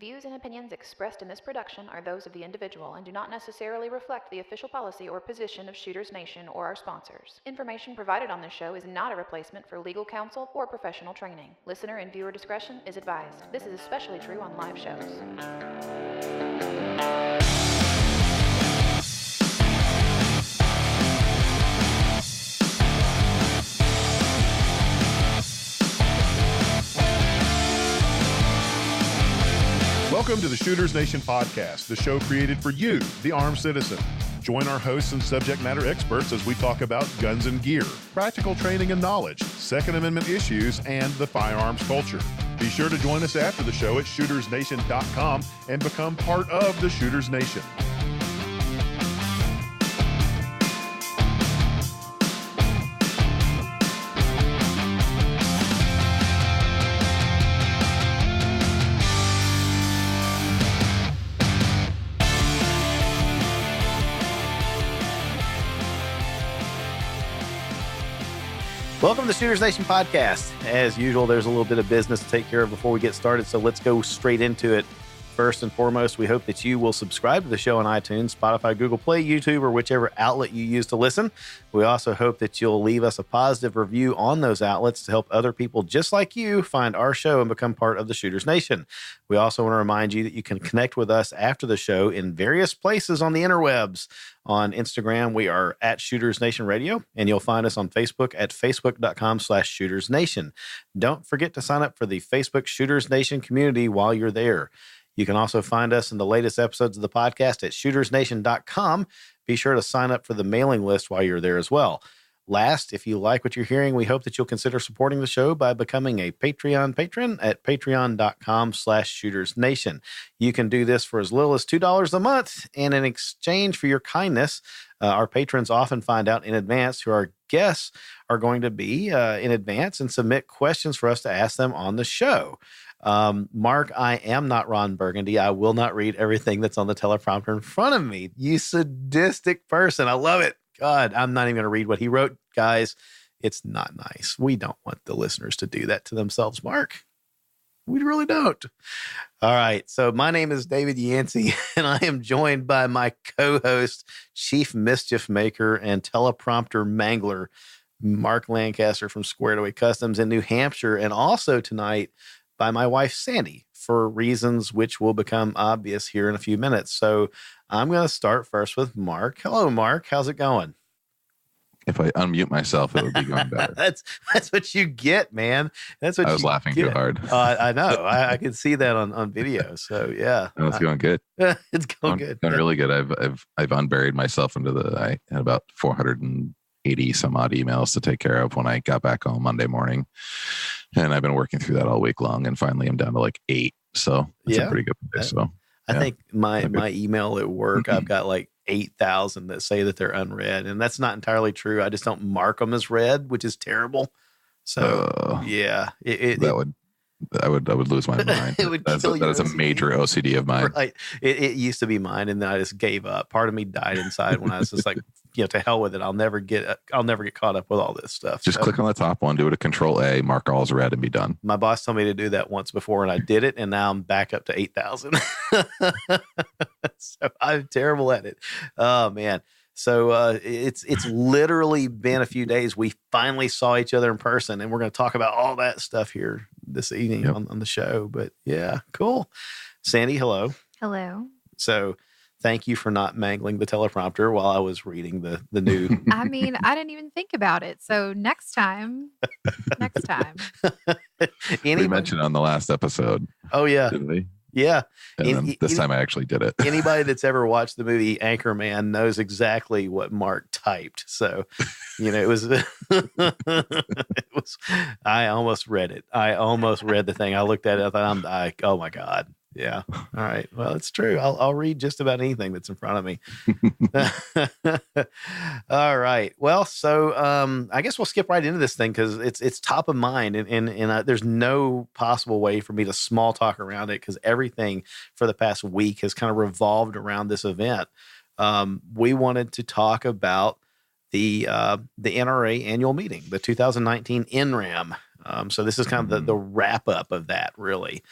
Views and opinions expressed in this production are those of the individual and do not necessarily reflect the official policy or position of Shooters Nation or our sponsors. Information provided on this show is not a replacement for legal counsel or professional training. Listener and viewer discretion is advised. This is especially true on live shows. Welcome to the Shooters Nation podcast, the show created for you, the armed citizen. Join our hosts and subject matter experts as we talk about guns and gear, practical training and knowledge, Second Amendment issues, and the firearms culture. Be sure to join us after the show at shootersnation.com and become part of the Shooters Nation. Welcome to the Shooters Nation podcast. As usual, there's a little bit of business to take care of before we get started, so let's go straight into it. First and foremost, we hope that you will subscribe to the show on iTunes, Spotify, Google Play, YouTube, or whichever outlet you use to listen. We also hope that you'll leave us a positive review on those outlets to help other people just like you find our show and become part of the Shooters Nation. We also want to remind you that you can connect with us after the show in various places on the interwebs. On Instagram, we are at Shooters Nation Radio, and you'll find us on Facebook at facebook.com/Shooters Nation. Don't forget to sign up for the Facebook Shooters Nation community while you're there. You can also find us in the latest episodes of the podcast at shootersnation.com. Be sure to sign up for the mailing list while you're there as well. Last, if you like what you're hearing, we hope that you'll consider supporting the show by becoming a Patreon patron at patreon.com/shootersnation. You can do this for as little as $2 a month, and in exchange for your kindness, our patrons often find out in advance who our guests are going to be in advance and submit questions for us to ask them on the show. Mark, I am not Ron Burgundy. I will not read everything that's on the teleprompter in front of me. You sadistic person. I love it. God, I'm not even going to read what he wrote. Guys, it's not nice. We don't want the listeners to do that to themselves, Mark. We really don't. All right. So my name is David Yancey, and I am joined by my co-host, Chief Mischief Maker, and teleprompter mangler, Mark Lancaster from Squared Away Customs in New Hampshire, and also tonight by my wife, Sandy, for reasons which will become obvious here in a few minutes. So I'm going to start first with Mark. Hello, Mark. How's it going? If I unmute myself, it would be going better. That's what you get, man. That's what I was laughing too hard. I know. I can see that on video. So yeah, it's going good. It's going good. Going really good. I've unburied myself into I had about 480 some odd emails to take care of when I got back on Monday morning, and I've been working through that all week long. And finally, I'm down to like 8. So it's a pretty good place. So I think my email at work, I've got like 8,000 that say that they're unread, and that's not entirely true. I just don't mark them as read, which is terrible. So I would lose my mind. That is a major OCD of mine. Right. It used to be mine, and then I just gave up. Part of me died inside when I was just like, to hell with it. I'll never get caught up with all this stuff. Just click on the top one, do it a Control-A, mark all as red, and be done. My boss told me to do that once before, and I did it, and now I'm back up to 8,000. So I'm terrible at it. Oh man. So it's literally been a few days. We finally saw each other in person, and we're going to talk about all that stuff here this evening on the show. But yeah, cool. Sandy, hello. Hello. So thank you for not mangling the teleprompter while I was reading the new. I mean, I didn't even think about it. So next time. We mentioned on the last episode. Oh yeah. Didn't we? Yeah. And this time I actually did it. Anybody that's ever watched the movie Anchorman knows exactly what Mark typed. So, it was, I almost read it. I almost read the thing. I looked at it. I thought, oh my God. Yeah. All right. Well, it's true. I'll read just about anything that's in front of me. All right. Well, so I guess we'll skip right into this thing because it's top of mind, and there's no possible way for me to small talk around it because everything for the past week has kind of revolved around this event. We wanted to talk about the NRA Annual Meeting, the 2019 NRAAM. So this is kind of the wrap up of that, really.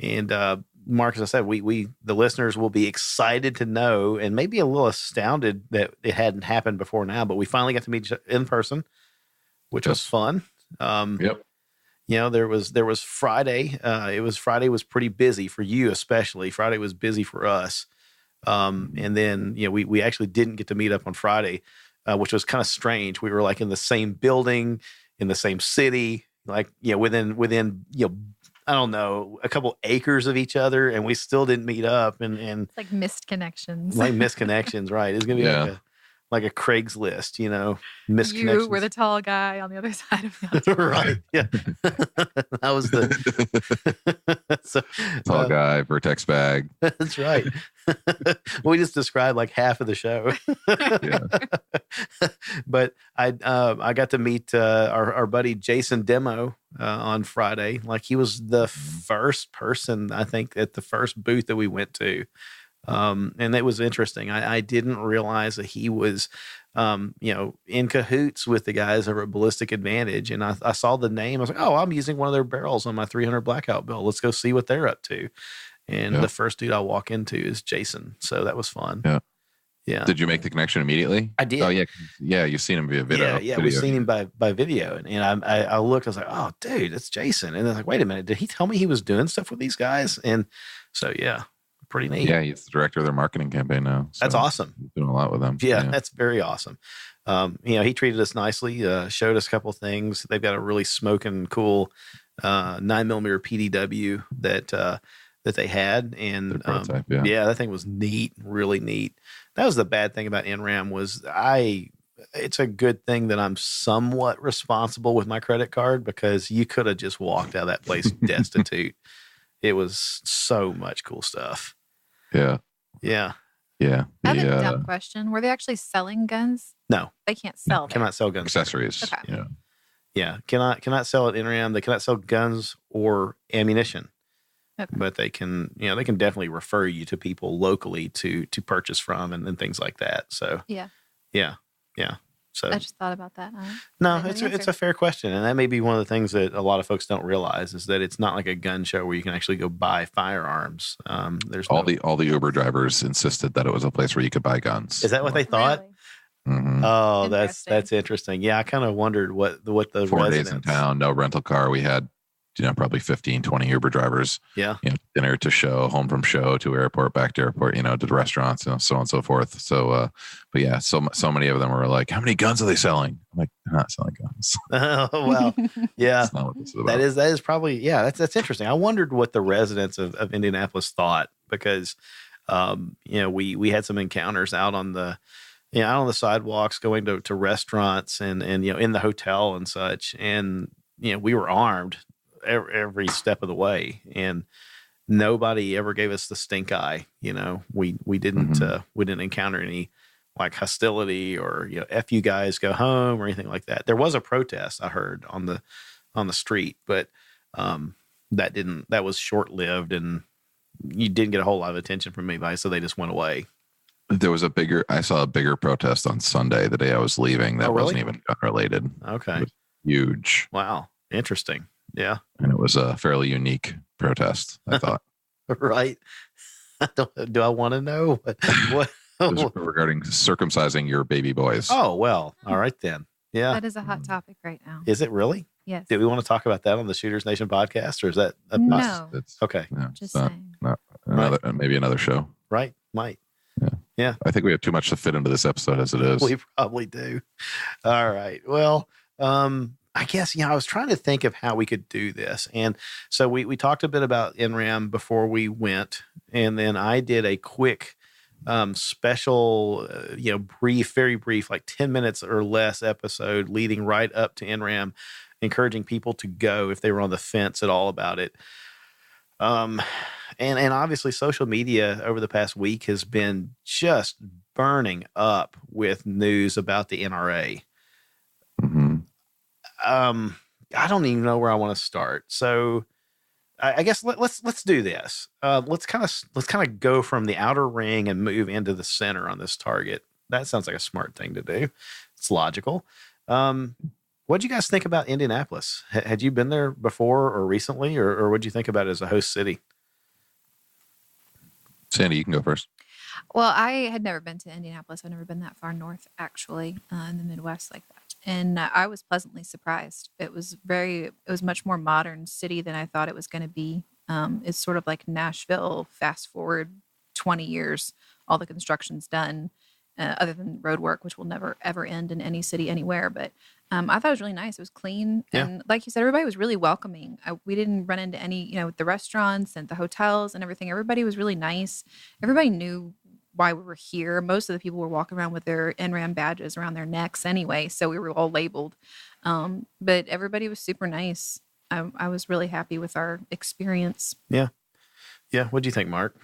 And Mark, as I said, we the listeners will be excited to know, and maybe a little astounded that it hadn't happened before now, but we finally got to meet in person, which was fun. Yep. There was Friday. Friday was pretty busy for you, especially. Friday was busy for us. And then, we actually didn't get to meet up on Friday, which was kind of strange. We were like in the same building, in the same city, like, within, I don't know, a couple acres of each other, and we still didn't meet up. And It's like missed connections. like missed connections, right? It's going to be like a Craigslist, missed connections. You were the tall guy on the other side of the right. Yeah. That was tall guy, Vertex bag. That's right. We just described like half of the show. But I got to meet our buddy Jason Demo on Friday. Like, he was the first person, I think, at the first booth that we went to. And it was interesting. I didn't realize that he was, in cahoots with the guys over at Ballistic Advantage. And I saw the name. I was like, oh, I'm using one of their barrels on my 300 Blackout bill. Let's go see what they're up to. And the first dude I walk into is Jason. So that was fun. Yeah. Yeah. Did you make the connection immediately? I did. Oh, yeah. Yeah. You've seen him via video. Yeah. We've seen him by video. And I looked, I was like, oh, dude, it's Jason. And I was like, wait a minute. Did he tell me he was doing stuff with these guys? And so, yeah. Pretty neat. Yeah, he's the director of their marketing campaign now. So that's awesome. He's doing a lot with them. Yeah, that's very awesome. He treated us nicely, showed us a couple things. They've got a really smoking cool 9mm PDW that they had. And prototype, that thing was neat, really neat. That was the bad thing about NRAAM was it's a good thing that I'm somewhat responsible with my credit card, because you could have just walked out of that place destitute. It was so much cool stuff. Yeah. Yeah. Yeah. I have a dumb question. Were they actually selling guns? No. They can't sell them. Cannot sell guns. Accessories. Okay. Yeah. Yeah. Cannot sell at NRAAM. They cannot sell guns or ammunition. Okay. But they can definitely refer you to people locally to purchase from and things like that. So yeah. So I just thought about that. No, it's a fair question, and that may be one of the things that a lot of folks don't realize is that it's not like a gun show where you can actually go buy firearms. There's all the Uber drivers insisted that it was a place where you could buy guns. Is that what they thought? Really? Mm-hmm. Oh, that's interesting. Yeah, I kind of wondered what the 4 days in town, no rental car. We had probably 15, 20 Uber drivers. Yeah. Dinner to show, home from show to airport, back to airport, to restaurants, so on and so forth. So, but yeah, so many of them were like, how many guns are they selling? I'm like, they're not selling guns. Oh, well, yeah. That's not what this is about. That is probably, that's interesting. I wondered what the residents of Indianapolis thought, because, we had some encounters out on the, out on the sidewalks, going to restaurants and, in the hotel and such. And, we were armed every step of the way, and nobody ever gave us the stink eye. We didn't encounter any like hostility or F you guys, go home, or anything like that. There was a protest I heard on the street, but that was short-lived, and you didn't get a whole lot of attention from anybody, so they just went away. I saw a bigger protest on Sunday, the day I was leaving, that wasn't even gun related. Okay. Huge. Wow. Interesting. Yeah. And it was a fairly unique protest, I thought. Right. Do I want to know what regarding circumcising your baby boys? Oh, well, all right then. Yeah. That is a hot topic right now. Is it really? Yes. Do we want to talk about that on the Shooters Nation podcast, or is that no? Okay. No, just saying. Maybe another show. Right. Might. Yeah. I think we have too much to fit into this episode as it is. We probably do. All right. Well, I guess, I was trying to think of how we could do this. And so we talked a bit about NRAAM before we went. And then I did a quick special, very brief, like 10 minutes or less episode leading right up to NRAAM, encouraging people to go if they were on the fence at all about it. And obviously social media over the past week has been just burning up with news about the NRA. Mm-hmm. I don't even know where I want to start. So I guess let's do this. Let's kind of go from the outer ring and move into the center on this target. That sounds like a smart thing to do. It's logical. What'd you guys think about Indianapolis? Had you been there before or recently, or what'd you think about it as a host city? Sandy, you can go first. Well, I had never been to Indianapolis. I've never been that far north, actually, in the Midwest like that. And I was pleasantly surprised. It was much more modern city than I thought it was going to be. It's sort of like Nashville, fast forward 20 years, all the construction's done, other than road work, which will never, ever end in any city anywhere. But I thought it was really nice. It was clean. Yeah. And like you said, everybody was really welcoming. We didn't run into any, the restaurants and the hotels and everything. Everybody was really nice. Everybody knew why we were here. Most of the people were walking around with their NRAAM badges around their necks anyway, so we were all labeled. But everybody was super nice. I was really happy with our experience. Yeah. What do you think, Mark?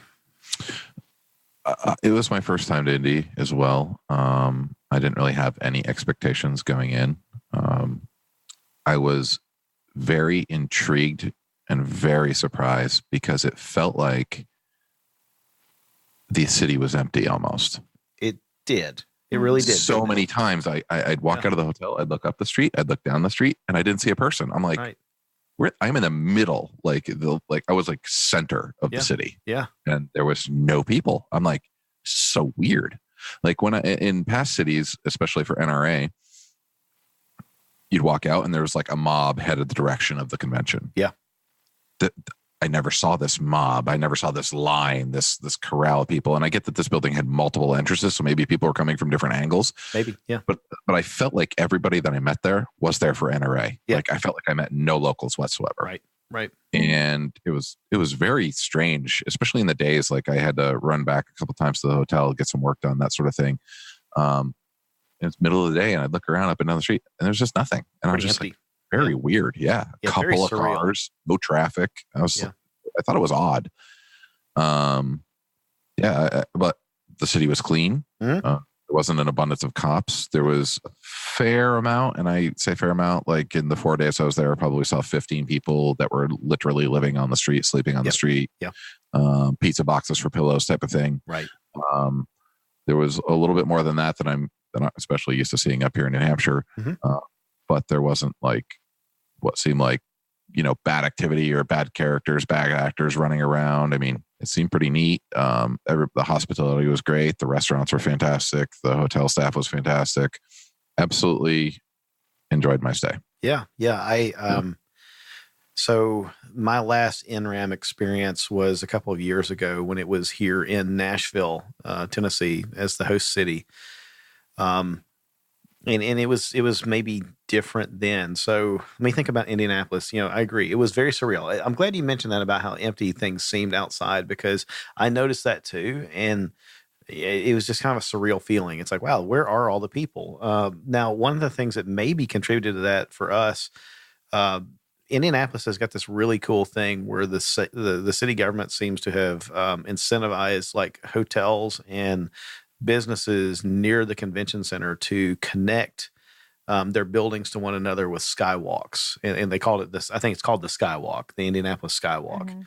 It was my first time to Indy as well. I didn't really have any expectations going in. I was very intrigued and very surprised because it felt like the city was empty almost. It did. It really did. So many times I'd walk out of the hotel, I'd look up the street, I'd look down the street, and I didn't see a person. I'm like, right. I'm in the middle, like I was like center of the city. Yeah. And there was no people. I'm like, so weird. Like when in past cities, especially for NRA, you'd walk out and there was like a mob headed the direction of the convention. Yeah. I never saw this mob. I never saw this line, this corral of people. And I get that this building had multiple entrances, so maybe people were coming from different angles. Maybe, yeah. But I felt like everybody that I met there was there for NRA. Yeah. Like I felt like I met no locals whatsoever. Right. And it was very strange, especially in the days. Like I had to run back a couple times to the hotel, get some work done, that sort of thing. It's middle of the day, and I'd look around up and down the street, and there's just nothing. And I was just empty. like, very weird. Yeah. A couple of surreal. cars, no traffic. I thought it was odd. But the city was clean. Mm-hmm. There wasn't an abundance of cops. There was a fair amount, and I say fair amount, like in the 4 days I was there, I probably saw 15 people that were literally living on the street, sleeping on the street. Yeah. Pizza boxes for pillows type of thing. Right. There was a little bit more than that I'm especially used to seeing up here in New Hampshire. Mm-hmm. But there wasn't like what seemed like, bad activity or bad characters, bad actors running around. I mean, it seemed pretty neat. The hospitality was great. The restaurants were fantastic. The hotel staff was fantastic. Absolutely enjoyed my stay. Yeah. So my last NRAAM experience was a couple of years ago when it was here in Nashville, Tennessee, as the host city. And it was maybe different then. So let me think about Indianapolis. I agree. It was very surreal. I'm glad you mentioned that about how empty things seemed outside, because I noticed that too. And it was just kind of a surreal feeling. It's like, wow, where are all the people? Now, one of the things that maybe contributed to that for us, Indianapolis has got this really cool thing where the city government seems to have incentivized like hotels and businesses near the convention center to connect their buildings to one another with skywalks. And they called it this, I think it's called the Skywalk, the Indianapolis Skywalk. Mm-hmm.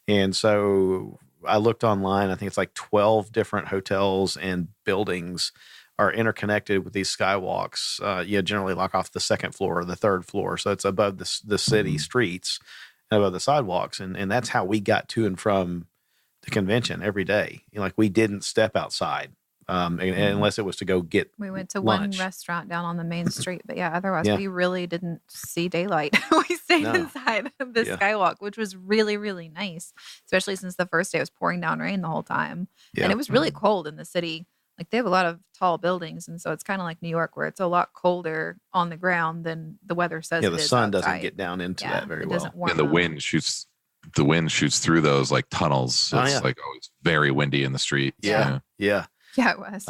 And so I looked online, I think it's like 12 different hotels and buildings are interconnected with these skywalks, generally like off the second floor or the third floor. So it's above the city streets and above the sidewalks. And that's how we got to and from the convention every day. Like we didn't step outside. Unless it was to go get We went to lunch. one restaurant down on the main street, but otherwise we really didn't see daylight. We stayed inside of the Skywalk, which was really, really nice, especially since the first day it was pouring down rain the whole time. Yeah. And it was really cold in the city. Like they have a lot of tall buildings, and so it's kind of like New York, where it's a lot colder on the ground than the weather says. The sun doesn't get down into that very well. And the wind shoots through those like tunnels. It's like it's very windy in the street. Yeah, it was.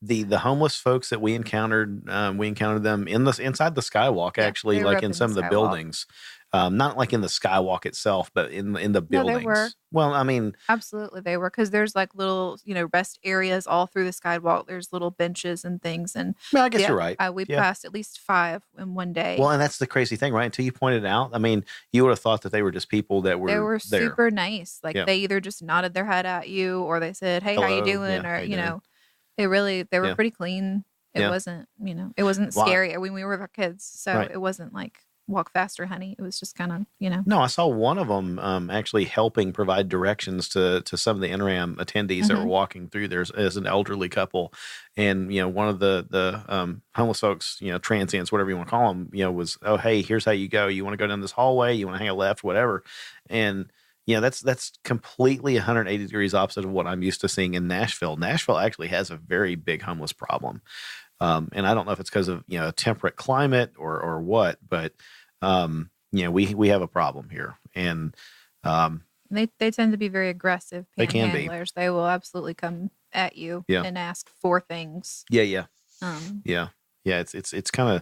The homeless folks that we encountered them inside the Skywalk, actually, like in some of the buildings. Not like in the Skywalk itself, but in the buildings. They were. Well, I mean, absolutely they were, because there's like little, rest areas all through the Skywalk. There's little benches and things, and I guess you're right. We passed at least 5 in one day. Well, and that's the crazy thing, right? Until you pointed it out, I mean, you would have thought that they were just people that were they were there. Super nice. Like they either just nodded their head at you, or they said, "Hey, hello, how you doing?" Or they were pretty clean. It wasn't, it wasn't scary. I mean, we were the kids, so it wasn't like walk faster, honey. It was just kind of, No, I saw one of them actually helping provide directions to some of the NRAM attendees that were walking through there as an elderly couple. And, one of the homeless folks, transients, whatever you want to call them, was, oh, hey, here's how you go. You want to go down this hallway? You want to hang a left, whatever. And, that's completely 180 degrees opposite of what I'm used to seeing in Nashville. Nashville actually has a very big homeless problem. And I don't know if it's because of, temperate climate or what, but, we have a problem here. And they tend to be very aggressive They can be. panhandlers. They will absolutely come at you Yeah. and ask for things. Yeah. Yeah. It's kind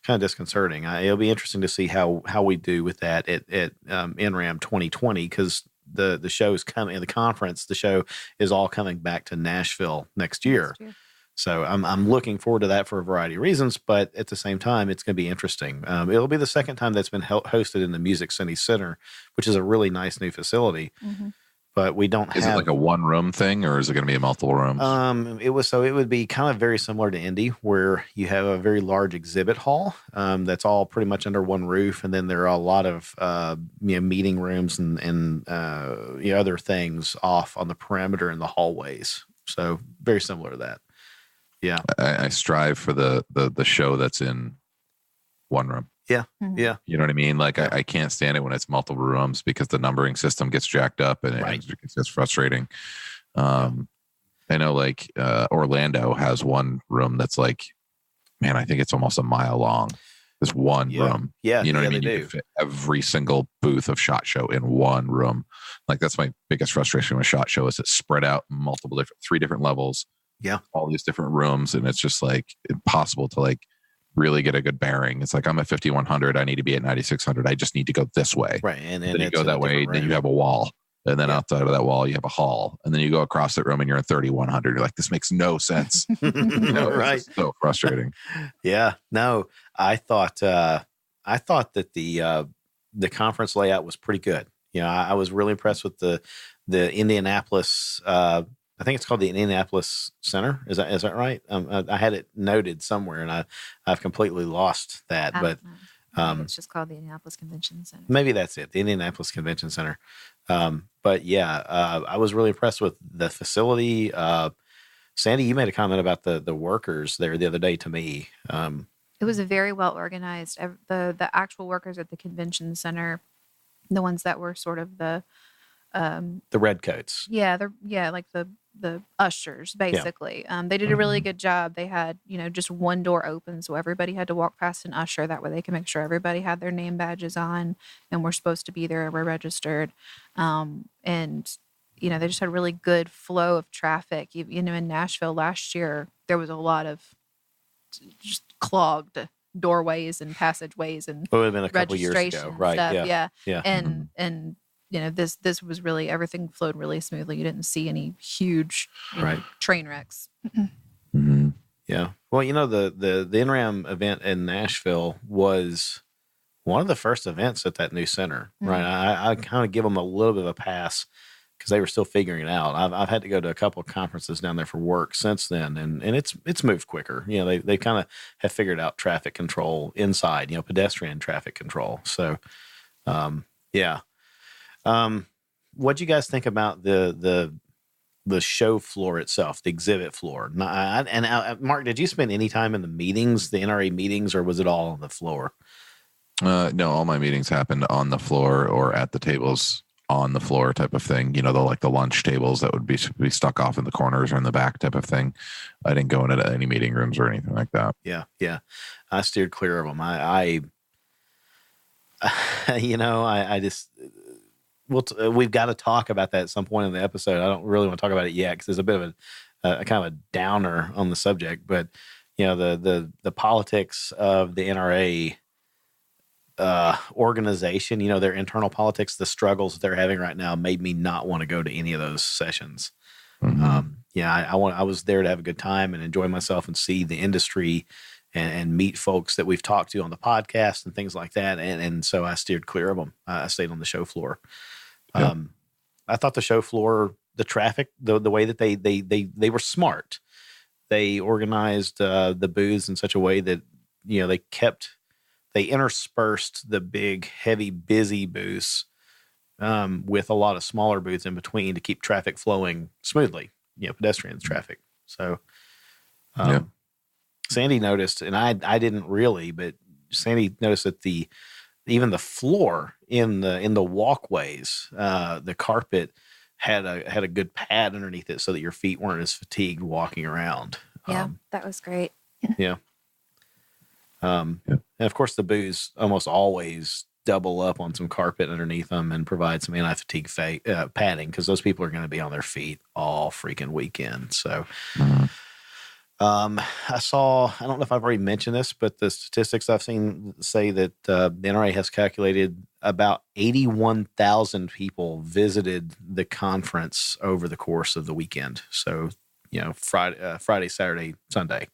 of disconcerting. It'll be interesting to see how we do with that at NRAM 2020, because the show's coming, the conference, the show is all coming back to Nashville next year. So I'm looking forward to that for a variety of reasons, but at the same time, it's going to be interesting. It'll be the second time that's been hosted in the Music City Center, which is a really nice new facility. But we don't Is have. it like a one room thing, or is it going to be multiple rooms? It would be kind of very similar to Indy, where you have a very large exhibit hall that's all pretty much under one roof, and then there are a lot of meeting rooms and other things off on the perimeter in the hallways. So very similar to that. Yeah, I strive for the show that's in one room. Yeah. You know what I mean? Like I can't stand it when it's multiple rooms because the numbering system gets jacked up and Right. it gets frustrating. I know like Orlando has one room that's like, man, I think it's almost a mile long. This one room. Yeah. You know what I mean? They You do. can fit every single booth of SHOT Show in one room. Like that's my biggest frustration with SHOT Show is it's spread out in three different levels. Yeah. All these different rooms. And it's just like impossible to like really get a good bearing. It's like I'm at 5100. I need to be at 9600. I just need to go this way. Right. And Then you it's go in a that way. different Then you room. have a wall. And then Yeah. outside of that wall, you have a hall. And then you go across that room and you're in 3100. You're like, this makes no sense. It's Right. just so frustrating. Yeah. No, I thought that the conference layout was pretty good. I was really impressed with the Indianapolis. I think it's called the Indianapolis Center. Is that right? I had it noted somewhere, and I've completely lost that. I But don't know. I think it's just called the Indianapolis Convention Center. maybe that's it, the Indianapolis Convention Center. But yeah, I was really impressed with the facility. Sandy, you made a comment about the workers there the other day to me. It was a very well organized. The actual workers at the convention center, the ones that were sort of the redcoats. like the ushers basically. They did a really good job. They had just one door open, so everybody had to walk past an usher. That way they can make sure everybody had their name badges on and were supposed to be there, were registered. And they just had a really good flow of traffic. In Nashville last year, there was a lot of just clogged doorways and passageways and It would have been a couple years registration ago, right? stuff. Yeah. And this was really, everything flowed really smoothly. You didn't see any huge train wrecks. Mm-hmm. Yeah. Well, the NRAM event in Nashville was one of the first events at that new center, right? I kind of give them a little bit of a pass because they were still figuring it out. I've had to go to a couple of conferences down there for work since then, and it's moved quicker. They kind of have figured out traffic control inside, pedestrian traffic control. So, yeah. What'd you guys think about the show floor itself, the exhibit floor? Mark, did you spend any time in the meetings, the NRA meetings, or was it all on the floor? No, all my meetings happened on the floor or at the tables on the floor type of thing. The lunch tables that would be stuck off in the corners or in the back type of thing. I didn't go into any meeting rooms or anything like that. Yeah. I steered clear of them. We've got to talk about that at some point in the episode. I don't really want to talk about it yet because there's a bit of a kind of a downer on the subject. But the politics of the NRA organization, their internal politics, the struggles they're having right now made me not want to go to any of those sessions. Mm-hmm. I was there to have a good time and enjoy myself and see the industry and meet folks that we've talked to on the podcast and things like that. And so I steered clear of them. I stayed on the show floor. Yeah. I thought the show floor, the traffic, the way that they were smart. They organized the booths in such a way that, they kept they interspersed the big, heavy, busy booths with a lot of smaller booths in between to keep traffic flowing smoothly, pedestrians traffic. So Sandy noticed, and I didn't really, but Sandy noticed that even the floor in the walkways, the carpet had a good pad underneath it so that your feet weren't as fatigued walking around. Yeah, that was great. Yeah. And of course the booths almost always double up on some carpet underneath them and provide some anti-fatigue padding, because those people are going to be on their feet all freaking weekend. So I don't know if I've already mentioned this, but the statistics I've seen say that the NRA has calculated about 81,000 people visited the conference over the course of the weekend. So, Friday, Saturday, Sunday.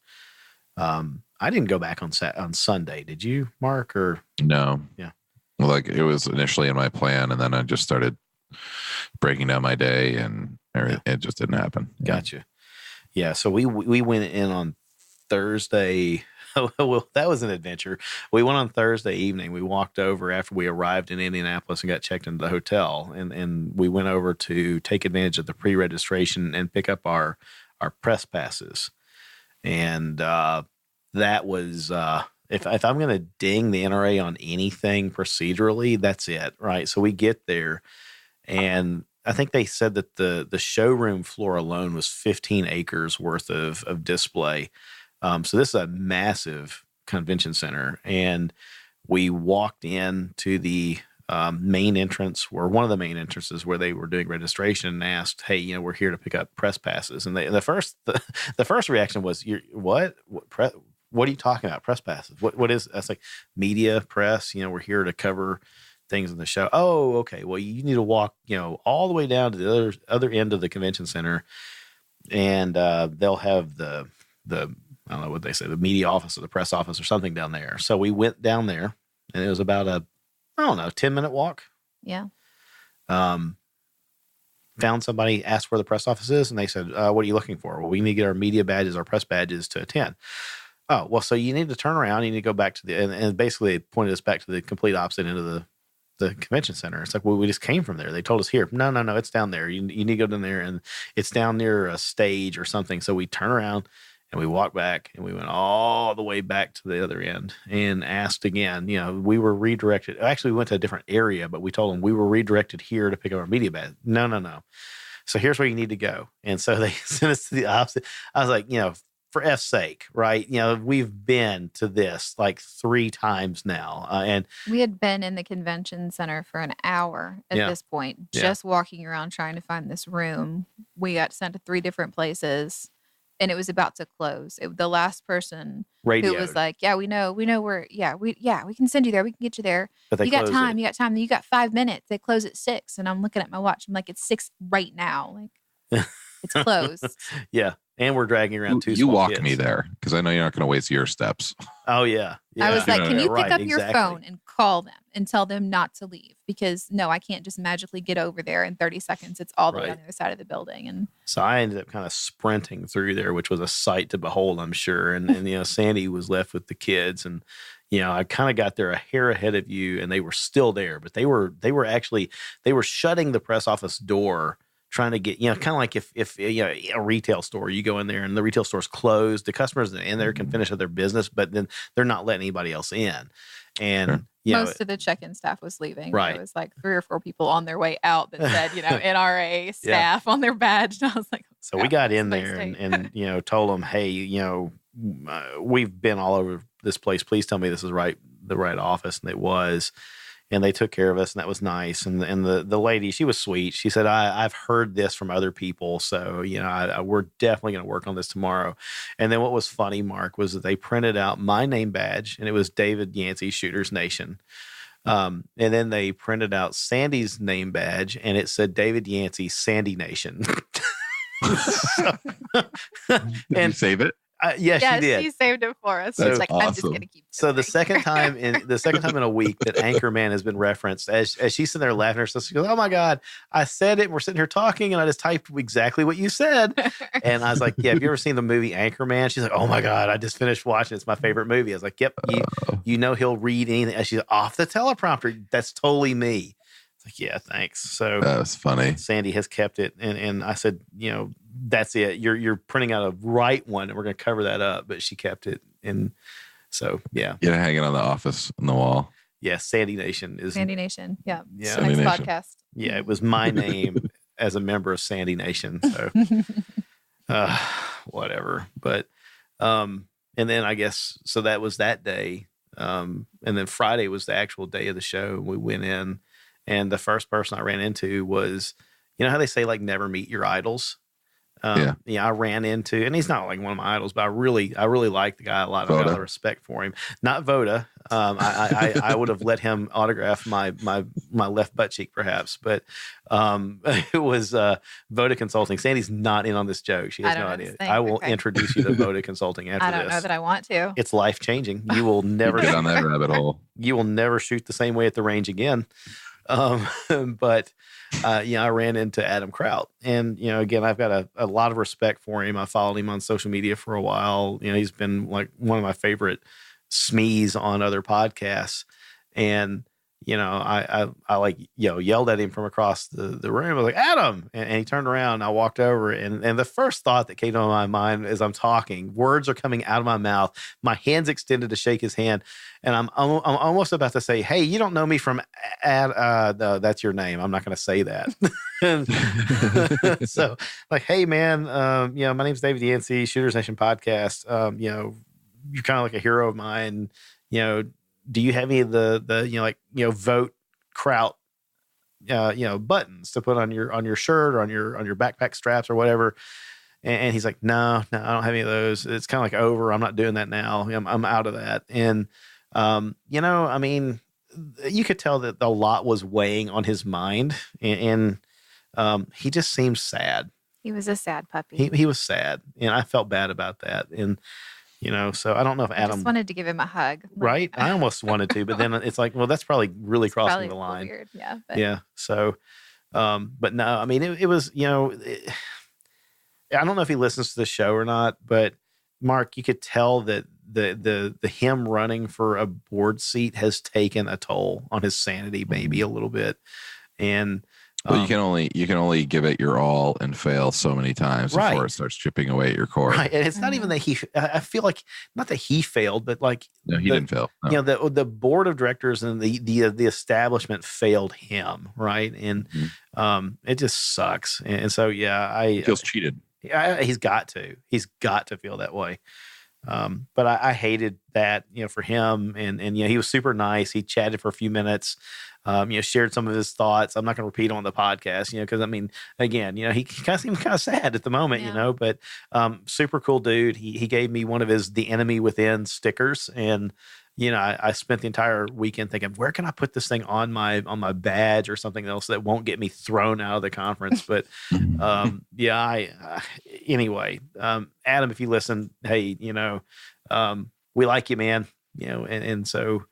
I didn't go back on Sunday. Did you, Mark? Or no? Yeah. Well, like it was initially in my plan, and then I just started breaking down my day, and it just didn't happen. Gotcha. Yeah. So we went in on Thursday. Well, that was an adventure. We went on Thursday evening. We walked over after we arrived in Indianapolis and got checked into the hotel, and we went over to take advantage of the pre-registration and pick up our press passes. And that was if I'm going to ding the NRA on anything procedurally, that's it, right? So we get there, and I think they said that the showroom floor alone was 15 acres worth of display. So this is a massive convention center, and we walked in to the main entrance, or one of the main entrances where they were doing registration, and asked, "Hey, we're here to pick up press passes." And the first reaction was, "What are you talking about? Press passes? What is?" That's like media press. We're here to cover things in the show. Oh, okay. Well, you need to walk, all the way down to the other end of the convention center, and they'll have the I don't know what they say, the media office or the press office or something down there. So we went down there, and it was about a 10-minute walk. Yeah. Found somebody, asked where the press office is, and they said, "What are you looking for?" "Well, we need to get our media badges, our press badges to attend." "Oh, well, so you need to turn around. You need to go back to and basically it pointed us back to the complete opposite end of the convention center. It's like, well, we just came from there. They told us here. No, it's down there. You need to go down there, and it's down near a stage or something. So we turn around and we walked back, and we went all the way back to the other end and asked again. We were redirected. Actually, we went to a different area, but we told them we were redirected here to pick up our media badge. No. So here's where you need to go. And so they sent us to the opposite. I was like, for F's sake, right? We've been to this like 3 times now. And we had been in the convention center for an hour at this point, just walking around trying to find this room. We got sent to 3 different places, and it was about to close. The last person who was like, "Yeah, we know where. We can send you there. We can get you there. But you got time. You got time. You got 5 minutes. They close at 6." And I'm looking at my watch. I'm like, "It's 6 right now. Like, it's closed." Yeah. And we're dragging around 2 You small walk kids. me there, because I know you're not going to waste your steps. Oh, yeah. I was like, "Can you pick up exactly. your phone and call them and tell them not to leave? Because no, I can't just magically get over there in 30 seconds. It's all the way on the other side of the building." And so I ended up kind of sprinting through there, which was a sight to behold, I'm sure. And Sandy was left with the kids, and I kind of got there a hair ahead of you, and they were still there, but they were shutting the press office door, trying to get, kind of like if a retail store, you go in there and the retail store's closed, the customers in there can finish their business, but then they're not letting anybody else in. And most of the check-in staff was leaving. Right. There was like 3 or 4 people on their way out that said, NRA staff on their badge. And I was like, so we got in there and told them, "Hey, we've been all over this place. Please tell me this is the right office." And it was. And they took care of us, and that was nice. And the lady, she was sweet. She said, I've heard this from other people, so we're definitely going to work on this tomorrow. And then what was funny, Mark, was that they printed out my name badge, and it was David Yancey, Shooters Nation. And then they printed out Sandy's name badge, and it said David Yancey, Sandy Nation. Did you save it? Yes, she did. She saved it for us. That's She's like, I'm just awesome. going to keep this So the thing. second time in a week that Anchorman has been referenced, as she's sitting there laughing herself, she goes, "Oh my God, I said it. And we're sitting here talking, and I just typed exactly what you said." And I was like, "Yeah, have you ever seen the movie Anchorman?" She's like, "Oh my God, I just finished watching. It's my favorite movie." I was like, "Yep, you know he'll read anything." And she's off the teleprompter. That's totally me. It's like, yeah, thanks. So That's funny. Sandy has kept it, and I said, that's it. You're printing out a right one, and we're going to cover that up. But she kept it, and so yeah, Hanging on the office on the wall. yeah. Sandy Nation is Sandy Nation. Yeah. Yeah. Sandy Next Nation. podcast. yeah. It was my name as a member of Sandy Nation. So whatever. But and then I guess so that was that day. And then Friday was the actual day of the show. We went in, and the first person I ran into was, how they say like never meet your idols. I ran into, and he's not like one of my idols, but I really like the guy a lot. I got a lot of respect for him. Not Voda. I would have let him autograph my left butt cheek, perhaps, but it was Voda Consulting. Sandy's not in on this joke. She has no idea. I will introduce you to Voda Consulting after this. I don't know that I want to. It's life changing. You will never Get on that rabbit hole. You will never shoot the same way at the range again. But I ran into Adam Kraut, and again, I've got a lot of respect for him. I followed him on social media for a while. He's been like one of my favorite SMEs on other podcasts, and I like yelled at him from across the room. I was like, Adam, and he turned around. And I walked over, and the first thought that came to my mind as I'm talking, words are coming out of my mouth. My hand's extended to shake his hand, and I'm almost about to say, "Hey, you don't know me from no, that's your name. I'm not going to say that." So, like, hey, man, my name's David Yancey, Shooters Nation podcast. You're kind of like a hero of mine. Do you have any of the vote Kraut buttons to put on your shirt or on your backpack straps or whatever? And he's like, no, I don't have any of those. It's kind of like over. I'm not doing that now. I'm out of that. And I mean, you could tell that a lot was weighing on his mind, and he just seems sad. He was a sad puppy. He was sad, and I felt bad about that. And so I don't know if Adam just wanted to give him a hug. Right. I almost wanted to, but then it's like, well, that's probably really crossing the line. Weird. Yeah. But. Yeah. So, but no, I mean, it was, I don't know if he listens to the show or not, but Mark, you could tell that the him running for a board seat has taken a toll on his sanity, maybe a little bit. And, well, you can only give it your all and fail so many times before it starts chipping away at your core. Right, and it's not even that I feel like not that he failed, but like no, he didn't fail. No. The board of directors and the establishment failed him, right? And it just sucks. And so he feels cheated. He's got to feel that way. But I hated that, for him, and he was super nice. He chatted for a few minutes. Shared some of his thoughts. I'm not going to repeat on the podcast, because I mean, again, he kind of seems kind of sad at the moment, but super cool dude. He gave me one of his "The Enemy Within" stickers, and I spent the entire weekend thinking, where can I put this thing on my badge or something else that won't get me thrown out of the conference? But anyway, Adam, if you listen, hey, we like you, man. And so.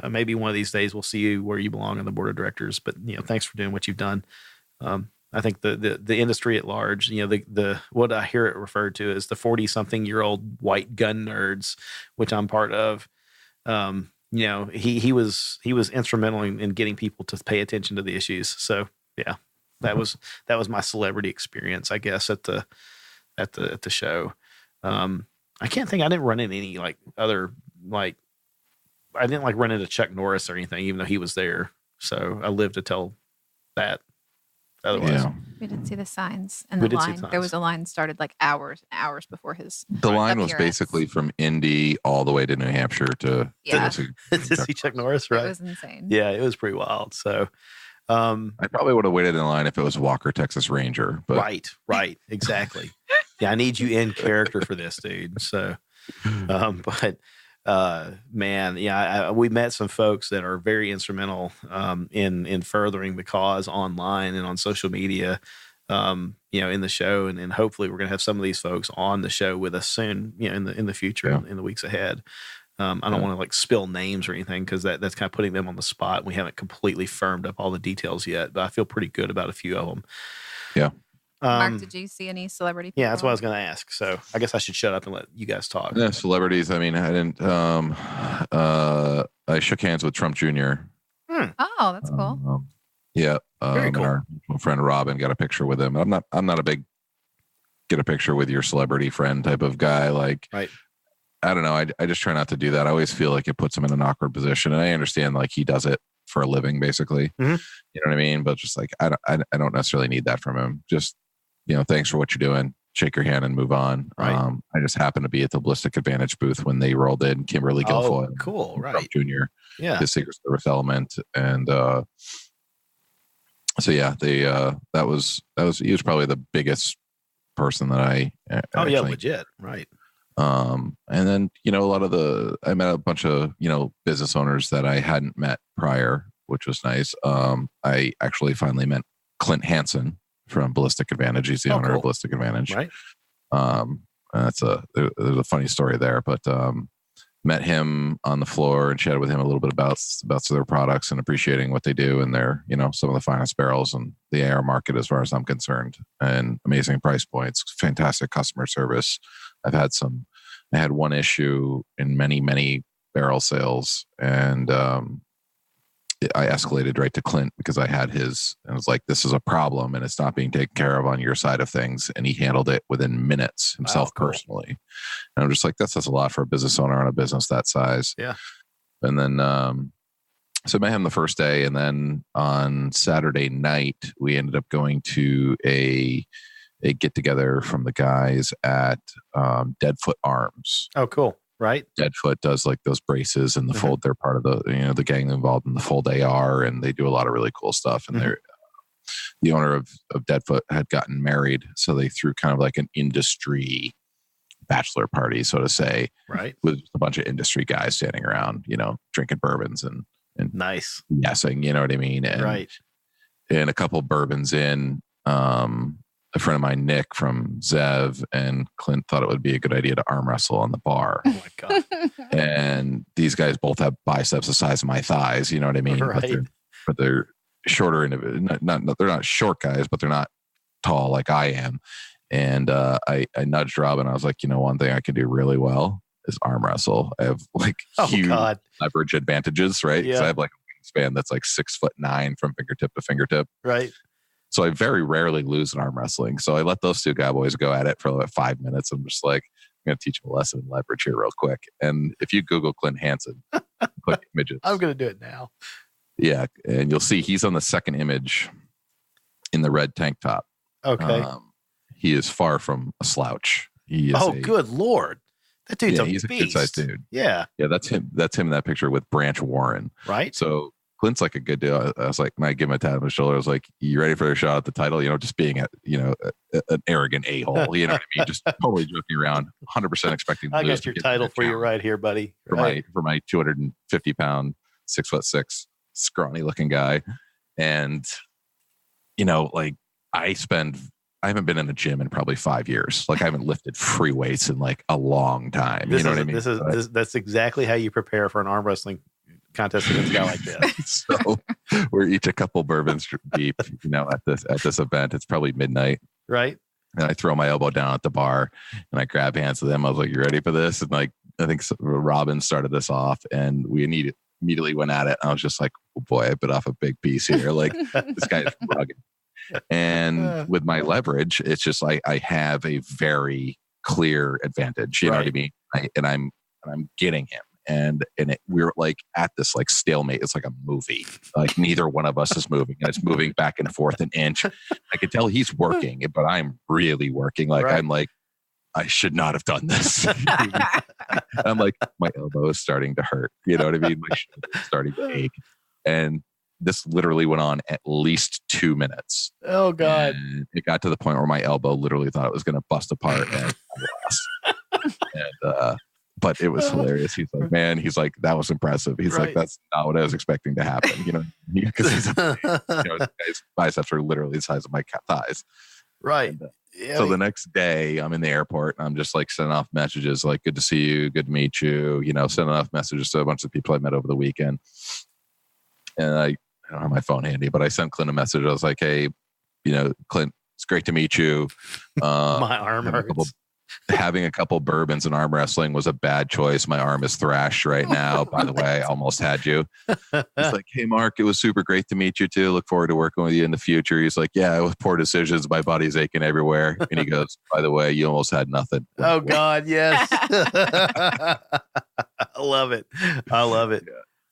Maybe one of these days we'll see you where you belong on the board of directors. But thanks for doing what you've done. I think the industry at large, the what I hear it referred to as the 40-something-year-old white gun nerds, which I'm part of. He was instrumental in getting people to pay attention to the issues. So yeah, that was my celebrity experience, I guess, at the show. I can't think. I didn't run into any I didn't run into Chuck Norris or anything, even though he was there. So I lived to tell that. Otherwise, we did see the signs and the line. There was a line started like hours and hours before his. The line was basically from Indy all the way to New Hampshire to see Chuck Norris. Right, it was insane. Yeah, it was pretty wild. So, I probably would have waited in line if it was Walker, Texas Ranger. But right, exactly. Yeah, I need you in character for this, dude. So, man, we met some folks that are very instrumental in furthering the cause online and on social media. in the show, and hopefully we're going to have some of these folks on the show with us soon, in the future, in the weeks ahead. I don't want to like spill names or anything because that's kind of putting them on the spot. We haven't completely firmed up all the details yet, but I feel pretty good about a few of them. Yeah. Mark, did you see any celebrity people? Yeah, that's what I was going to ask. So I guess I should shut up and let you guys talk. Yeah, celebrities. I mean, I didn't. I shook hands with Trump Jr. Oh, that's cool. Yeah. Very cool. Our friend Robin got a picture with him. I'm not a big get a picture with your celebrity friend type of guy. Like, right. I don't know. I just try not to do that. I always feel like it puts him in an awkward position, and I understand like he does it for a living, basically. Mm-hmm. You know what I mean? But just like I don't necessarily need that from him. Just thanks for what you're doing. Shake your hand and move on. Right. I just happened to be at the Ballistic Advantage booth when they rolled in Kimberly Guilfoyle. Oh, cool. Right. Trump Jr. Yeah. His Secret Service element. And so yeah, he was probably the biggest person that I yeah, legit. Right. And then, I met a bunch of, business owners that I hadn't met prior, which was nice. I actually finally met Clint Hansen from Ballistic Advantage. He's the owner cool. of Ballistic Advantage. Right. There's a funny story there, but met him on the floor and chatted with him a little bit about their products and appreciating what they do. And they're, some of the finest barrels in the AR market, as far as I'm concerned, and amazing price points, fantastic customer service. I had one issue in many, many barrel sales, and I escalated right to Clint because I had his, and I was like, this is a problem and it's not being taken care of on your side of things. And he handled it within minutes himself personally. And I'm just like, that says a lot for a business owner on a business that size. Yeah. And then, so I met him the first day, and then on Saturday night, we ended up going to a get together from the guys at Deadfoot Arms. Oh, cool. Right. Deadfoot does like those braces and the fold. They're part of the, the gang involved in the Fold AR, and they do a lot of really cool stuff. And they're, the owner of Deadfoot had gotten married. So they threw kind of like an industry bachelor party, so to say, right, with a bunch of industry guys standing around, drinking bourbons and nice. Yesing, you know what I mean? And, right. And a couple bourbons in, a friend of mine, Nick from Zev, and Clint thought it would be a good idea to arm wrestle on the bar. Oh my God. And these guys both have biceps the size of my thighs, you know what I mean? Right. But they're shorter, they're not short guys, but they're not tall like I am. And I nudged Robin. I was like, one thing I can do really well is arm wrestle. I have like huge leverage advantages, right? Yeah. So I have like a wingspan that's like 6'9" from fingertip to fingertip. Right. So I very rarely lose in arm wrestling. So I let those two guy boys go at it for like 5 minutes. I'm just like, I'm going to teach them a lesson in leverage here real quick. And if you Google Clint Hansen, click images. I'm going to do it now. Yeah. And you'll see he's on the second image in the red tank top. Okay. He is far from a slouch. He is good Lord. That dude's he's beast. A good-sized dude. Yeah. Yeah, that's him. That's him in that picture with Branch Warren. Right. So Clint's like a good dude. I was like, when I give him a tap on the shoulder, I was like, you ready for a shot at the title? Just being an arrogant a-hole. You know what I mean? Just totally joking around, 100% expecting to I lose. got your title for you right here, buddy. For my 250-pound, 6'6", scrawny looking guy. And, like I haven't been in a gym in probably 5 years. Like I haven't lifted free weights in like a long time. You know what I mean? That's exactly how you prepare for an arm wrestling contest against a guy like this. So we're each a couple bourbons deep, at this event. It's probably midnight. Right. And I throw my elbow down at the bar and I grab hands with them. I was like, you ready for this? And like, I think Robin started this off and we immediately went at it. And I was just like, oh boy, I bit off a big piece here. Like this guy is rugged. And with my leverage, it's just like I have a very clear advantage. You know what I mean? And I'm getting him. And we're like at this like stalemate. It's like a movie. Like neither one of us is moving, and it's moving back and forth an inch. I can tell he's working, but I'm really working. Like I'm like, I should not have done this. I'm like, my elbow is starting to hurt. You know what I mean? My shoulder is starting to ache. And this literally went on at least 2 minutes. Oh God! And it got to the point where my elbow literally thought it was going to bust apart, and I lost. And but it was hilarious. He's like, man, that was impressive. He's like, that's not what I was expecting to happen. Because his biceps are literally the size of my thighs. Right. And, Yeah, so the next day I'm in the airport and I'm just like sending off messages like, good to see you, good to meet you, sending off messages to a bunch of people I met over the weekend. And I don't have my phone handy, but I sent Clint a message. I was like, hey, Clint, it's great to meet you. my arm hurts. Having a couple bourbons and arm wrestling was a bad choice. My arm is thrashed right now. By the way, I almost had you. He's like, hey, Mark, it was super great to meet you too. Look forward to working with you in the future. He's like, yeah, with poor decisions, my body's aching everywhere. And he goes, by the way, you almost had nothing. Oh, God, yes. I love it.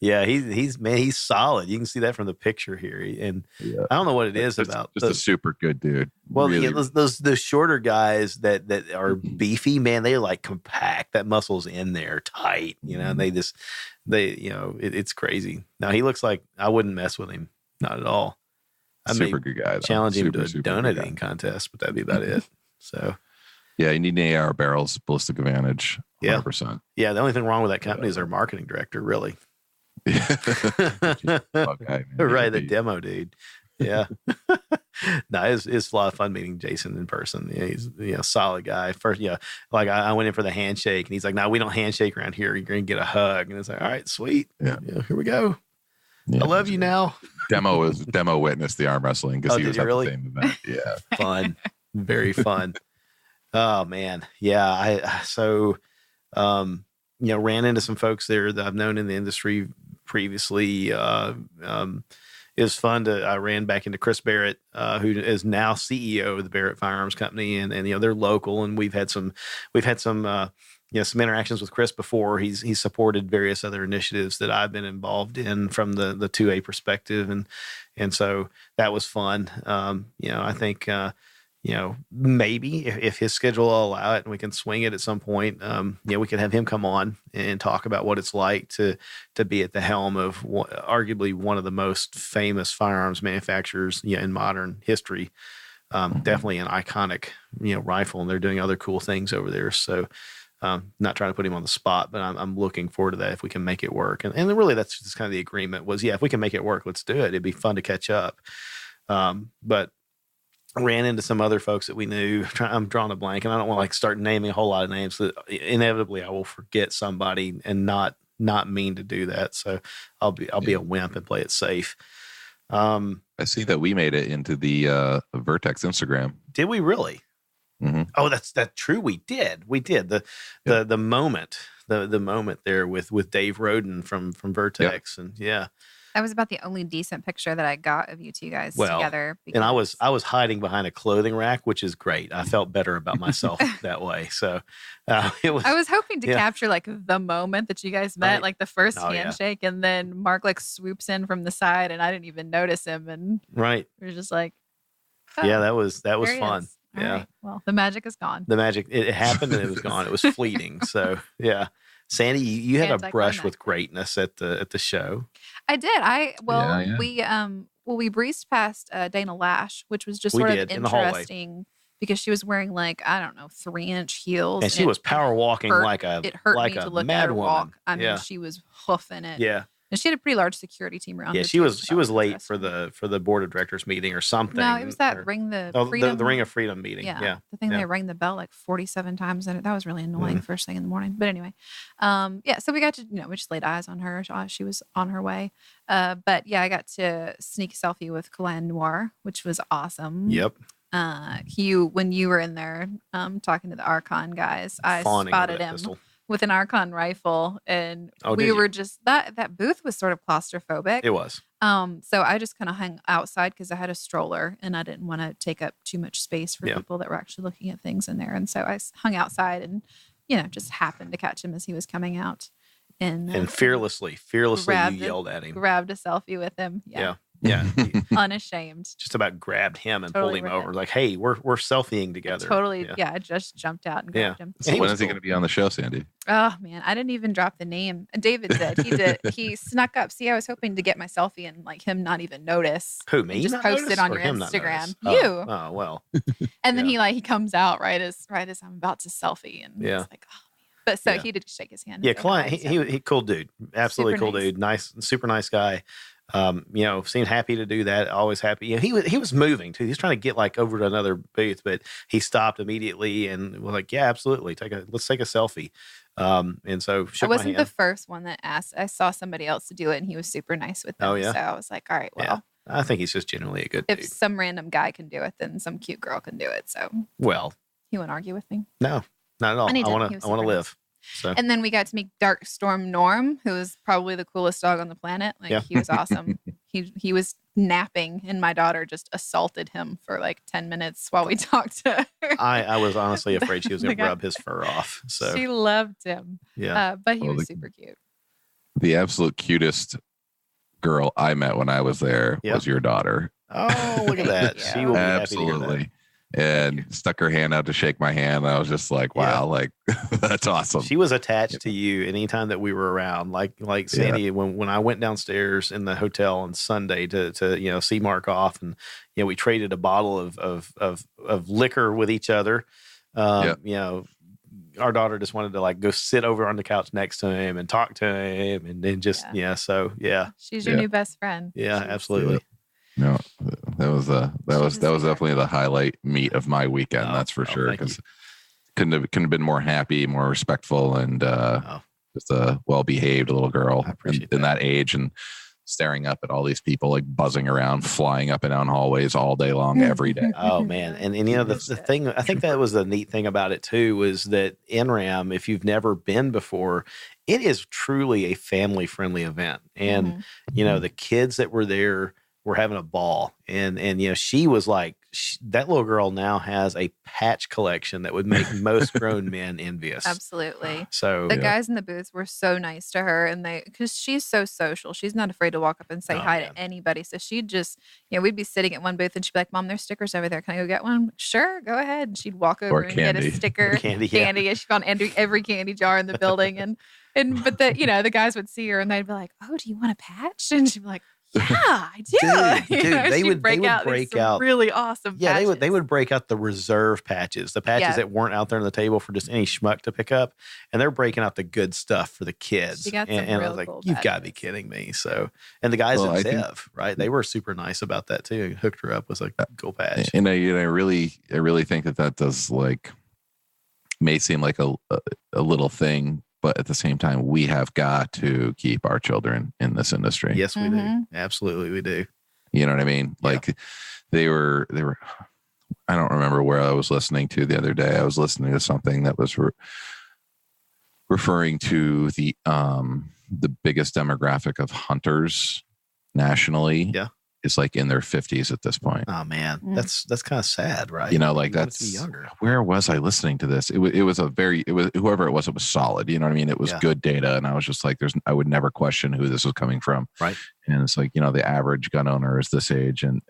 Yeah, he's solid. You can see that from the picture here. And I don't know what it is about. Just a super good dude. Well, really, those shorter guys that are beefy, man, they're like compact. That muscle's in there tight, and it's crazy. Now he looks like I wouldn't mess with him. Not at all. I super good guy. Challenge him to a donut eating contest, but that'd be about it. So yeah, you need an AR barrels, ballistic advantage. 100%. Yeah. The only thing wrong with that company is their marketing director, really. Okay, right, the demo dude. Yeah. No, it's a lot of fun meeting Jason in person. Yeah, he's a solid guy. First, like I went in for the handshake and he's like, no, we don't handshake around here. You're gonna get a hug. And it's like, all right, sweet. Yeah, here we go. I love you now. Demo witnessed the arm wrestling because he was at the same event. Yeah. Fun. Very fun. Oh man. Yeah. Ran into some folks there that I've known in the industry previously. It was fun I ran back into Chris Barrett, who is now CEO of the Barrett Firearms Company, and they're local, and we've had some interactions with Chris before. He's supported various other initiatives that I've been involved in from the 2A perspective, and so that was fun. I think maybe if his schedule will allow it and we can swing it at some point, we could have him come on and talk about what it's like to be at the helm of arguably one of the most famous firearms manufacturers in modern history. Definitely an iconic, rifle, and they're doing other cool things over there. So, not trying to put him on the spot, but I'm looking forward to that if we can make it work. And really, that's just kind of the agreement was, if we can make it work, let's do it. It'd be fun to catch up. But ran into some other folks that we knew. I'm drawing a blank, and I don't want to start naming a whole lot of names. So inevitably, I will forget somebody and not mean to do that. So I'll be a wimp and play it safe. I see that we made it into the Vertex Instagram. Did we really? Mm-hmm. Oh, that's true. We did. The moment there with Dave Roden from Vertex, and That was about the only decent picture that I got of you two guys together. And I was hiding behind a clothing rack, which is great. I felt better about myself that way. So it was. I was hoping to capture the moment that you guys met, the first handshake, and then Mark swoops in from the side, and I didn't even notice him, and right, we were just like, that was fun. All right. Well, the magic is gone. The magic, it happened and it was gone. It was fleeting. So yeah. Sandy, you had a brush with greatness at the show. I did. We breezed past Dana Lash, which was just sort of interesting because she was wearing 3-inch heels, and she was power walking like a mad woman. I mean, she was hoofing it. Yeah. And she had a pretty large security team around her. Yeah, she was late for the board of directors meeting or something. No, it was that Ring the Freedom. The Ring of Freedom meeting. Yeah. The thing they rang the bell 47 times, and that was really annoying first thing in the morning. But anyway, so we got to we just laid eyes on her. She was on her way. But I got to sneak a selfie with Kalan Noir, which was awesome. Yep. When you were in there talking to the Archon guys, I spotted him with an Archon rifle, and we were just that booth was sort of claustrophobic. It was. So I just kind of hung outside because I had a stroller and I didn't want to take up too much space for people that were actually looking at things in there. And so I hung outside and just happened to catch him as he was coming out, and fearlessly you yelled at him, grabbed a selfie with him. Yeah. Unashamed. Just about grabbed him and pulled him over. Like, hey, we're selfieing together. I just jumped out and grabbed him. So when is he going to be on the show, Sandy? Oh man, I didn't even drop the name. David did. He did. He snuck up. See, I was hoping to get my selfie and him not even notice. Who, me? Just post it on your Instagram. You. Oh well. And then he comes out right as I'm about to selfie, and it's like, oh. But he did shake his hand. Yeah, Klein, he cool dude. Absolutely cool dude. Nice, super nice guy. Seemed happy to do that. Always happy. He was moving too. He was trying to get like over to another booth, but he stopped immediately and was like, "Yeah, absolutely. Let's take a selfie." And so I shook my wasn't the hand. first one that asked. I saw somebody else to do it, and he was super nice with them. Oh, yeah? So I was like, all right, well, Yeah. I think he's just generally a good if dude. some random guy can do it, then some cute girl can do it. So Well, he wouldn't argue with me. no, not at all. And he I didn't. want He to was super live. So And then we got to meet Dark Storm Norm, who was probably the coolest dog on the planet. Like, Yeah. he was awesome. he was napping, and my daughter just assaulted him for like 10 minutes while we talked to her. I was honestly afraid she was going The to guy- rub his fur off. So She loved him. yeah. But he Well, was the- super cute. The absolute cutest girl I met when I was there Yeah. was your daughter. Oh, look at that. Thank She you. will be happy to hear that. Absolutely. And stuck her hand out to shake my hand. And I was just like, wow, like that's awesome. She was attached to you anytime that we were around. Like Sandy, when I went downstairs in the hotel on Sunday to see Mark off, and we traded a bottle of liquor with each other. Our daughter just wanted to like go sit over on the couch next to him and talk to him, and then just She's your new best friend. yeah, She's- absolutely. No, that was just definitely the highlight meet of my weekend. Oh, that's for sure. thank you. Because couldn't have been more happy, more respectful, and just a well behaved little girl I appreciate in that age, and staring up at all these people like buzzing around, flying up and down hallways all day long, every day. Oh man, and the thing, I think that was the neat thing about it too, was that NRAAM, if you've never been before, it is truly a family friendly event, and the kids that were there were having a ball, and she was like, that little girl now has a patch collection that would make most grown men envious. Absolutely. So The guys in the booths were so nice to her, and because she's so social, she's not afraid to walk up and say hi to anybody. So she'd just, we'd be sitting at one booth, and she'd be like, "Mom, there's stickers over there. Can I go get one?" "Sure, go ahead." And she'd walk over and get a sticker, Candy, yeah. candy. And she found every candy jar in the building, but the guys would see her, and they'd be like, "Oh, do you want a patch?" And she'd be like, "Yeah, I do." Dude, they she'd would break out really awesome. Yeah, patches. they would break out the reserve patches, the patches that weren't out there on the table for just any schmuck to pick up, and they're breaking out the good stuff for the kids. She got some and I real was like, cool "You've got to be patches. kidding me!" So, and the guys Well, at I think- Zev, right? They were super nice about that too. Hooked her up with a cool patch. And I really think that does like may seem like a little thing, but at the same time, we have got to keep our children in this industry. Yes, we do. Mhm. Absolutely, we do. You know what I mean? Yeah. Like they were, I don't remember where I was listening to the other day. I was listening to something that was referring to the biggest demographic of hunters nationally. Yeah. Is like in their 50s at this point. Oh man, Mm. that's kind of sad, right? Like You want it to be that's younger. where was I listening to this? It was whoever it was solid. You know what I mean? It was good data. And I was just like, I would never question who this was coming from. Right. And it's like, the average gun owner is this age, and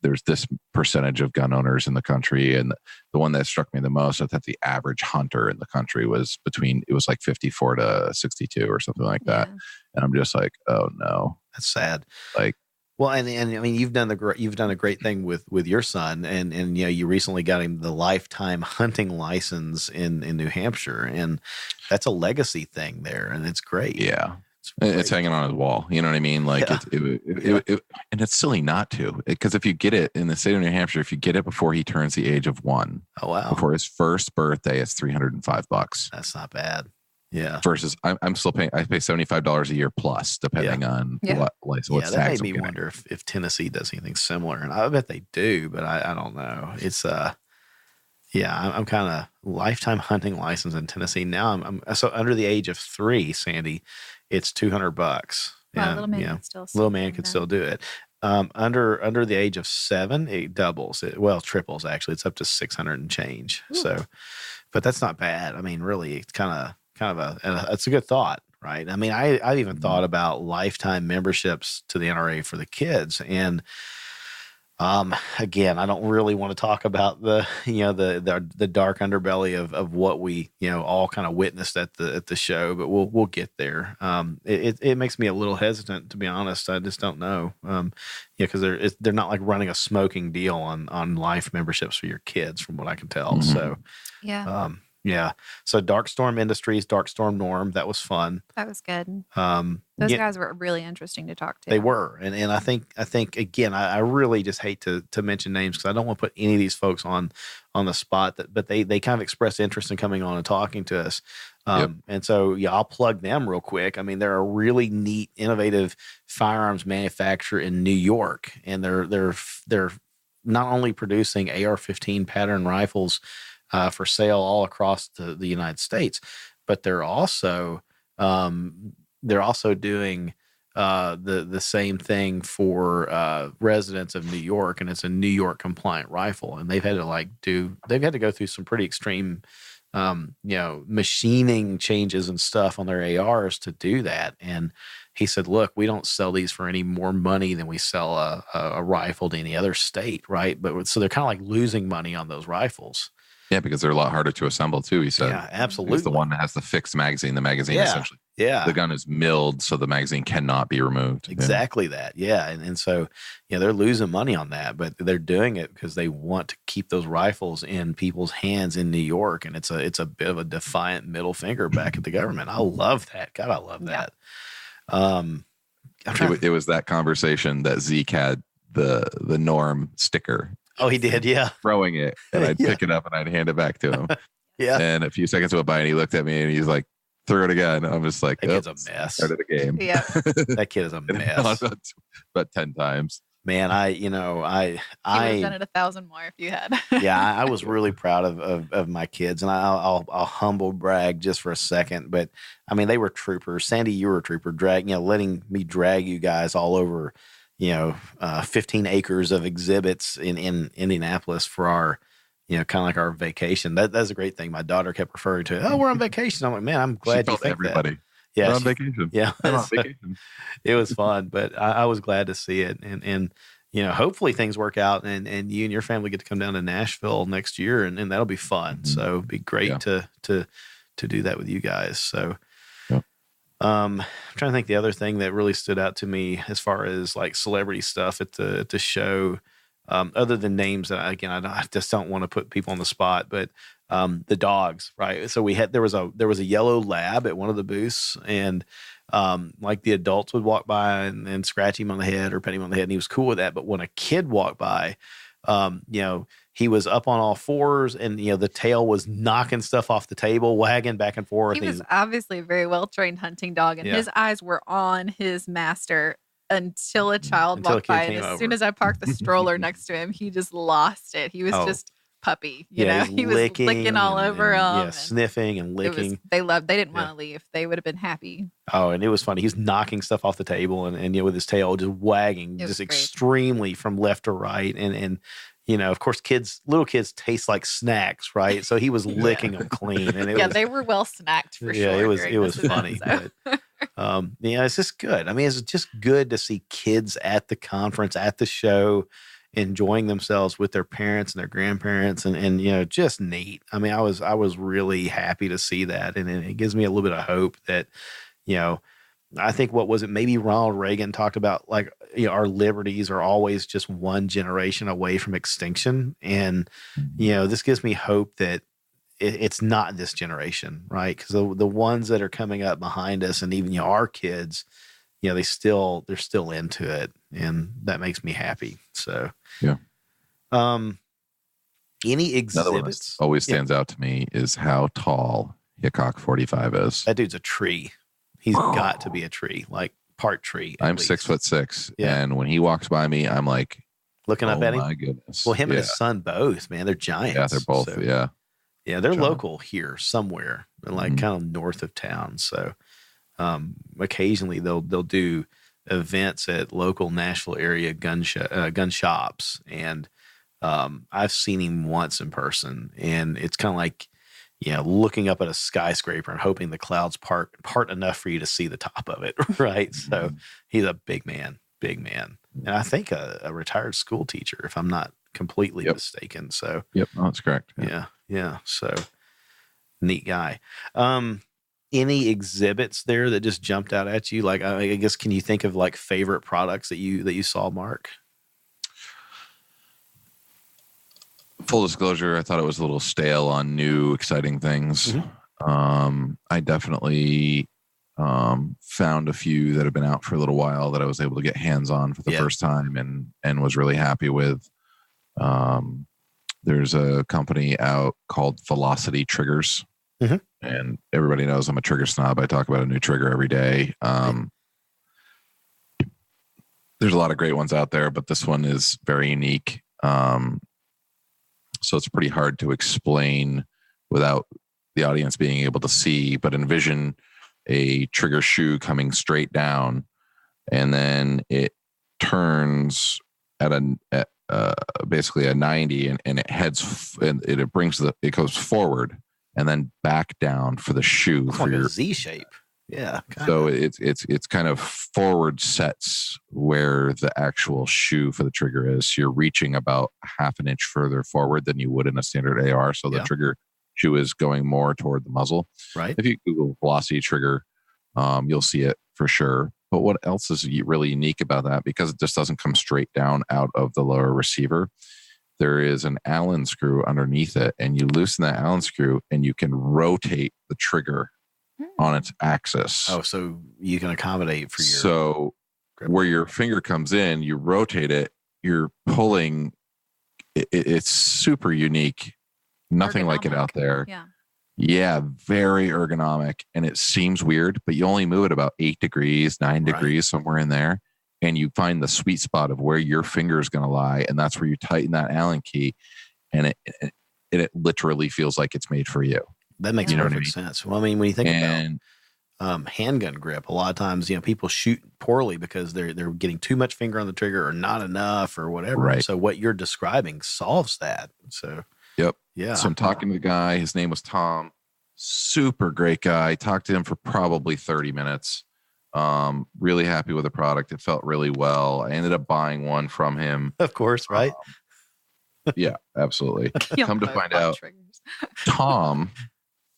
there's this percentage of gun owners in the country. And the one that struck me the most, I thought the average hunter in the country was like 54 to 62 or something like that. Yeah. And I'm just like, oh no. That's sad. Like, well, and I mean, you've done a great thing with your son, and you recently got him the lifetime hunting license in New Hampshire, and that's a legacy thing there, and it's great. yeah. great. It's hanging on his wall. You know what I mean? Like it, and it's silly not to, because if you get it in the state of New Hampshire, if you get it before he turns the age of 1, Oh wow, before his first birthday, it's $305 that's not bad. Yeah, versus I'm still paying, I pay $75 a year plus depending on what license. yeah. What's That tax made I'm me getting. wonder if Tennessee does anything similar, and I bet they do, but I don't know. It's I'm kind of lifetime hunting license in Tennessee now. I'm so under the age of 3, Sandy, it's $200. Well, And, little man can still little man could still do it. Under the age of 7, it doubles. Triples actually. It's up to 600 and change. Ooh. So, but that's not bad. I mean, really, it's kind of it's a good thought, right? I mean, I've even thought about lifetime memberships to the NRA for the kids, and again, I don't really want to talk about the dark underbelly of what we all kind of witnessed at the show, but we'll get there. It makes me a little hesitant, to be honest. I just don't know, because they're not like running a smoking deal on life memberships for your kids, from what I can tell. Mhm. So Yeah. Yeah. So Dark Storm Industries, Dark Storm Norm, that was fun. That was good. Those guys were really interesting to talk to. They were. And I think again, I really just hate to mention names because I don't want to put any of these folks on the spot, but they kind of expressed interest in coming on and talking to us. And so, yeah, I'll plug them real quick. I mean, they're a really neat, innovative firearms manufacturer in New York, and they're not only producing AR-15 pattern rifles for sale all across the United States, but they're also doing the same thing for residents of New York, and it's a New York compliant rifle. And they've had to go through some pretty extreme machining changes and stuff on their ARs to do that. And he said, look, we don't sell these for any more money than we sell a rifle to any other state, right? But so they're kind of like losing money on those rifles. Yeah, because they're a lot harder to assemble too, he said. Yeah, absolutely. It's the one that has the fixed magazine. The magazine essentially. Yeah. The gun is milled, so the magazine cannot be removed. Exactly that. Yeah. And so, they're losing money on that, but they're doing it because they want to keep those rifles in people's hands in New York. And it's a bit of a defiant middle finger back at the government. I love that. God, I love that. It was that conversation that Zeke had the Norm sticker. Oh, he did. Yeah. Throwing it, and I'd pick it up and I'd hand it back to him. Yeah. And a few seconds went by and he looked at me and he's like, throw it again. And I'm just like, that kid's a mess. Started the game. Yeah. That kid is a mess. About 10 times. Man, I would have done it 1,000 more if you had. Yeah, I was really proud of my kids, and I'll humble brag just for a second. But I mean, they were troopers. Sandy, you were a trooper. Letting me drag you guys all over, 15 acres of exhibits in Indianapolis for our, kind of like our vacation. That's a great thing. My daughter kept referring to, oh, we're on vacation. I'm like, man, I'm glad you think everybody. That. Yeah, we're on vacation. Yeah, we're on vacation. It was fun, but I was glad to see it, and hopefully things work out, and you and your family get to come down to Nashville next year, and that'll be fun. Mm-hmm. So it'd be great to do that with you guys. So, I'm trying to think the other thing that really stood out to me as far as like celebrity stuff at the show, other than names that I just don't want to put people on the spot, but the dogs, right? So there was a yellow lab at one of the booths, and like the adults would walk by and scratch him on the head or pet him on the head, and he was cool with that. But when a kid walked by, he was up on all fours, and the tail was knocking stuff off the table, wagging back and forth. He was obviously a very well trained hunting dog, and his eyes were on his master until a child walked by. And as soon as I parked the stroller next to him, he just lost it. He was just puppy, he was licking all over him. Yeah, sniffing and licking. They didn't want to leave. They would have been happy. Oh, and it was funny. He's knocking stuff off the table and with his tail just wagging, just extremely from left to right. And of course, little kids taste like snacks, right? So he was licking them clean. And they were well snacked for sure. Yeah, it was funny. But, it's just good. I mean, it's just good to see kids at the conference, at the show, enjoying themselves with their parents and their grandparents, and just neat. I mean, I was really happy to see that, and it gives me a little bit of hope that I think maybe Ronald Reagan talked about, like, our liberties are always just one generation away from extinction, and this gives me hope that it's not this generation, right? Because the ones that are coming up behind us, and even our kids, they're still into it, and that makes me happy. So, yeah. Any exhibits? Another one that always stands out to me is how tall Hickok 45 is. That dude's a tree. He's got to be a tree, like part tree. I'm 6'6", and when he walks by me, I'm like looking up at him. Oh my goodness! Well, him and his son both, man, they're giants. Yeah, they're both. So, yeah, they're local here somewhere, like kind of north of town. So, occasionally they'll do events at local Nashville area gun shops, and I've seen him once in person, and it's kind of like looking up at a skyscraper and hoping the clouds part enough for you to see the top of it, right? So he's a big man, and I think a retired school teacher, if I'm not completely mistaken. So that's correct. Yeah. So neat guy. Any exhibits there that just jumped out at you? Like, I guess, can you think of like favorite products that you saw, Mark? full disclosure, I thought it was a little stale on new, exciting things. I definitely found a few that have been out for a little while that I was able to get hands on for the first time and was really happy with. There's a company out called Velocity Triggers. And everybody knows I'm a trigger snob. I talk about a new trigger every day. There's a lot of great ones out there, but this one is very unique. So it's pretty hard to explain without the audience being able to see, but envision a trigger shoe coming straight down, and then it turns at basically a 90 and it heads and it goes forward and then back down for the shoe. It's like a Z shape. Yeah. So it's kind of forward sets where the actual shoe for the trigger is. So you're reaching about half an inch further forward than you would in a standard AR. So the trigger shoe is going more toward the muzzle. Right. If you Google Velocity Trigger, you'll see it for sure. But what else is really unique about that? Because it just doesn't come straight down out of the lower receiver. There is an Allen screw underneath it, and you loosen that Allen screw and you can rotate the trigger on its axis. Oh, so you can accommodate for your... So where your finger comes in, you rotate it, you're pulling. It's super unique. Nothing like it out there. Yeah, very ergonomic. And it seems weird, but you only move it about 8 degrees, 9 degrees, somewhere in there. And you find the sweet spot of where your finger is going to lie. And that's where you tighten that Allen key. And it literally feels like it's made for you. That makes perfect sense. Well, I mean, when you think about handgun grip, a lot of times, people shoot poorly because they're getting too much finger on the trigger or not enough or whatever. Right. So what you're describing solves that. So yeah. So I'm talking to the guy. His name was Tom. Super great guy. Talked to him for probably 30 minutes. Really happy with the product. It felt really well. I ended up buying one from him. Of course, right? Yeah, absolutely. Come to find out, Tom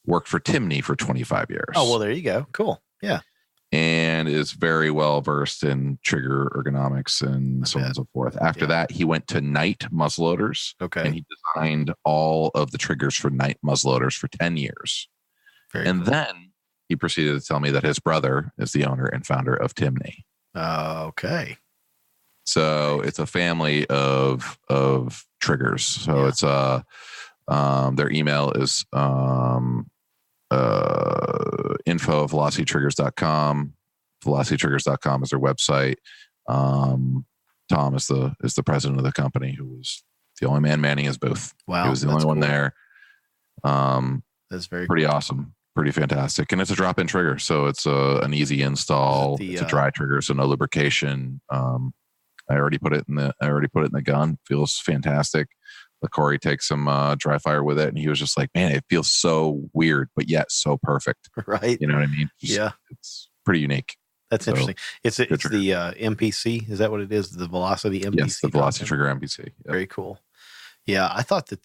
worked for Timney for 25 years. Oh, well, there you go. Cool. Yeah. And is very well versed in trigger ergonomics and so on and so forth. After that, he went to Knight muzzleloaders. Okay. And he designed all of the triggers for Knight muzzleloaders for 10 years. Very cool. Then he proceeded to tell me that his brother is the owner and founder of Timney. Okay. So it's a family of triggers. So it's their email is info@velocitytriggers.com. Velocitytriggers.com is their website. Tom is the president of the company, who was the only man manning his booth. Wow, he was the only one there. That's pretty awesome. Pretty fantastic. And it's a drop-in trigger, so it's an easy install. It's a dry trigger, so no lubrication. I already put it in the gun. Feels fantastic. Corey takes some dry fire with it, and he was just like, man, it feels so weird, but yet so perfect. Right. You know what I mean? It's pretty unique. That's interesting. It's the MPC. Is that what it is? The Velocity MPC? Yes, the Velocity Trigger MPC. Yep. Very cool. Yeah, I thought that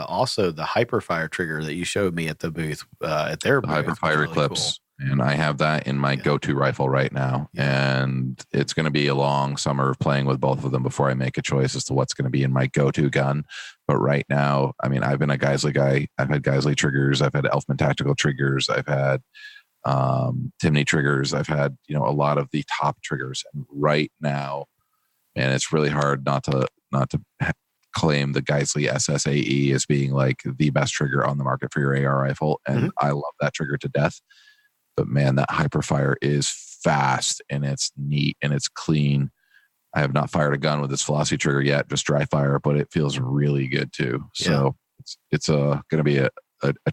also the Hyperfire trigger that you showed me at the booth at their booth, Hyperfire really Eclipse, cool. And I have that in my go-to rifle right now. Yeah. And it's going to be a long summer of playing with both of them before I make a choice as to what's going to be in my go-to gun. But right now, I mean, I've been a Geisley guy. I've had Geisley triggers. I've had Elfman tactical triggers. I've had Timney triggers. I've had a lot of the top triggers. And right now, and it's really hard not to claim the Geisley SSAE as being like the best trigger on the market for your AR rifle. And I love that trigger to death. But man, that Hyperfire is fast and it's neat and it's clean. I have not fired a gun with this Velocity trigger yet, just dry fire, but it feels really good too. So it's going to be a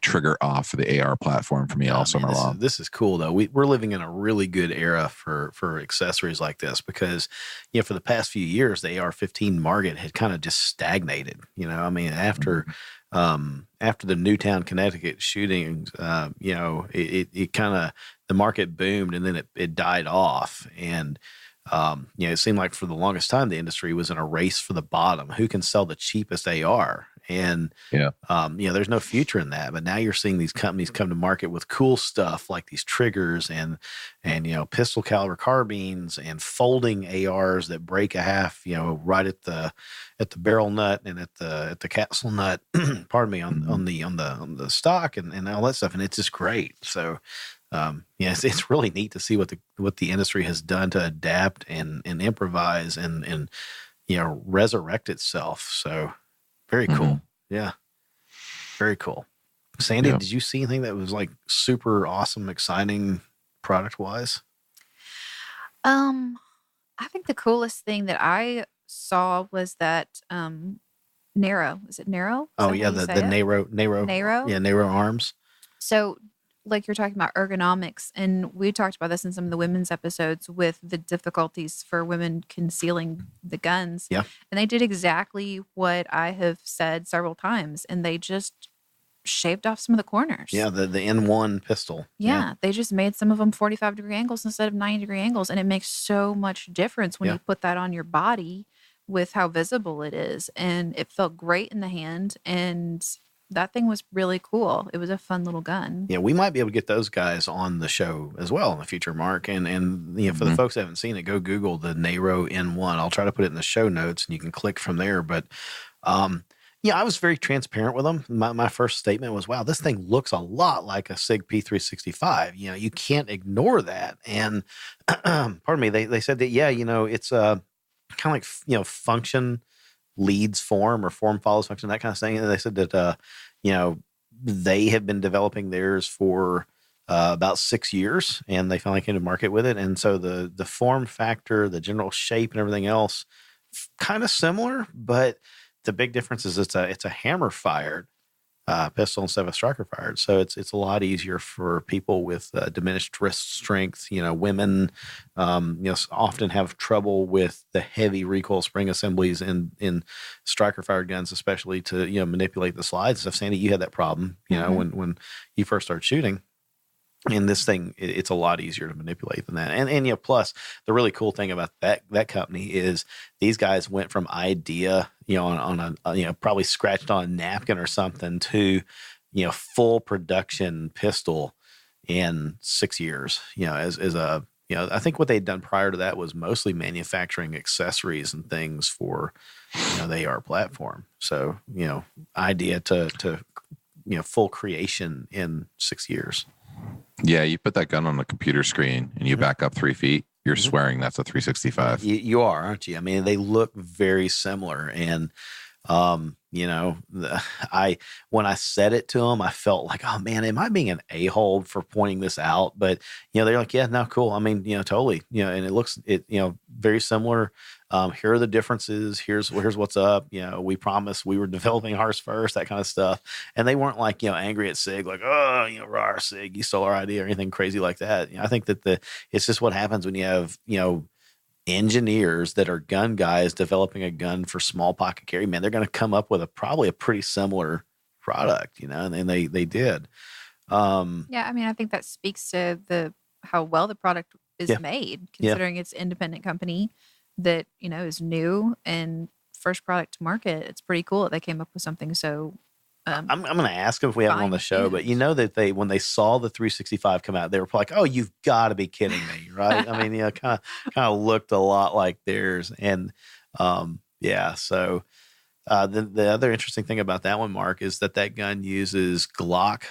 trigger off for the AR platform for me all summer long. This is cool though. We're living in a really good era for accessories like this because, for the past few years, the AR-15 market had kind of just stagnated. I mean, after the Newtown, Connecticut shootings, it kind of, the market boomed and then it died off. And, it seemed like for the longest time, the industry was in a race for the bottom. Who can sell the cheapest AR? And, Yeah. there's no future in that. But now you're seeing these companies come to market with cool stuff like these triggers and pistol caliber carbines and folding ARs that break a half, right at the barrel nut and at the capsule nut, pardon me, on the stock and all that stuff. And it's just great. So, it's really neat to see what the industry has done to adapt and improvise and resurrect itself. So very cool. Yeah. Very cool. Sandy, Yeah. did you see anything that was like super awesome, exciting product wise? I think the coolest thing that I saw was that NRA. Is it NRA? Oh yeah, the NRA. Yeah, NRA arms. So, like you're talking about ergonomics, and we talked about this in some of the women's episodes with the difficulties for women concealing the guns. Yeah. And they did exactly what I have said several times, and they just shaved off some of the corners. Yeah, the N1 pistol. Yeah, they just made some of them 45-degree angles instead of 90-degree angles, and it makes so much difference when you put that on your body with how visible it is. And it felt great in the hand, and that thing was really cool. It was a fun little gun. Yeah, we might be able to get those guys on the show as well in the future, Mark. And for the folks that haven't seen it, go Google the NRA N1. I'll try to put it in the show notes, and you can click from there. But I was very transparent with them. My first statement was, wow, this thing looks a lot like a SIG P365. You can't ignore that. And pardon me, they said that, it's kind of like, function leads form or form follows function, that kind of thing. And they said that, they have been developing theirs for about 6 years, and they finally came to market with it. And so the form factor, the general shape and everything else, kind of similar, but the big difference is it's a hammer fired pistol instead of a striker fired. So it's a lot easier for people with diminished wrist strength. Women, often have trouble with the heavy recoil spring assemblies in striker fired guns, especially to, manipulate the slides and stuff. Sandy, you had that problem, when you first started shooting. And this thing, it's a lot easier to manipulate than that. And plus the really cool thing about that company is these guys went from idea, on a probably scratched on a napkin or something to, full production pistol in 6 years, I think what they'd done prior to that was mostly manufacturing accessories and things for, the AR platform. So, idea to full creation in 6 years. Yeah, you put that gun on the computer screen and you back up 3 feet, you're swearing that's a 365. You are, aren't you? I mean, they look very similar. And, when I said it to them, I felt like, oh man, am I being an a-hole for pointing this out? But, they're like, yeah, no, cool. I mean, totally, and it looks, very similar. Here are the differences. Here's what's up. We promised we were developing ours first, that kind of stuff. And they weren't like, angry at SIG, like, oh, rawr, SIG, you stole our idea or anything crazy like that. I think that it's just what happens when you have, engineers that are gun guys developing a gun for small pocket carry. Man, they're going to come up with probably a pretty similar product, and they did. Yeah, I mean, I think that speaks to how well the product is made, considering it's an independent company that, is new and first product to market. It's pretty cool that they came up with something so I'm going to ask them if we have them on the show, but that when they saw the 365 come out, they were like, "Oh, you've got to be kidding me!" Right? I mean, kind of looked a lot like theirs, and So the other interesting thing about that one, Mark, is that gun uses Glock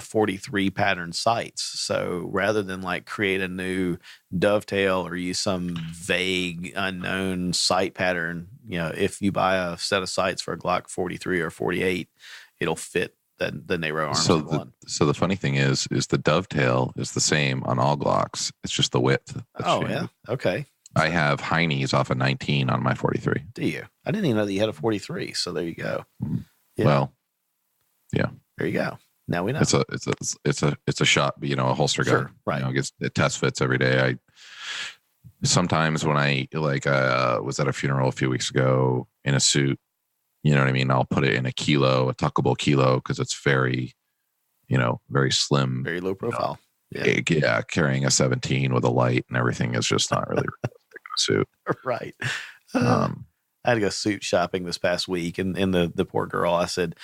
43 pattern sights. So rather than like create a new dovetail or use some vague unknown sight pattern, if you buy a set of sights for a Glock 43 or 48. It'll fit the NRA arms in one. So the funny thing is the dovetail is the same on all Glocks. It's just the width. Oh, yeah. Okay. I have Heine's off a 19 on my 43. Do you? I didn't even know that you had a 43. So there you go. Yeah. Well, yeah. There you go. Now we know. It's a shot, a holster gun. Sure, right. It test fits every day. Sometimes when I was at a funeral a few weeks ago in a suit, you know what I mean? I'll put it in a tuckable kilo, because it's very, very slim. Very low profile. Yeah. Carrying a 17 with a light and everything is just not really realistic in a suit. Right. I had to go suit shopping this past week, and the poor girl, I said,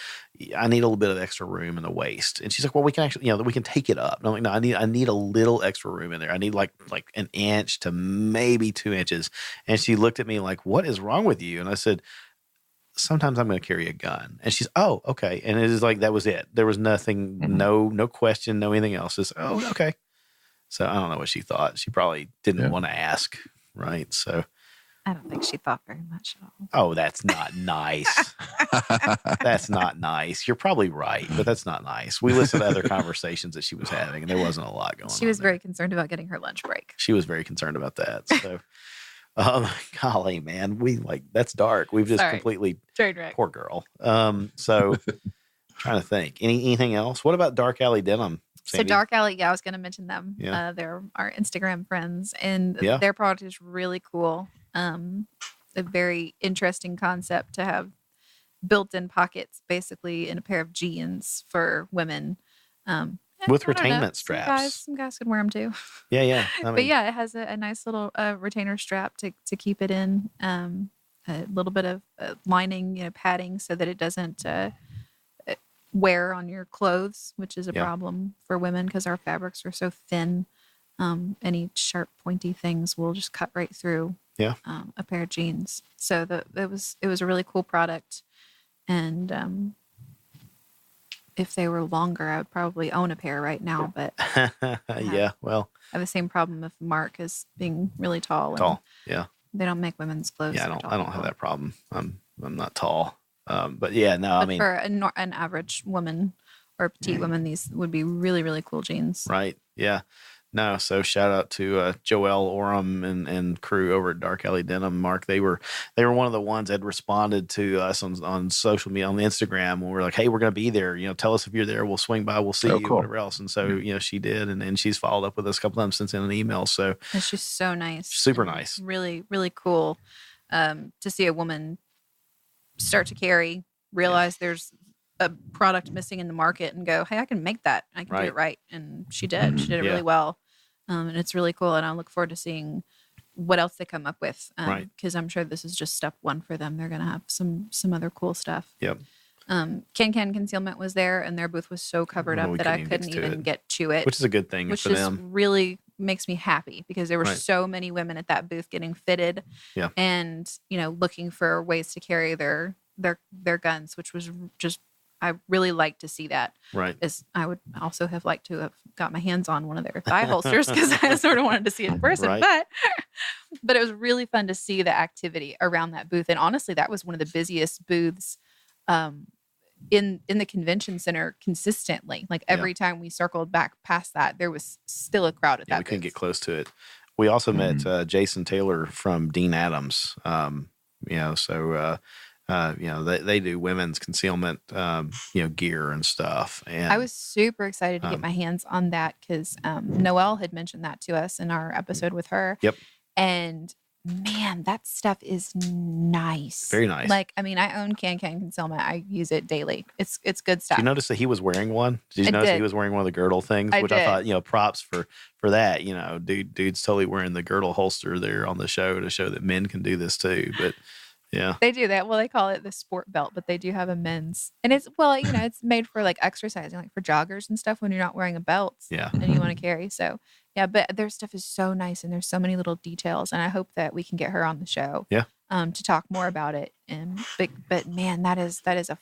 I need a little bit of extra room in the waist, and she's like, well, we can actually, we can take it up. And I'm like, no, I need a little extra room in there. I need like an inch to maybe 2 inches. And she looked at me like, what is wrong with you? And I said, sometimes I'm going to carry a gun. And she's, oh, okay. And it is like, that was it. There was nothing, no question, no anything else. Just, oh, okay. So I don't know what she thought. She probably didn't want to ask. Right. So I don't think she thought very much at all. Oh, that's not nice. That's not nice. You're probably right, but that's not nice. We listened to other conversations that she was having, and there wasn't a lot going on. She was very concerned about getting her lunch break. She was very concerned about that. So, golly, man, that's dark. We've just completely train wreck. Poor girl. So trying to think. Anything else? What about Dark Alley Denim? Sandy? So Dark Alley, I was going to mention them. Yeah. They're our Instagram friends, and their product is really cool. A very interesting concept to have built-in pockets, basically in a pair of jeans for women. With retainment straps. Some guys could wear them too. Yeah. But yeah, it has a nice little retainer strap to keep it in. A little bit of lining, padding, so that it doesn't wear on your clothes, which is a problem for women because our fabrics are so thin. Any sharp, pointy things will just cut right through. A pair of jeans. So it was a really cool product, and if they were longer, I would probably own a pair right now. But well, I have the same problem with Mark as being really tall. They don't make women's clothes. Yeah, I don't have that problem. I'm not tall. But yeah, no, I mean, for an average woman or a petite woman, these would be really, really cool jeans. Right. Yeah. No, so shout out to Joelle Oram and crew over at Dark Alley Denim. Mark, they were one of the ones that responded to us on social media, on Instagram, when we're like, hey, we're going to be there. Tell us if you're there. We'll swing by. We'll see you, cool. Whatever else. And so, she did, and she's followed up with us a couple times since in an email. So it's just so nice, super nice, really, really cool to see a woman start to carry, realize there's a product missing in the market, and go, hey, I can make that. I can do it right. And she did. She did it really well. And it's really cool. And I look forward to seeing what else they come up with. Because I'm sure this is just step one for them. They're going to have some other cool stuff. Yep. Can Concealment was there, and their booth was so covered up that I couldn't even get to it. Which is a good thing which for just them. Really makes me happy, because there were so many women at that booth getting fitted and, looking for ways to carry their guns, which was just, I really like to see that. Right. I would also have liked to have got my hands on one of their thigh holsters, because I sort of wanted to see it in person. But it was really fun to see the activity around that booth. And honestly, that was one of the busiest booths in the convention center consistently. Like every time we circled back past that, there was still a crowd at that we booth. couldn't get close to it. We also met Jason Taylor from Dean Adams. They do women's concealment, gear and stuff. And I was super excited to get my hands on that, because Noelle had mentioned that to us in our episode with her. Yep. And man, that stuff is nice. Very nice. Like, I mean, I own Can Concealment. I use it daily. It's good stuff. Did you notice that he was wearing one? Did you notice that he was wearing one of the girdle things? I thought, props for that. Dude's totally wearing the girdle holster there on the show to show that men can do this too. But yeah, they do that. Well, they call it the sport belt, but they do have a men's, and it's it's made for like exercising, like for joggers and stuff when you're not wearing a belt. Yeah, and you want to carry. So yeah, but their stuff is so nice, and there's so many little details, and I hope that we can get her on the show. Yeah, to talk more about it. And but man, that is a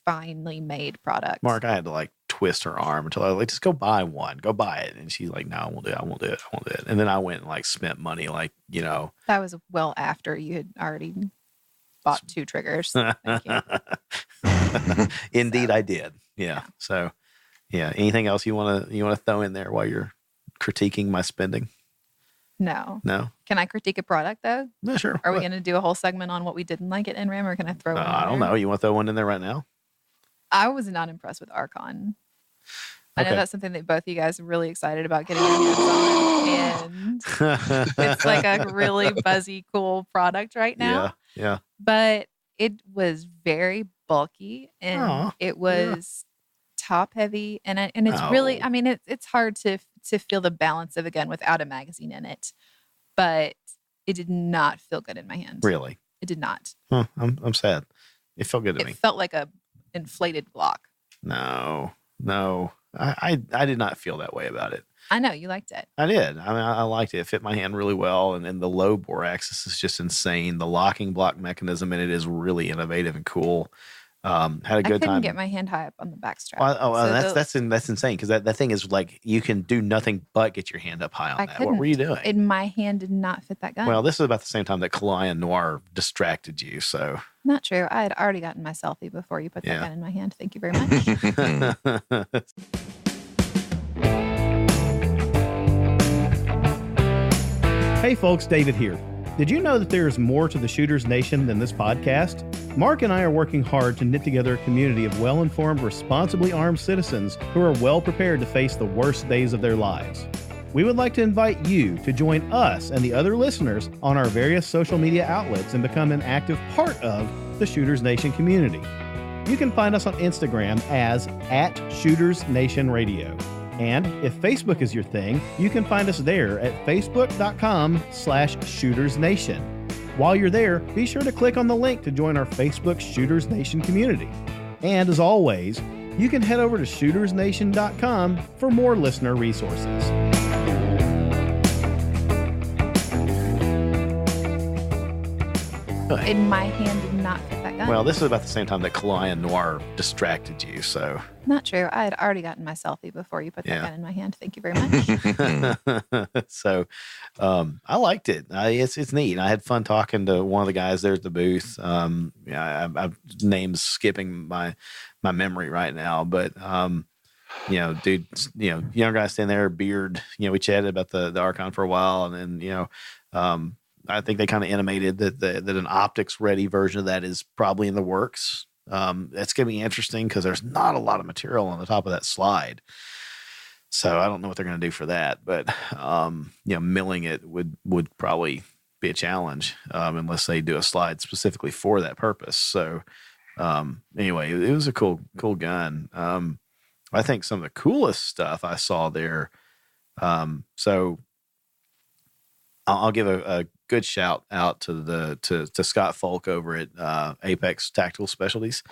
finely made product. Mark, I had to twist her arm until I was just go buy it, and she's like, no, I won't do it. And then I went and spent money, That was well after you had already bought 2 triggers. Thank you. Indeed, I did. Yeah. So yeah, anything else you want to throw in there while you're critiquing my spending? No. Can I critique a product though? No, sure. Are we going to do a whole segment on what we didn't like at NRAAM, or can I throw one in there? I don't know. You want to throw one in there right now? I was not impressed with Archon. I know that's something that both of you guys are really excited about getting your hands on, and it's like a really buzzy, cool product right now. Yeah. But it was very bulky, and it was top heavy, and it's really, I mean, it's hard to feel the balance of a gun without a magazine in it, but it did not feel good in my hand. Really? It did not. Huh, I'm sad. It felt good to me. It felt like a inflated Glock. No. I did not feel that way about it. I know you liked it. I did. I mean, I liked it. It fit my hand really well. And then the low bore axis is just insane. The locking block mechanism in it is really innovative and cool. Had a good I couldn't time. get my hand high up on the back strap. That's insane because that thing is like you can do nothing but get your hand up high on that. What were you doing? My hand did not fit that gun. Well, this is about the same time that Calayan Noir distracted you. So not true. I had already gotten my selfie before you put that gun in my hand. Thank you very much. Hey folks, David here. Did you know that there is more to the Shooters Nation than this podcast? Mark and I are working hard to knit together a community of well-informed, responsibly armed citizens who are well prepared to face the worst days of their lives. We would like to invite you to join us and the other listeners on our various social media outlets and become an active part of the Shooters Nation community. You can find us on Instagram as @ShootersNationRadio. And if Facebook is your thing, you can find us there at facebook.com/ShootersNation. While you're there, be sure to click on the link to join our Facebook Shooters Nation community. And as always, you can head over to shootersnation.com for more listener resources. And my hand did not fit that gun. Well, this is about the same time that Calayan Noir distracted you. So not true. I had already gotten my selfie before you put that gun in my hand. Thank you very much. So I liked it. It's neat. I had fun talking to one of the guys there at the booth. I've names skipping my memory right now, but dude, young guy standing there, beard. We chatted about the Archon for a while, and then I think they kind of intimated that an optics ready version of that is probably in the works. That's going to be interesting because there's not a lot of material on the top of that slide. So I don't know what they're going to do for that, but milling it would probably be a challenge unless they do a slide specifically for that purpose. So anyway, it was a cool gun. I think some of the coolest stuff I saw there. So I'll give a good shout out to Scott Folk over at Apex Tactical Specialties.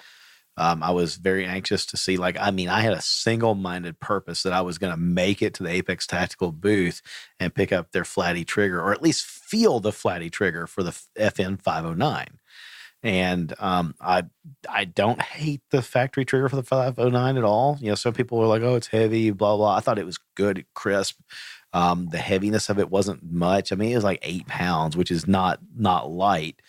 I was very anxious to see, I had a single-minded purpose that I was going to make it to the Apex Tactical booth and pick up their flatty trigger, or at least feel the flatty trigger for the FN 509. And I don't hate the factory trigger for the 509 at all. Some people are like, oh, it's heavy, blah, blah. I thought it was good, crisp. The heaviness of it wasn't much. I mean, it was like 8 pounds, which is not light,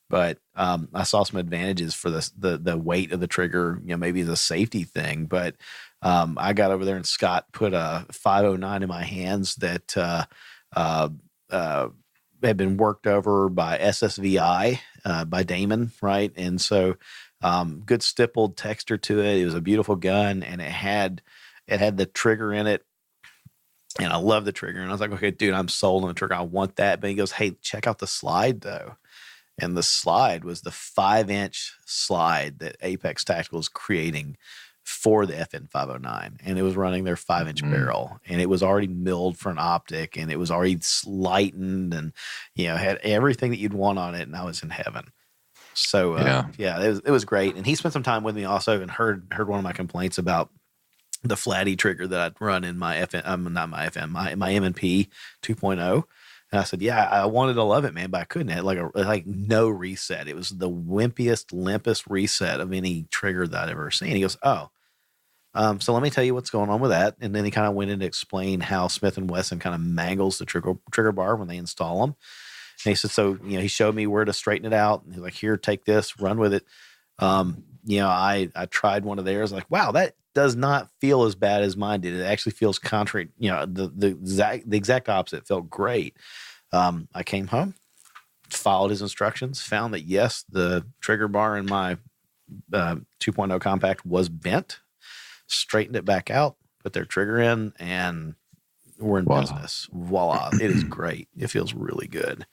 but I saw some advantages for the weight of the trigger, maybe the safety thing. But I got over there and Scott put a 509 in my hands that had been worked over by SSVI, by Damon, right? And so good stippled texture to it. It was a beautiful gun, and it had the trigger in it. And I love the trigger. And I was like, okay, dude, I'm sold on the trigger. I want that. But he goes, hey, check out the slide, though. And the slide was the 5-inch slide that Apex Tactical is creating for the FN 509. And it was running their 5-inch barrel. And it was already milled for an optic. And it was already lightened and, had everything that you'd want on it. And I was in heaven. So, it was great. And he spent some time with me also and heard one of my complaints about the flatty trigger that I'd run in my my M&P 2.0. And I said, yeah, I wanted to love it, man, but I couldn't. It had like no reset. It was the wimpiest, limpest reset of any trigger that I'd ever seen. He goes, oh, so let me tell you what's going on with that. And then he kind of went in to explain how Smith & Wesson kind of mangles the trigger bar when they install them. And he said, so, he showed me where to straighten it out. And he's like, here, take this, run with it. I tried one of theirs. Like, wow, that does not feel as bad as mine did. It actually feels contrary. The exact opposite. It felt great. I came home, followed his instructions, found that yes, the trigger bar in my 2.0 compact was bent, straightened it back out, put their trigger in, and we're in business. Voila. It is great. It feels really good.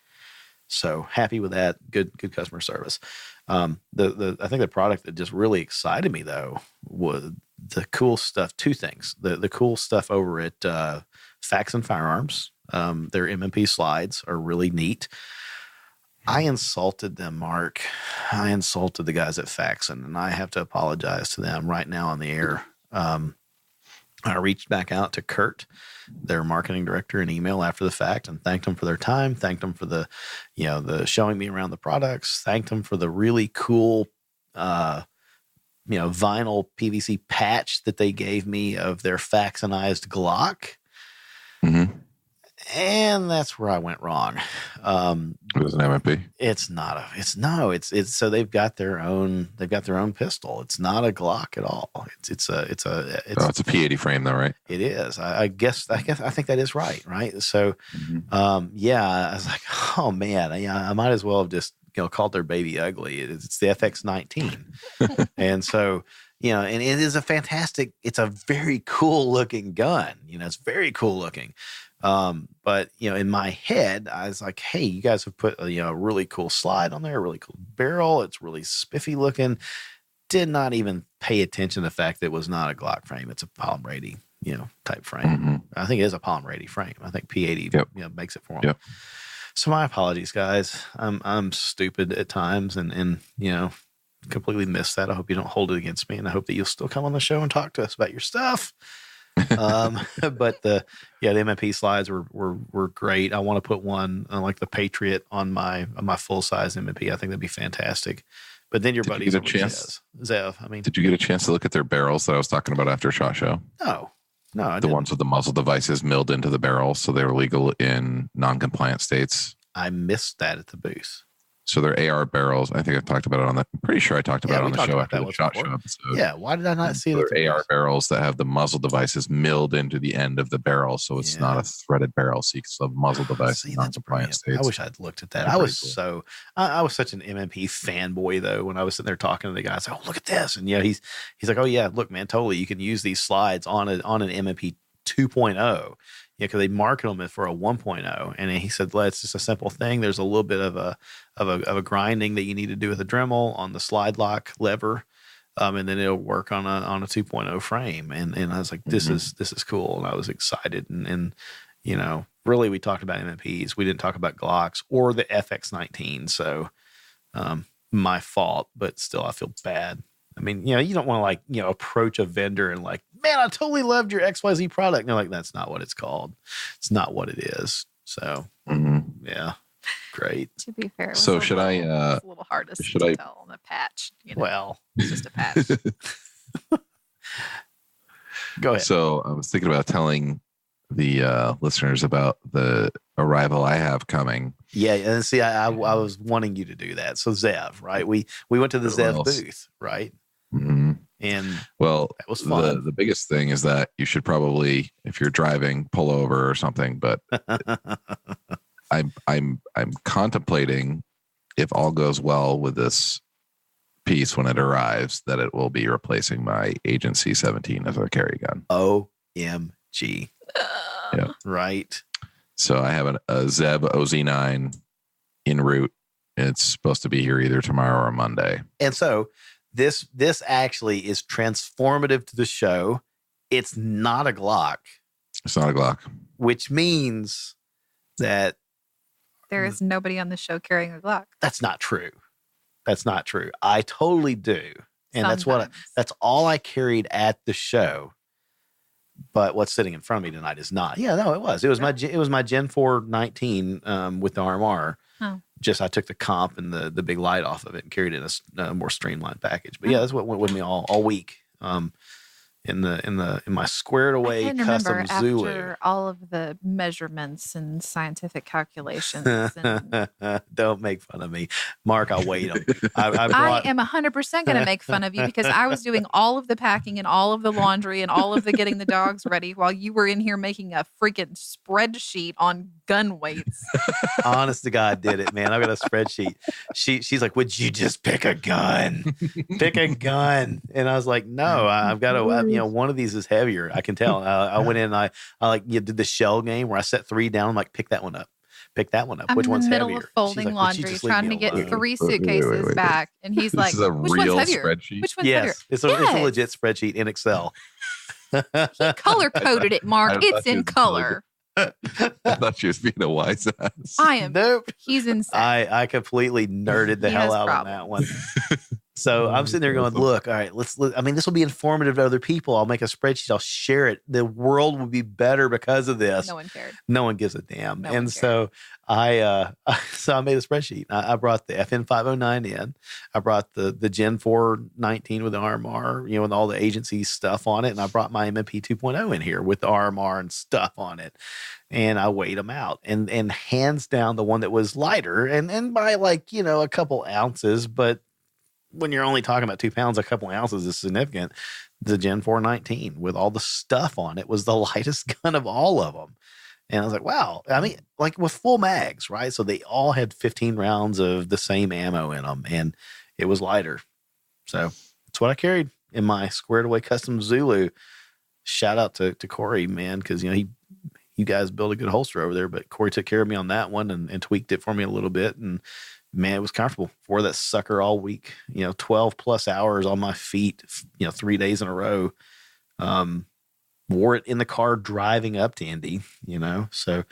So happy with that. Good customer service. I think the product that just really excited me though was the cool stuff. Two things. The cool stuff over at Facts and Firearms. Their M&P slides are really neat. I insulted them, Mark. I insulted the guys at Faxon, and I have to apologize to them right now on the air. I reached back out to Kurt, their marketing director, an email after the fact, and thanked them for their time. Thanked them for the showing me around the products. Thanked them for the really cool, vinyl PVC patch that they gave me of their Faxonized Glock. Mm-hmm. And that's where I went wrong. It was an MMP. It's so they've got their own pistol. It's not a Glock at all. It's a P80 frame though, right? It is. I think that is right. So, I was like, oh man, I might as well have just called their baby ugly. It's the FX19, and so and it is it's a very cool looking gun. It's very cool looking. But in my head, I was like, hey, you guys have put a really cool slide on there, a really cool barrel. It's really spiffy looking. Did not even pay attention to the fact that it was not a Glock frame. It's a Palm-Brady, type frame. Mm-hmm. I think it is a Palm-Brady frame. I think P80 makes it for them. Yep. So my apologies, guys. I'm stupid at times and completely missed that. I hope you don't hold it against me, and I hope that you'll still come on the show and talk to us about your stuff. But the MMP slides were great. I want to put one like the Patriot on my full size MMP. I think that'd be fantastic. But then your buddies get a chance, Zev. Did you get a chance to look at their barrels that I was talking about after SHOT Show? No, I the ones with the muzzle devices milled into the barrel, so they were legal in non-compliant states. I missed that at the booth. So they're AR barrels. I think I've talked about it on that. I'm pretty sure I talked about it on the show after the SHOT Show episode. Yeah, why did I not see it? They're AR barrels that have the muzzle devices milled into the end of the barrel, so it's not a threaded barrel. So you can still have muzzle device in non-compliant states. I wish I'd looked at that. I was such an MMP fanboy though when I was sitting there talking to the guy. I said, "Oh, look at this!" And he's like, "Oh yeah, look, man, totally. You can use these slides on an MMP 2.0." Because they market them for a 1.0, and he said, "Well, it's just a simple thing. There's a little bit of a grinding that you need to do with a Dremel on the slide lock lever, and then it'll work on a 2.0 frame." And I was like, "This is cool," and I was excited. And really, we talked about MMPs. We didn't talk about Glocks or the FX19. So, my fault, but still, I feel bad. I mean, you don't want to approach a vendor and man, I totally loved your XYZ product. And they're like, that's not what it's called. It's not what it is. So, yeah, great. To be fair, it was so a little hard to tell on the patch. Well, it's just a patch. Go ahead. So I was thinking about telling the listeners about the arrival I have coming. Yeah, and see, I was wanting you to do that. So Zev, right? We went to the Zev booth, right? Mm-hmm. And that was fun. The biggest thing is that you should probably, if you're driving, pull over or something. But I'm contemplating, if all goes well with this piece when it arrives, that it will be replacing my Agent C17 as a carry gun. OMG. Yeah. Right. So I have a Zeb OZ9 en route. It's supposed to be here either tomorrow or Monday. And so this actually is transformative to the show. It's not a Glock. It's not a Glock. Which means that there is nobody on the show carrying a Glock. That's not true. That's not true. I totally do. And Sometimes. that's all I carried at the show. But what's sitting in front of me tonight is not. Yeah, no, it was. It was my Gen 4 19 with the RMR. Oh. Just I took the comp and the big light off of it and carried it in a more streamlined package. But yeah, that's what went with me all week. In my squared away custom Zulu. After all of the measurements and scientific calculations. And don't make fun of me, Mark. I'll wait them. I am 100% going to make fun of you because I was doing all of the packing and all of the laundry and all of the getting the dogs ready while you were in here making a freaking spreadsheet on gun weights. Honest to God, did it, man. I've got a spreadsheet. She's like, "Would you just pick a gun? Pick a gun?" And I was like, "No, I've got to." One of these is heavier. I can tell. I went in and I did the shell game where I set 3 down. I'm like, pick that one up. Pick that one up. I'm Which one's heavier? I'm in the middle of folding laundry, trying to get 3 suitcases back. And he's like, this is a which real one's heavier? Spreadsheet? Which one's heavier? It's a legit spreadsheet in Excel. He color coded it, Mark. It's in color. I thought she was being a wise ass. I am. Nope. He's insane. I completely nerded the He hell has out on problems. that one. So I'm sitting there going, look, all right, I mean, this will be informative to other people. I'll make a spreadsheet. I'll share it. The world will be better because of this. No one cared. No one gives a damn. No one And so I made a spreadsheet. I brought the FN509 in. I brought the Gen 419 with the RMR, with all the agency stuff on it. And I brought my MMP 2.0 in here with the RMR and stuff on it. And I weighed them out, and hands down, the one that was lighter and by a couple ounces, but when you're only talking about 2 pounds, a couple ounces is significant. The Gen 419 with all the stuff on it was the lightest gun of all of them. And I was like, wow. I mean, with full mags, right? So they all had 15 rounds of the same ammo in them, and it was lighter. So that's what I carried in my squared away custom Zulu. Shout out to Corey, man, because you guys built a good holster over there, but Corey took care of me on that one and tweaked it for me a little bit. And man, it was comfortable. Wore that sucker all week, 12 plus hours on my feet, 3 days in a row. Wore it in the car driving up to Indy, so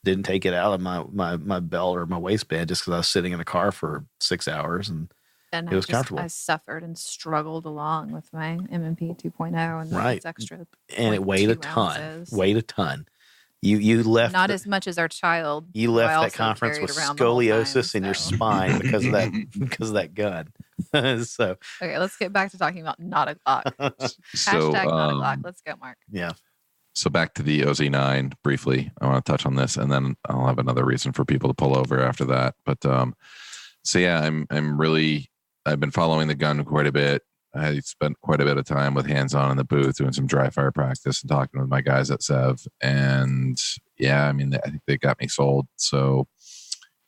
didn't take it out of my belt or my waistband just because I was sitting in the car for 6 hours, and it was comfortable. I suffered and struggled along with my MMP 2.0 and right. it's extra. And it weighed a ton. Weighed a ton. You left not as much as our child. You left that conference with scoliosis in your spine because of that gun. So okay, let's get back to talking about not a Glock. So, Hashtag not a Glock. Let's go, Mark. Yeah. So back to the OZ9 briefly. I want to touch on this, and then I'll have another reason for people to pull over after that. But so yeah, I've been following the gun quite a bit. I spent quite a bit of time with hands-on in the booth doing some dry fire practice and talking with my guys at Zev. And yeah, I mean, I think they got me sold. So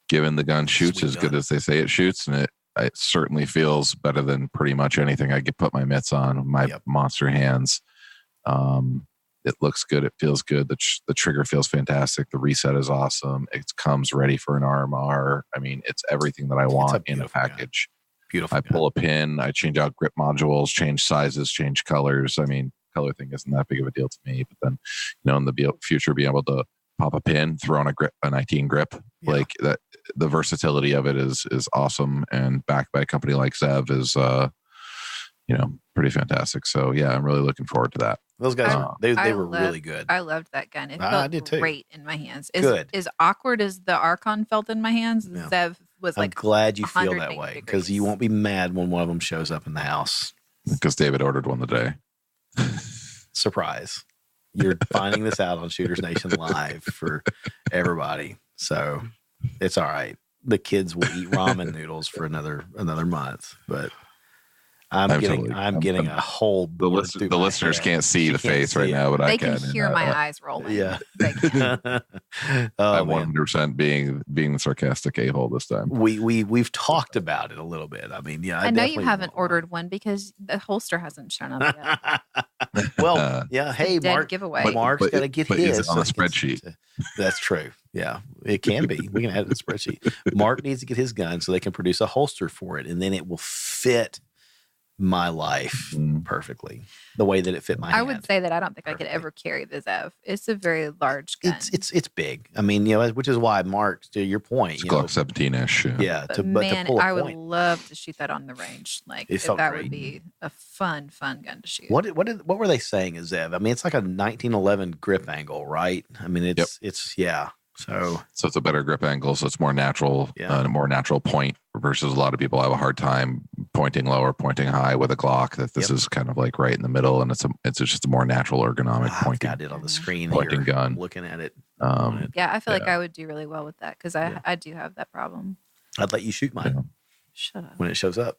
given the gun shoots as good as they say it shoots, and it certainly feels better than pretty much anything I could put my mitts on, my monster hands. It looks good. It feels good. The trigger feels fantastic. The reset is awesome. It comes ready for an RMR. I mean, it's everything that I want in a package. Gun. Beautiful. I pull a pin, I change out grip modules, change sizes, change colors. I mean, color thing isn't that big of a deal to me, but then, in the future, being able to pop a pin, throw on a 19 grip, like that, the versatility of it is awesome. And backed by a company like Zev is, pretty fantastic. So yeah, I'm really looking forward to that. Those guys, they were really good. I loved that gun. It felt great in my hands. As awkward as the Archon felt in my hands, Zev was I'm glad you feel that way because you won't be mad when one of them shows up in the house. Because David ordered one today. Surprise. You're finding this out on Shooters Nation Live for everybody. So it's all right. The kids will eat ramen noodles for another month, but I'm getting a whole the listeners can't see the face right now, but they I can hear my eyes rolling. Yeah. I'm 100% being the sarcastic a-hole this time. We've talked about it a little bit. I mean, yeah, I know you haven't ordered one because the holster hasn't shown up yet. Well, yeah. Hey, Mark, giveaway. Mark's got to get his. Is it on the spreadsheet? That's true. Yeah, it can be. We can add it to the spreadsheet. Mark needs to get his gun so they can produce a holster for it, and then it will fit my life perfectly the way that it fit my hand. I would say that I don't think I could ever carry the Zev. It's a very large gun. It's big. I mean, which is why Mark, to your point, it's Glock 17-ish. Yeah, but I would love to shoot that on the range. Like that would be a fun gun to shoot. What were they saying is Zev? I mean, it's like a 1911 grip angle, right? I mean, it's So it's a better grip angle, so it's more natural, a more natural point versus a lot of people have a hard time pointing low or pointing high with a Glock. That this is kind of like right in the middle, and it's just a more natural ergonomic pointing. I've got it on the screen pointing here, gun. I'm looking at it. Yeah, I feel like I would do really well with that because I do have that problem. I'd let you shoot mine. Yeah. Shut up. When it shows up.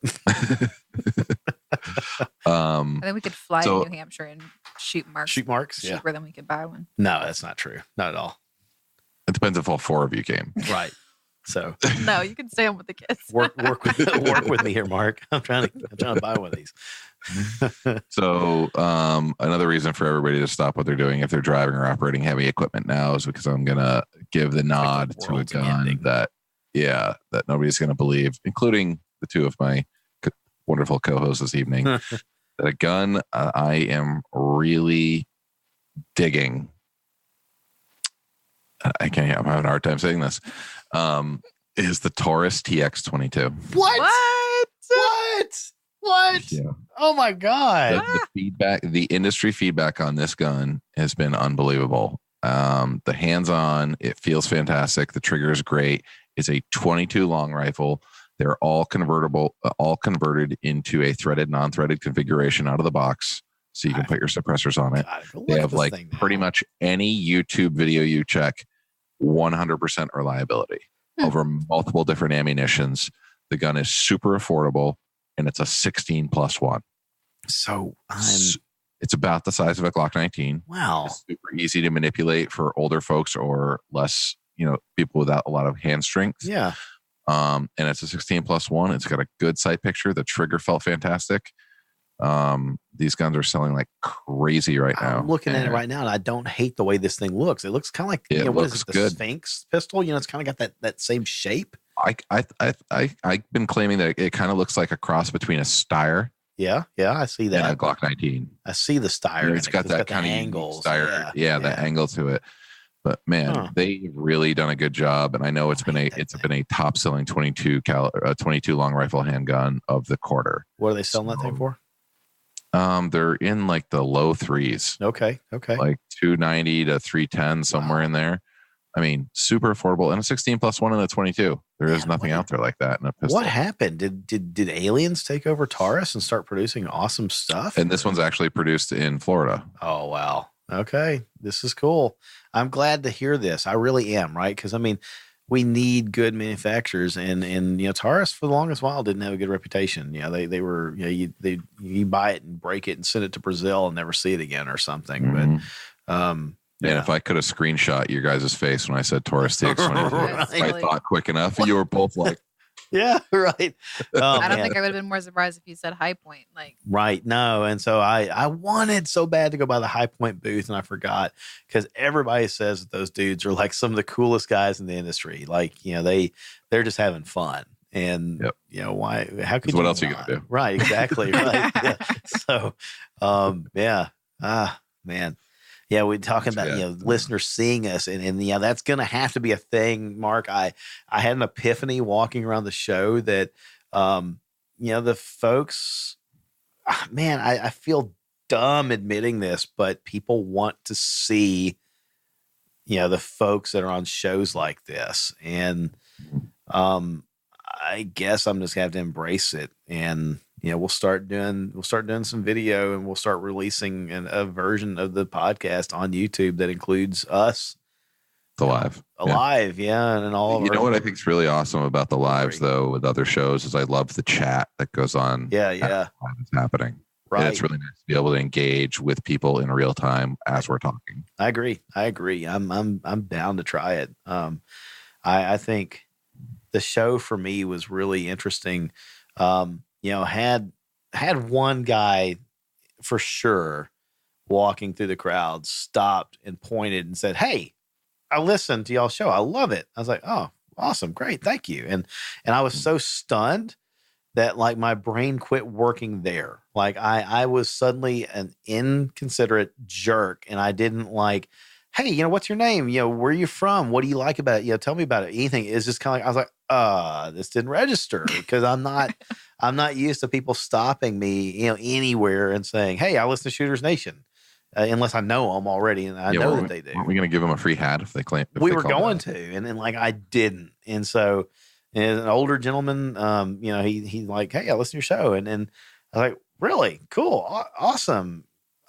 And then we could fly to New Hampshire and shoot marks. Shoot marks, cheaper than we could buy one. No, that's not true. Not at all. It depends if all four of you came. Right. So no, you can stay home with the kids. work with me here, Mark. I'm trying to buy one of these. So another reason for everybody to stop what they're doing if they're driving or operating heavy equipment now is because I'm gonna give the nod to a gun that nobody's gonna believe, including the two of my wonderful co-hosts this evening. That a gun I am really digging I can't. I'm having a hard time saying this. Is the Taurus TX22? What? Yeah. Oh my God! The industry feedback on this gun has been unbelievable. The hands-on, it feels fantastic. The trigger is great. It's a 22 long rifle. They're all convertible, all converted into a threaded, non-threaded configuration out of the box, so you can put your suppressors on it. They have like pretty much any YouTube video you check, 100% reliability over multiple different ammunitions. The gun is super affordable, and it's a 16+1. So it's about the size of a Glock 19. Wow. It's super easy to manipulate for older folks or less, people without a lot of hand strength. Yeah. And it's a 16+1. It's got a good sight picture. The trigger felt fantastic. These guns are selling like crazy right now. I'm looking at it right now, and I don't hate the way this thing looks. It looks kind of like what is it, the Sphinx pistol? It's kind of got that same shape. I've been claiming that it kind of looks like a cross between a Steyr. Yeah, I see that. And a Glock 19. I see the Steyr. It's got that kind of angles. Steyr, that angle to it. But man, they've really done a good job, and I know it's been a top selling 22 long rifle handgun of the quarter. What are they selling that thing for? They're in like the low threes. Okay. Like 290 to 310, somewhere in there. I mean, super affordable, and a 16+1 and a 22. There is nothing out there like that in a pistol. What happened? Did aliens take over Taurus and start producing awesome stuff? And this one's actually produced in Florida. Oh wow. Okay, this is cool. I'm glad to hear this. I really am, right? Because I mean, we need good manufacturers, and Taurus for the longest while didn't have a good reputation. They were you buy it and break it and send it to Brazil and never see it again or something. Mm-hmm. But if I could have screenshot your guys' face when I said Taurus TX22, I thought quick enough. You were both like, yeah, right. I don't think I would have been more surprised if you said High Point. Right. No. And so I wanted so bad to go by the High Point booth, and I forgot, because everybody says that those dudes are like some of the coolest guys in the industry. They're just having fun. And why? How could? What else are you gonna do? Right. Exactly. Right. Yeah. So, man. Yeah, we're talking about listeners seeing us, and that's going to have to be a thing, Mark. I had an epiphany walking around the show that the folks, man, I feel dumb admitting this, but people want to see the folks that are on shows like this, and I guess I'm just gonna have to embrace it, and we'll start doing some video, and we'll start releasing a version of the podcast on YouTube that includes us alive, and all. You know what I think is really awesome about the lives though with other shows is I love the chat that goes on. Yeah, it's happening. Right, and it's really nice to be able to engage with people in real time as we're talking. I agree. I'm down to try it. I think the show for me was really interesting. Had one guy for sure walking through the crowd stopped and pointed and said, "Hey, I listened to y'all's show. I love it." I was like, "Oh, awesome. Great. Thank you." And I was so stunned that my brain quit working there. I was suddenly an inconsiderate jerk, and I didn't "Hey, what's your name? Where are you from? What do you like about it? Tell me about it." Anything. It's just kind of I was like, this didn't register, because I'm not used to people stopping me, anywhere and saying, "Hey, I listen to Shooters Nation," unless I know them already, and I know that they do. Aren't we going to give them a free hat if they claim? We were going to, and then I didn't, and so an older gentleman, he's like, "Hey, I listen to your show," and I was like, "Really? Cool, awesome."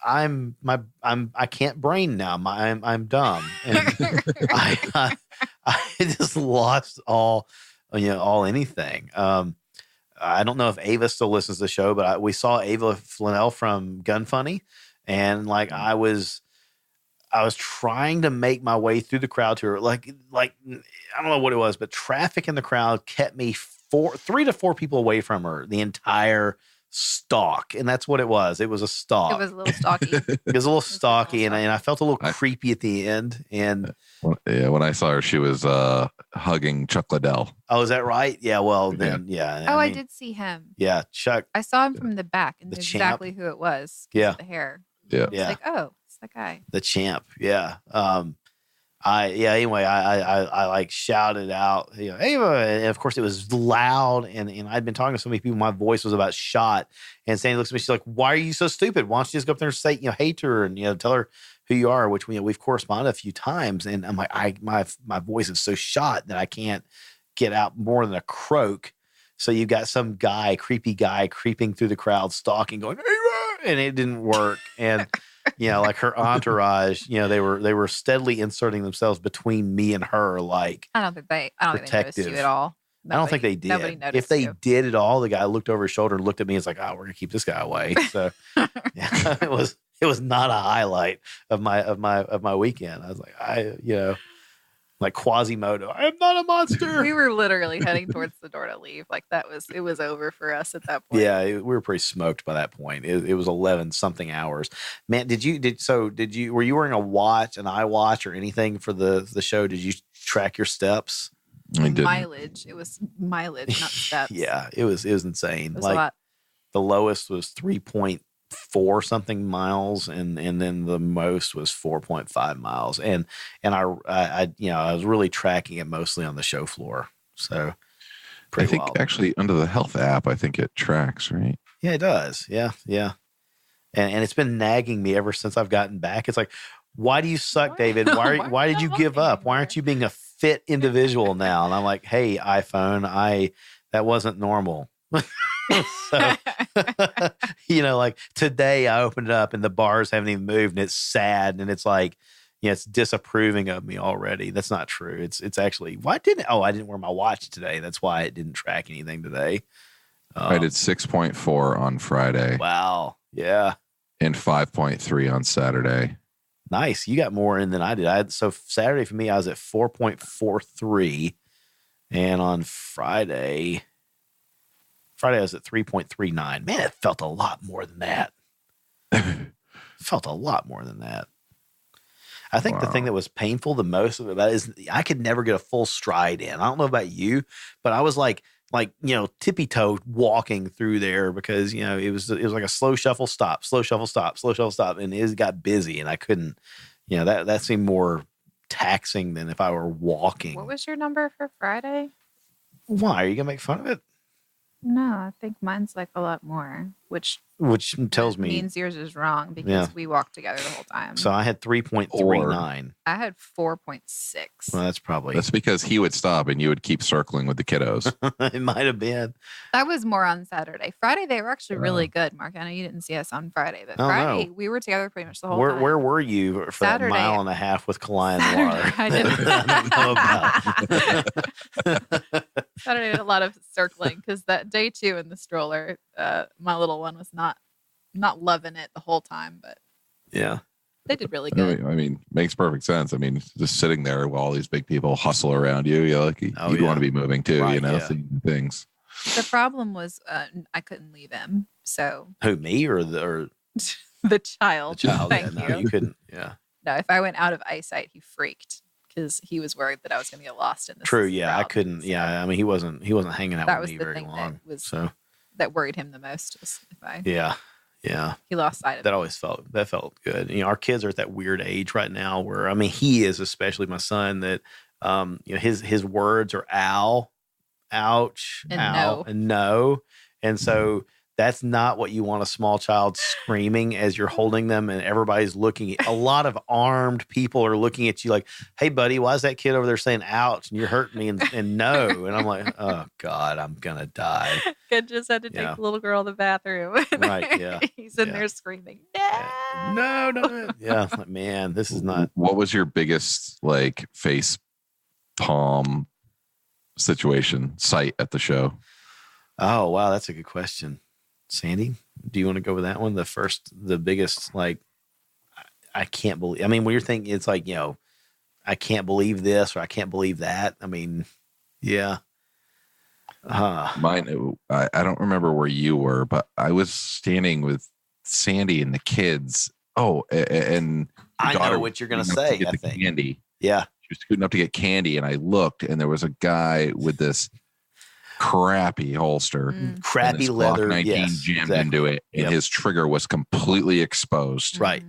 I can't brain now. I'm dumb, and I just lost all anything. I don't know if Ava still listens to the show, but we saw Ava Flanell from Gun Funny, and I was trying to make my way through the crowd to her. I don't know what it was, but traffic in the crowd kept me 3 to 4 people away from her the entire stalk, and that's what it was. It was a stalk. It was a little stalky. It was a little stalky, and I felt a little creepy at the end. And when I saw her, she was hugging Chuck Liddell. Oh, is that right? Yeah. Well, then, yeah. I did see him. Yeah, Chuck. I saw him from the back, and knew exactly who it was. Yeah, the hair. Yeah. It's it's that guy. The champ. Yeah. Anyway, I like shouted out, Ava, and of course it was loud, and I'd been talking to so many people, my voice was about shot. And Sandy looks at me, she's like, "Why are you so stupid? Why don't you just go up there and say, hey to her, and tell her who you are," which we've corresponded a few times. And I'm like, my voice is so shot that I can't get out more than a croak. So you got some creepy guy creeping through the crowd, stalking, going, "Ava!" And it didn't work. And like her entourage, they were steadily inserting themselves between me and her, like I don't think they noticed you at all. I don't think they did. Nobody noticed if they you. did at all, the guy looked over his shoulder and looked at me and was like, "Oh, we're gonna keep this guy away." So it was not a highlight of my weekend. I was like, like Quasimodo, "I am not a monster." We were literally heading towards the door to leave. Like it was over for us at that point. Yeah, we were pretty smoked by that point. It was 11 something hours. Man, were you wearing an iWatch or anything for the show? Did you track your steps? Mileage. It was mileage, not steps. Yeah, it was insane. It was a lot. The lowest was 3.4 something miles, and then the most was 4.5 miles. And I was really tracking it mostly on the show floor. So I think actually under the health app, I think it tracks, right? Yeah, it does. Yeah. And it's been nagging me ever since I've gotten back. It's like, "Why do you suck, David? Why did you give up? Why aren't you being a fit individual now?" And I'm like, "Hey, iPhone, that wasn't normal." So, like today I opened it up and the bars haven't even moved, and it's sad, and it's like, it's disapproving of me already. That's not true. It's actually, I didn't wear my watch today. That's why it didn't track anything today. I did 6.4 on Friday. Wow. Yeah. And 5.3 on Saturday. Nice. You got more in than I did. So Saturday for me, I was at 4.43. And on Friday I was at 3.39. Man, it felt a lot more than that. I think the thing that was painful the most of it is I could never get a full stride in. I don't know about you, but I was like tippy-toe walking through there because, it was like a slow shuffle stop, and it got busy and I couldn't, that seemed more taxing than if I were walking. What was your number for Friday? Why? Are you going to make fun of it? No, I think mine's like a lot more, which tells me means yours is wrong because we walked together the whole time. So I had 3.39. I had 4.6. Well, that's because he would stop and you would keep circling with the kiddos. It might have been. That was more on Saturday. Friday they were actually really good, Mark. I know you didn't see us on Friday, but Friday we were together pretty much the whole time. Where were you for Saturday, that mile and a half with Kalai and Laura? I don't know about. Saturday did a lot of circling because that day 2 in the stroller, my little one was not loving it the whole time, but yeah, they did really good. I mean, makes perfect sense. I mean, just sitting there while all these big people hustle around you, you want to be moving too, right, seeing things. The problem was I couldn't leave him. So who, me or the child? The child. Thank you. You couldn't. Yeah. No, if I went out of eyesight, he freaked because he was worried that I was going to get lost in this. True. Yeah, crowd. I couldn't. So, yeah, I mean, he wasn't hanging out with me very long. That worried him the most. Yeah. He lost sight of it. That felt good. Our kids are at that weird age right now where, I mean, he is, especially my son, that, his words are ow, ouch, and ow, no. and no. And so that's not what you want a small child screaming as you're holding them and everybody's looking. A lot of armed people are looking at you like, "Hey, buddy, why is that kid over there saying ouch and you're hurting me and no?" And I'm like, "Oh, God, I'm going to die." Kid just had to take the little girl to the bathroom. Right, yeah. He's in there screaming, "No!" No. Yeah, man, this is not. What was your biggest face palm sight at the show? Oh, wow, that's a good question. Sandy, do you want to go with that one? The biggest, I can't believe. I mean, when you're thinking, it's like, I can't believe this or I can't believe that. I mean, yeah. Mine, I don't remember where you were, but I was standing with Sandy and the kids. Oh, and I know what you're going to say. I think candy. Yeah, she was scooting up to get candy, and I looked, and there was a guy with this crappy holster, crappy leather, Glock 19 jammed into it, and his trigger was completely exposed. Right.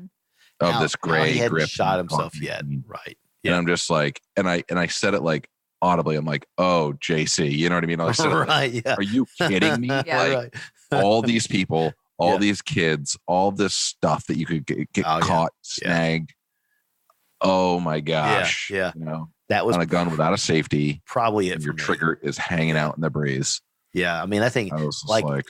Of this gray he hadn't grip. Shot himself yet. Right. And I'm just like, and I said it like audibly. I'm like, oh, JC, you know what I mean? I said, Right. Yeah. are you kidding me? Yeah. Like Right. all these people, all Yeah. these kids, all this stuff that you could get Oh, yeah. caught, Yeah. snagged. Oh my gosh. Yeah. You know, That was on a gun without a safety. probably it And for your me. trigger is hanging out in the breeze. Yeah. I mean, I think I was just like like,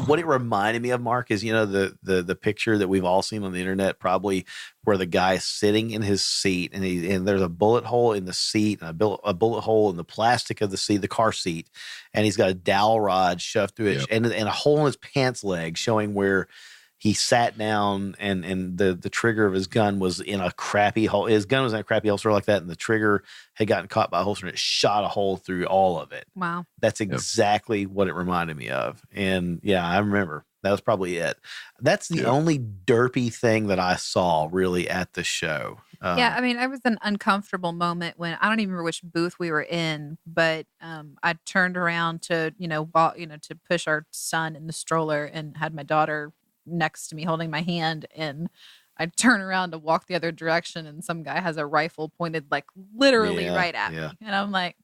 what it reminded me of, Mark, is, you know, the picture that we've all seen on the internet, probably where the guy's sitting in his seat and there's a bullet hole in the seat and a bullet hole in the plastic of the seat, the car seat. And he's got a dowel rod shoved through it. Yep. And a hole in his pants leg showing where he sat down and the trigger of his gun was in a crappy hole. His gun was in a crappy holster like that. And the trigger had gotten caught by a holster and it shot a hole through all of it. Wow. That's exactly what it reminded me of. And yeah, I remember that was probably it. That's the only derpy thing that I saw really at the show. Yeah, I mean, it was an uncomfortable moment when I don't even remember which booth we were in, but I turned around to, to push our son in the stroller and had my daughter next to me holding my hand, and I turn around to walk the other direction and some guy has a rifle pointed like literally right at me. And I'm like,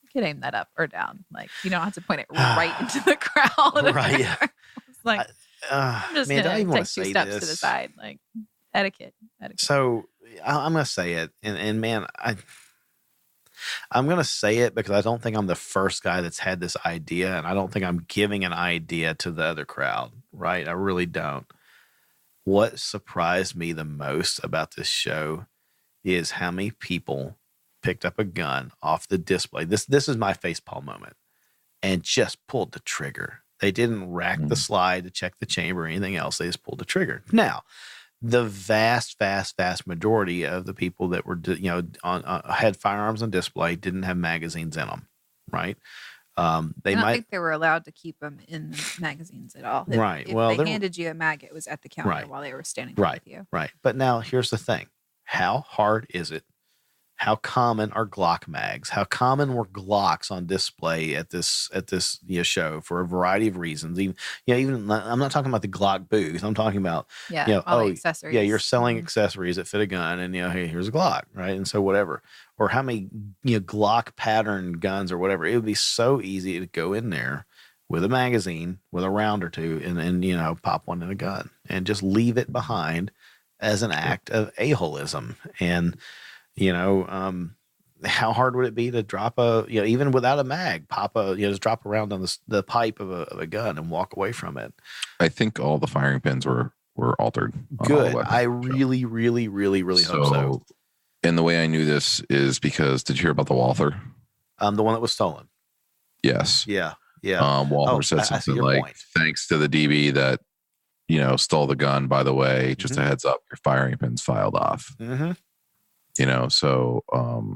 you could aim that up or down. Like, you don't have to point it right into the crowd. Right. Yeah. It's like, I'm just man, going to take 2 say steps to this. the side. Like etiquette. So I'm going to say it. And man, I'm going to say it because I don't think I'm the first guy that's had this idea. And I don't think I'm giving an idea to the other crowd. Right. I really don't. What surprised me the most about this show is how many people picked up a gun off the display. This is my facepalm moment, and just pulled the trigger. They didn't rack the slide to check the chamber or anything else. They just pulled the trigger. Now, the vast majority of the people that were, had firearms on display didn't have magazines in them, right? I don't think they were allowed to keep them in the magazines at all. Right. If Well, they handed you a mag, it was at the counter while they were standing there with you. Right. But now here's the thing. How hard is it? How common are Glock mags? How common were Glocks on display at this show for a variety of reasons? Even I'm not talking about the Glock booth. I'm talking about all the accessories. Yeah, you're selling accessories that fit a gun, and hey, here's a Glock, right? And so whatever, or how many Glock pattern guns or whatever. It would be so easy to go in there with a magazine, with a round or two, and pop one in a gun and just leave it behind as an act of a-holism. And how hard would it be to drop even without a mag, just drop around on the pipe of a gun and walk away from it? I think all the firing pins were altered. Good. I really hope so. And the way I knew this is because, did you hear about the Walther? The one that was stolen. Yes. Yeah. Walther said something like, point. Thanks to the DB that, stole the gun, by the way, just a heads up, your firing pin's filed off. Mm-hmm. So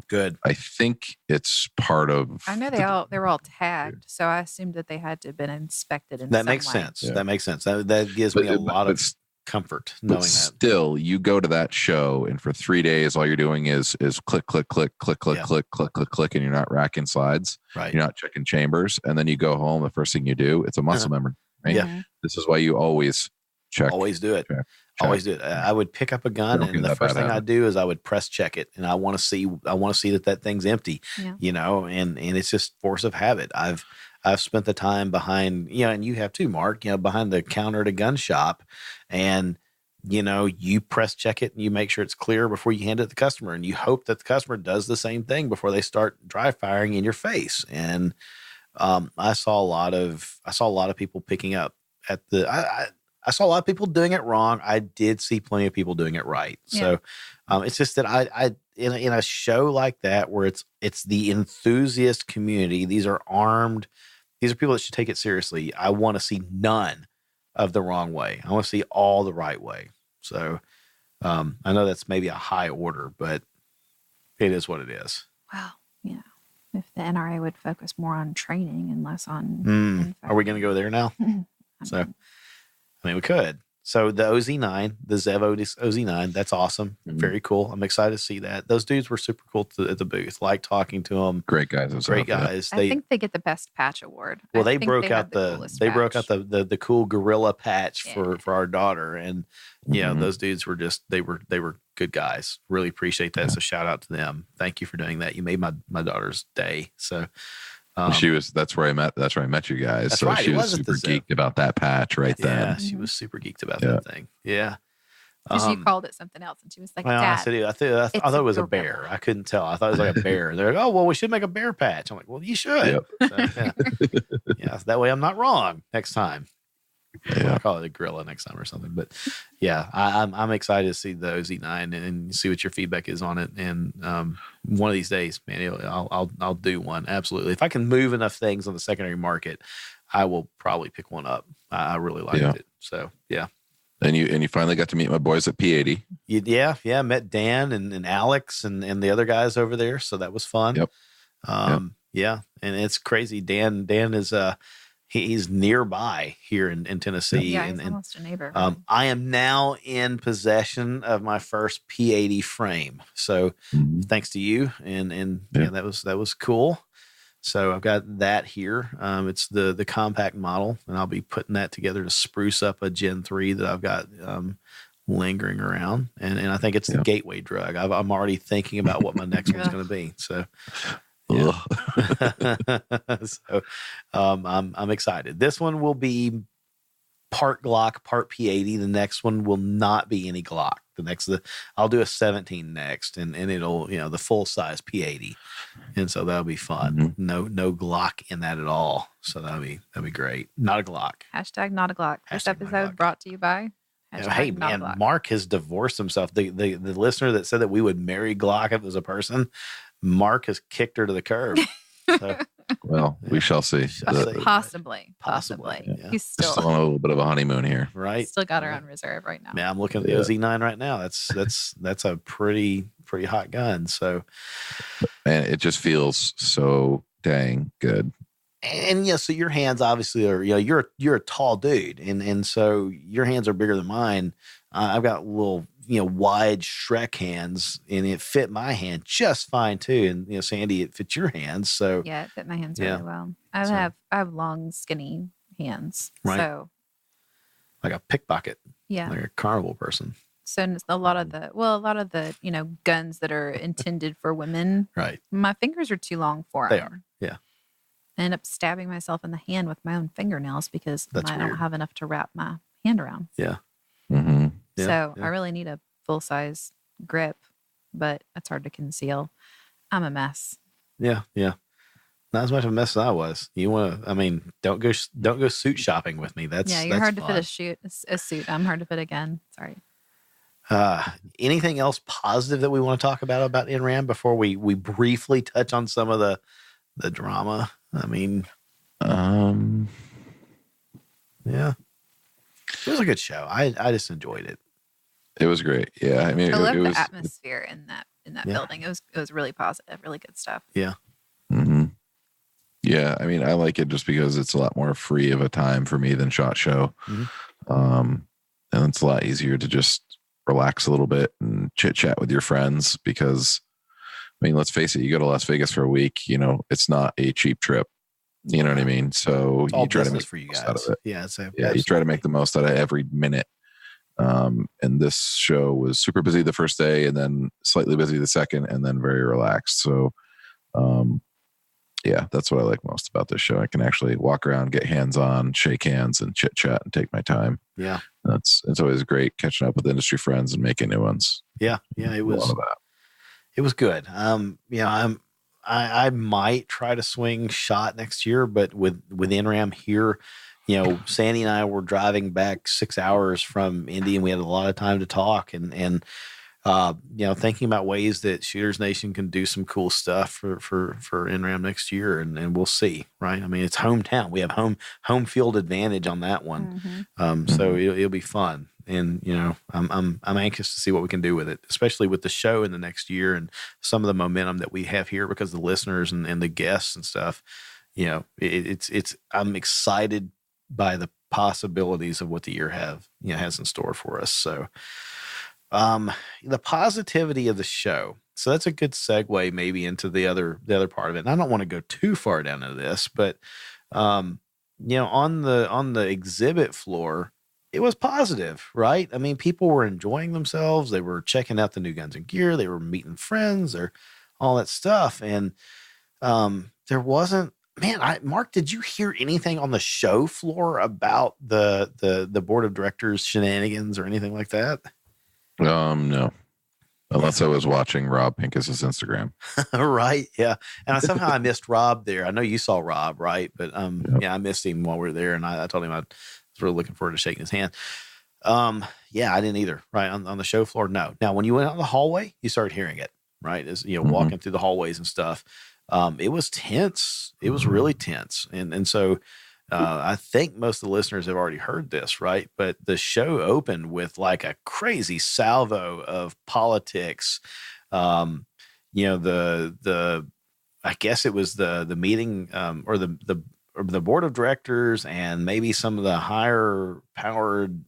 good. I think it's part of. I know they were all tagged, so I assumed that they had to have been inspected. That makes sense. Yeah. That makes sense. That gives me a lot of comfort knowing that. Still, you go to that show, and for 3 days, all you're doing is click, click, click, click, click, click, click, click, click, and you're not racking slides. Right. You're not checking chambers, and then you go home. The first thing you do, it's a muscle memory. Right? Yeah. This is why you always check. Always do it. Check. Always do it. I would pick up a gun, and the first thing I do is I would press check it, and I want to see that thing's empty. Yeah. And it's just force of habit. I've spent the time behind, and you have too, Mark, behind the counter at a gun shop, and you press check it and you make sure it's clear before you hand it to the customer, and you hope that the customer does the same thing before they start dry firing in your face. And I saw a lot of people picking up at I saw a lot of people doing it wrong. I did see plenty of people doing it right. Yeah. So it's just that I in a show like that where it's the enthusiast community. These are armed. These are people that should take it seriously. I want to see none of the wrong way. I want to see all the right way. So I know that's maybe a high order, but it is what it is. Well, if the NRA would focus more on training and less on. Are we going to go there now? We could. So the OZ9, the Zev OZ9, that's awesome. Very cool. I'm excited to see that. Those dudes were super cool at the booth. Like talking to them. Great guys. Great guys. I think they get the best patch award. Well, I they think broke out coolest they patch. broke out the cool gorilla patch for our daughter, and Mhm. those dudes were just they were good guys. Really appreciate that. So shout out to them. Thank you for doing that. You made my daughter's day. So. That's where I met you guys. That's So right, she it was was at super the Zev. geeked about that patch right Yeah, then. she was super geeked about Yeah. that thing. Yeah. Because you called it something else, and she was like, Well, Dad, I thought it was a bear. I couldn't tell. I thought it was like a bear. They're like, oh, well, we should make a bear patch. I'm like, well, you should. Yep. So, yeah, so that way I'm not wrong next time. Yeah. I'll call it a gorilla next time or something. But yeah, I'm excited to see the OZ9 and see what your feedback is on it. And one of these days, man, I'll do one. Absolutely. If I can move enough things on the secondary market, I will probably pick one up. I really liked it. So yeah. And you finally got to meet my boys at P80. Yeah. Met Dan and Alex and the other guys over there. So that was fun. Yep. Yeah. And it's crazy. Dan is he's nearby here in Tennessee. yeah, he's and almost a neighbor. I am now in possession of my first P80 frame. So thanks to you. And that was cool. So I've got that here. It's the compact model, and I'll be putting that together to spruce up a Gen 3 that I've got lingering around. And I think it's the gateway drug. I'm already thinking about what my next one's going to be. So yeah. So I'm excited. This one will be part Glock, part P80. The next one will not be any Glock. I'll do a 17 next, and it'll the full size P80, and so that'll be fun. No Glock in that at all. So that'll be great. Not a Glock. Hashtag not a Glock. This Hashtag not a episode Glock. brought to you by. Hey Not a man, Glock. Mark has divorced himself. The listener that said that we would marry Glock if it was a person, Mark has kicked her to the curb. So, Well, we shall see. Possibly. Yeah. He's Still still on a little bit of a honeymoon here. right. still got her on reserve right now. Man, I'm looking at the OZ9 right now. That's a pretty hot gun. So, And it just feels so dang good. and so your hands obviously are, you're a tall dude, and so your hands are bigger than mine. I've got little, wide Shrek hands, and it fit my hand just fine too. And Sandy, it fits your hands. So Yeah, it fit my hands Yeah. really well. I So- have long, skinny hands. Right. So like a pickpocket, yeah. like a carnival person. So a lot of the guns that are intended for women, Right. my fingers are too long for They them. are. Yeah. I end up stabbing myself in the hand with my own fingernails because That's I weird. don't have enough to wrap my hand around. Mm-hmm. Yeah, So yeah. I really need a full size grip, but it's hard to conceal. I'm a mess. Yeah. Not as much of a mess as I was. You want to? Don't go suit shopping with me. That's You're that's hard to fun. fit a suit. I'm hard to fit again. Sorry. Anything else positive that we want to talk about NRAAM before we briefly touch on some of the drama? Yeah, it was a good show. I just enjoyed it. It was great. Yeah. I mean, I love it the was. atmosphere in that Yeah. building. It was really positive, really good stuff. Mm-hmm. Yeah, I mean, I like it just because it's a lot more free of a time for me than SHOT Show. Mhm. And it's a lot easier to just relax a little bit and chit chat with your friends because, let's face it, you go to Las Vegas for a week, it's not a cheap trip. You know what I mean? So It's all you try to business make for you the most guys. out of it. Yeah, You try to make the most out of every minute. And this show was super busy the first day and then slightly busy the second and then very relaxed. So, yeah, that's what I like most about this show. I can actually walk around, get hands on, shake hands and chit chat and take my time. Yeah. It's always great catching up with industry friends and making new ones. Yeah. It A lot was. of that. It was good. I might try to swing SHOT next year, but with NRAAM here, Sandy and I were driving back 6 hours from Indy, and we had a lot of time to talk and thinking about ways that Shooters Nation can do some cool stuff for NRAAM next year, and we'll see. Right? It's hometown. We have home field advantage on that one. So it'll be fun. And I'm anxious to see what we can do with it, especially with the show in the next year and some of the momentum that we have here because the listeners and the guests and stuff. I'm excited by the possibilities of what the year has in store for us. So, the positivity of the show. So that's a good segue maybe into the other part of it. And I don't want to go too far down into this, but on the exhibit floor, it was positive, right? I mean, people were enjoying themselves. They were checking out the new guns and gear. They were meeting friends or all that stuff. And there wasn't, Mark, did you hear anything on the show floor about the board of directors shenanigans or anything like that? No. Unless I was watching Rob Pincus's Instagram. Right. Yeah. And somehow I missed Rob there. I know you saw Rob, right? But I missed him while we were there. And I told him I was really looking forward to shaking his hand. I didn't either. Right. On the show floor. No. Now, when you went out in the hallway, you started hearing it, right? As walking through the hallways and stuff. It was tense. It was really tense. And so I think most of the listeners have already heard this, right? But the show opened with like a crazy salvo of politics. I guess it was the meeting or the board of directors and maybe some of the higher powered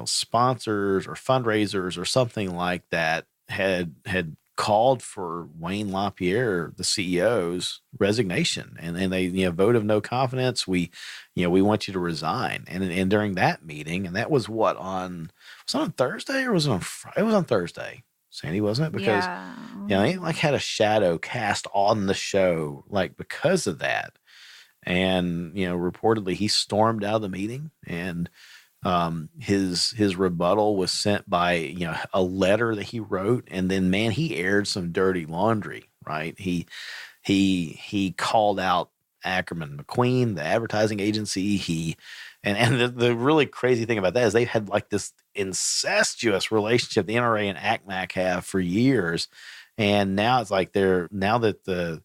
sponsors or fundraisers or something like that had called for Wayne LaPierre, the CEO's resignation, and they vote of no confidence. We want you to resign. And during that meeting, and that was on Thursday or was it on Friday? It was on Thursday, Sandy, wasn't it? Because he had a shadow cast on the show because of that. And reportedly he stormed out of the meeting, and his rebuttal was sent by a letter that he wrote, and then he aired some dirty laundry, right? He called out Ackerman McQueen, the advertising agency. And the really crazy thing about that is they've had this incestuous relationship the NRA and ACMAC have for years, and now it's now that the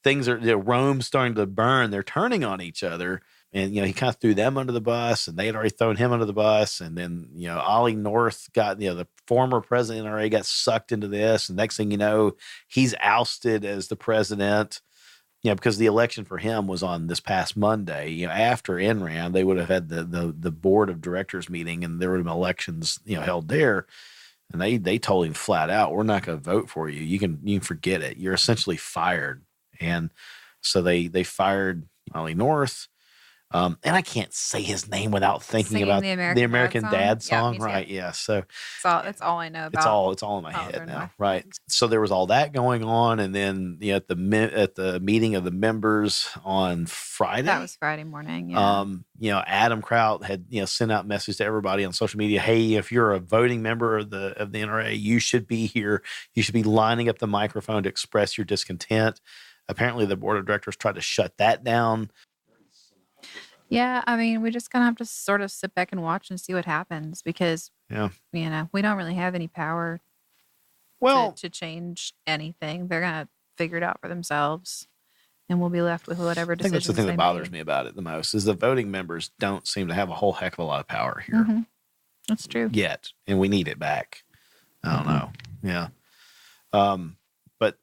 things are Rome's starting to burn, they're turning on each other. And, he kind of threw them under the bus, and they had already thrown him under the bus. And then, Ollie North got, the former president of NRA got sucked into this. And next thing you know, he's ousted as the president, because the election for him was on this past Monday. After NRAAM, they would have had the board of directors meeting, and there would have been elections, held there. And they told him flat out, we're not going to vote for you. You can forget it. You're essentially fired. And so they fired Ollie North. And I can't say his name without thinking about the American Dad song, right? Yeah. So that's all I know about. It's all in my head now, right? So there was all that going on, and then at the meeting of the members on Friday. That was Friday morning. Yeah. Adam Kraut had sent out messages to everybody on social media. Hey, if you're a voting member of the NRA, you should be here. You should be lining up the microphone to express your discontent. Apparently, the board of directors tried to shut that down. Yeah, I mean, we just kind of have to sort of sit back and watch and see what happens because, we don't really have any power to change anything. They're going to figure it out for themselves, and we'll be left with whatever decisions. I think that's the thing that bothers me about it the most is the voting members don't seem to have a whole heck of a lot of power here. Mm-hmm. That's true. Yet, and we need it back. I don't know. Yeah. But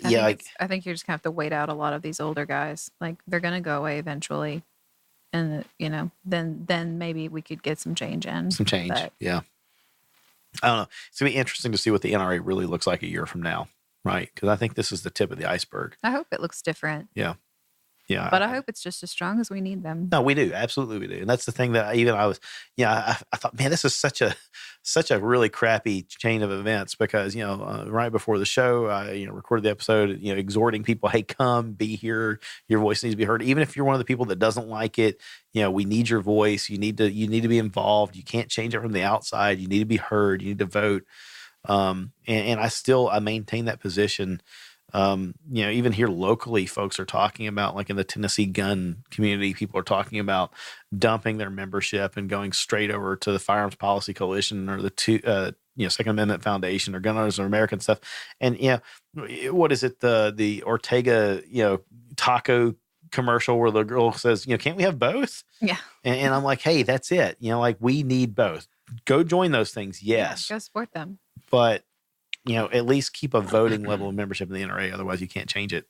I think you're just going to have to wait out a lot of these older guys. They're going to go away eventually. And, then maybe we could get some change in. Yeah. I don't know. It's going to be interesting to see what the NRA really looks like a year from now, right? Because I think this is the tip of the iceberg. I hope it looks different. Yeah. Yeah. But I hope it's just as strong as we need them. No, we do. Absolutely we do. And that's the thing that I thought, man, this is such a really crappy chain of events because, right before the show, I, recorded the episode, exhorting people, hey, come, be here. Your voice needs to be heard. Even if you're one of the people that doesn't like it, we need your voice. You need to be involved. You can't change it from the outside. You need to be heard. You need to vote. And I maintain that position. Even here locally, folks are talking about, in the Tennessee gun community, people are talking about dumping their membership and going straight over to the Firearms Policy Coalition or the Second Amendment Foundation or Gun Owners of America and stuff. And, what is it? The Ortega, taco commercial where the girl says, can't we have both? Yeah. And I'm like, hey, that's it. We need both. Go join those things. Yes. Yeah, go support them. But, at least keep a voting level of membership in the NRA. Otherwise, you can't change it.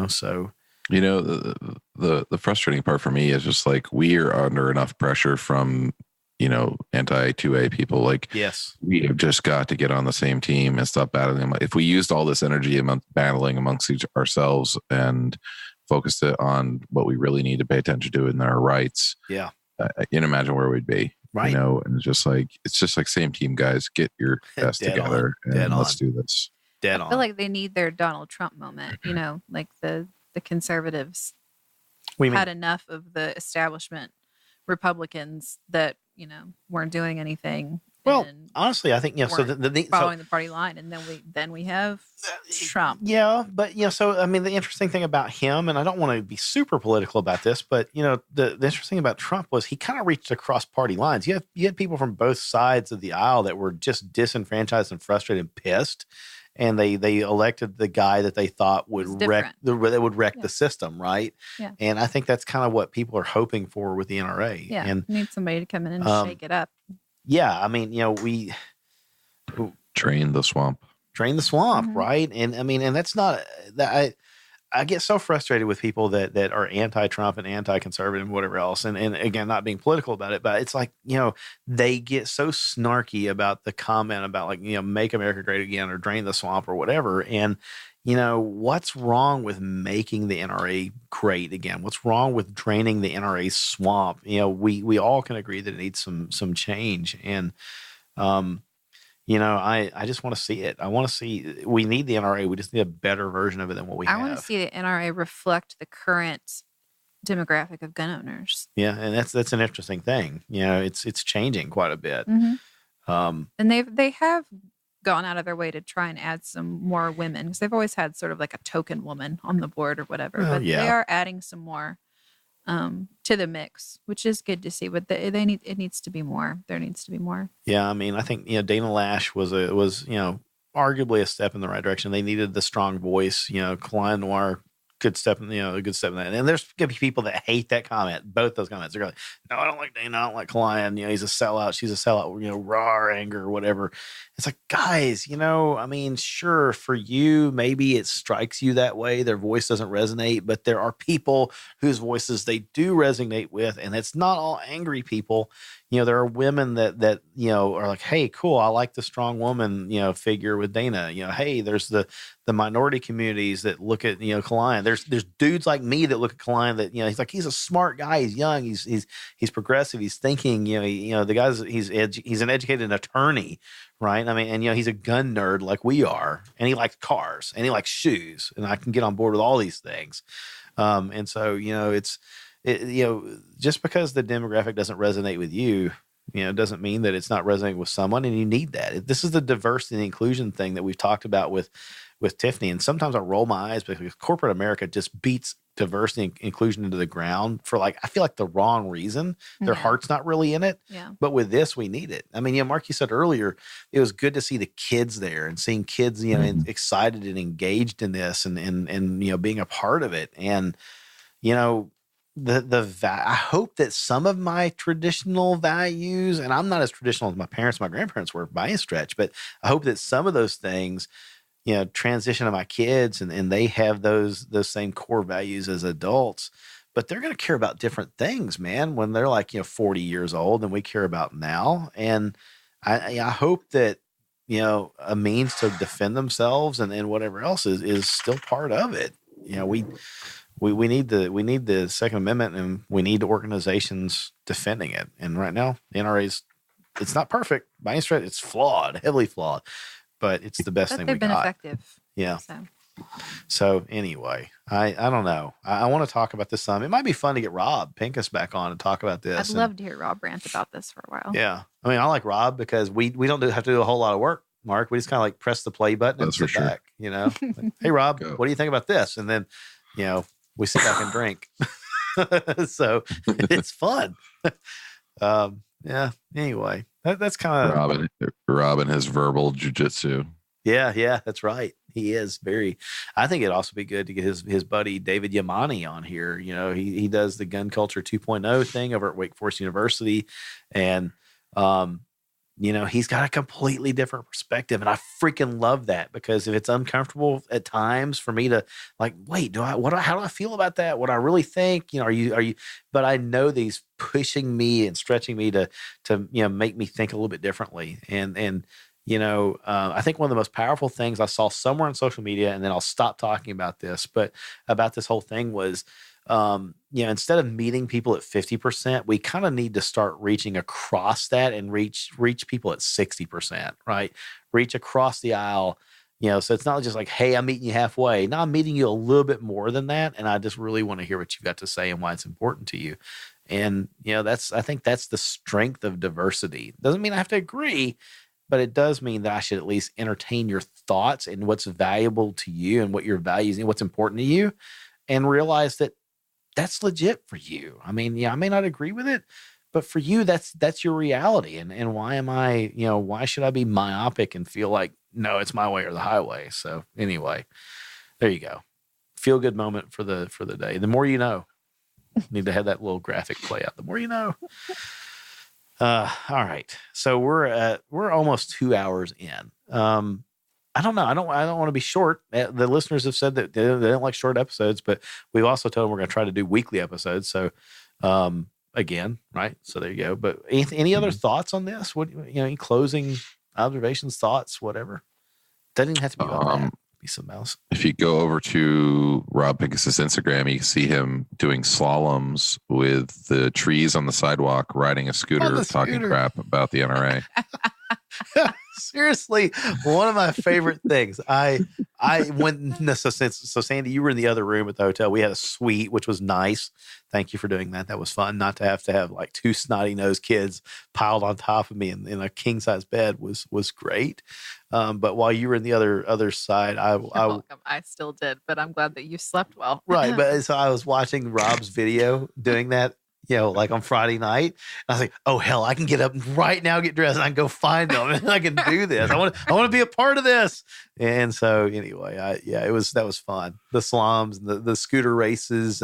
So You know, the frustrating part for me is just like we are under enough pressure from, you know, anti-2A people. Like, yes, we have just got to get on the same team and stop battling. If we used all this energy battling amongst ourselves and focused it on what we really need to pay attention to in our rights, yeah, you can imagine where we'd be. right. You know, and it's just like same team, guys, get your best together and let's do this. I feel like they need their Donald Trump moment. You know, like the conservatives had enough of the establishment Republicans that, you know, weren't doing anything. Well, honestly, I think, you know, so following the party line, and then we have Trump. Yeah, but you know, so I mean, the interesting thing about him, and I don't want to be super political about this, but you know, the interesting thing about Trump was he kind of reached across party lines. You had people from both sides of the aisle that were just disenfranchised and frustrated and pissed. And they elected the guy that they thought would wreck the system, right? Yeah. And I think that's kind of what people are hoping for with the NRA. Yeah, and need somebody to come in and shake it up. Yeah, I mean, you know, we drain the swamp, mm-hmm. right? And I mean, and that's not that I get so frustrated with people that are anti-Trump and anti-conservative and whatever else. And again, not being political about it, but it's like, you know, they get so snarky about the comment about like, you know, make America great again or drain the swamp or whatever. And, you know, what's wrong with making the NRA great again? What's wrong with draining the NRA swamp? You know, we all can agree that it needs some change. And, you know, I just want to see it. I want to see, we need the NRA. We just need a better version of it than what we have. I want to see the NRA reflect the current demographic of gun owners. Yeah. And that's an interesting thing. You know, it's changing quite a bit. Mm-hmm. And they have gone out of their way to try and add some more women, because they've always had sort of like a token woman on the board or whatever, but they are adding some more to the mix, which is good to see. But it needs to be more. There needs to be more. Yeah, I mean, I think, you know, Dana Lash was you know, arguably a step in the right direction. They needed the strong voice. You know, Klein Noir, a good step in that. And there's gonna be people that hate that comment. Both those comments. They're like, no, I don't like Dana. I don't like Klein. You know, he's a sellout. She's a sellout. You know, raw anger or whatever. It's like, guys, you know, I mean, sure, for you, maybe it strikes you that way. Their voice doesn't resonate, but there are people whose voices they do resonate with, and it's not all angry people. You know, there are women that you know are like, hey, cool, I like the strong woman, you know, figure with Dana. You know, hey, there's the minority communities that look at, you know, Klein. There's dudes like me that look at Klein that, you know, he's like, he's a smart guy, he's young, he's progressive, he's thinking, you know, the guy's he's an educated attorney, right? I mean, and you know, he's a gun nerd like we are, and he likes cars and he likes shoes, and I can get on board with all these things. And so, you know, you know, just because the demographic doesn't resonate with you, you know, doesn't mean that it's not resonating with someone, and you need that. This is the diversity and inclusion thing that we've talked about with Tiffany. And sometimes I roll my eyes because corporate America just beats diversity and inclusion into the ground for, like, I feel like the wrong reason. Their heart's not really in it. Yeah. But with this, we need it. I mean, you know, Mark, you said earlier, it was good to see the kids there and seeing kids, you know, excited and engaged in this and, you know, being a part of it. And, you know, I hope that some of my traditional values, and I'm not as traditional as my parents, my grandparents were by any stretch, but I hope that some of those things, you know, transition to my kids and they have those same core values as adults, but they're going to care about different things, man, when they're like, you know, 40 years old than we care about now. And I hope that, you know, a means to defend themselves and whatever else is still part of it. You know, we need the Second Amendment, and we need organizations defending it. And right now, the NRA's, it's not perfect by any stretch. It's flawed, heavily flawed, but it's the best thing we got. They've been effective. Yeah. So anyway, I don't know. I want to talk about this some. It might be fun to get Rob Pincus back on and talk about this. I'd love to hear Rob rant about this for a while. Yeah. I mean, I like Rob because we don't have to do a whole lot of work, Mark. We just kind of like press the play button and sit back, you know. Like, hey, Rob, what do you think about this? And then, you know, we sit back and drink. So it's fun. Yeah. Anyway, that's kind of Rob and his verbal jujitsu. Yeah, that's right. He is very. I think it'd also be good to get his buddy David Yamani on here. You know, he does the Gun Culture 2.0 thing over at Wake Forest University, and he's got a completely different perspective. And I freaking love that, because if it's uncomfortable at times for me to like, wait, how do I feel about that? What I really think, are you, but I know that he's pushing me and stretching me to make me think a little bit differently. And I think one of the most powerful things I saw somewhere on social media, and then I'll stop talking about this, but about this whole thing was, instead of meeting people at 50%, we kind of need to start reaching across that and reach people at 60%, right? Reach across the aisle, so it's not just like, hey, I'm meeting you halfway. No, I'm meeting you a little bit more than that. And I just really want to hear what you've got to say and why it's important to you. And, I think that's the strength of diversity. Doesn't mean I have to agree, but it does mean that I should at least entertain your thoughts and what's valuable to you and what your values and what's important to you, and realize that that's legit for you. I mean, I may not agree with it, but for you, that's your reality. And why am I, why should I be myopic and feel like, no, it's my way or the highway? So anyway, there you go. Feel good moment for the day. The more you know. Need to have that little graphic play out. The more you know. All right. So we're almost 2 hours in. I don't know. I don't want to be short. The listeners have said that they don't like short episodes, but we've also told them we're going to try to do weekly episodes. So, again, right. So there you go. But any other thoughts on this? What, any closing observations, thoughts, whatever? Doesn't even have to be about that. Be something else. If you go over to Rob Pincus's Instagram, you can see him doing slaloms with the trees on the sidewalk, riding a scooter, talking crap about the NRA. Seriously, one of my favorite things. I went so Sandy, you were in the other room at the hotel. We had a suite, which was nice. Thank you for doing that. That was fun. Not to have like two snotty nosed kids piled on top of me in a king size bed was great. But while you were in the other side, I still did, but I'm glad that you slept well. Right, but so I was watching Rob's video doing that. Like on Friday night, I was like, "Oh hell, I can get up right now, get dressed, and I can go find them, and I can do this. I want to be a part of this." And so, anyway, that was fun. The slaloms, the scooter races,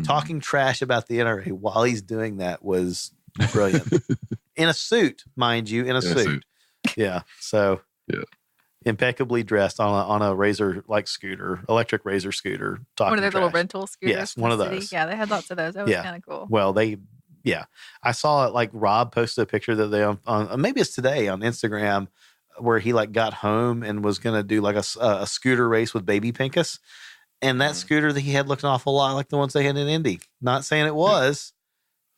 talking trash about the NRA while he's doing that was brilliant. In a suit, mind you, in a suit. Yeah. So. Yeah. Impeccably dressed on a razor like scooter, electric razor scooter. One of their little rental scooters. Yes, one of those. Yeah, they had lots of those. That was kind of cool. Well, I saw it. Like Rob posted a picture that they on maybe it's today on Instagram, where he like got home and was gonna do like a scooter race with Baby Pincus, and that scooter that he had looked an awful lot like the ones they had in Indy. Not saying it was,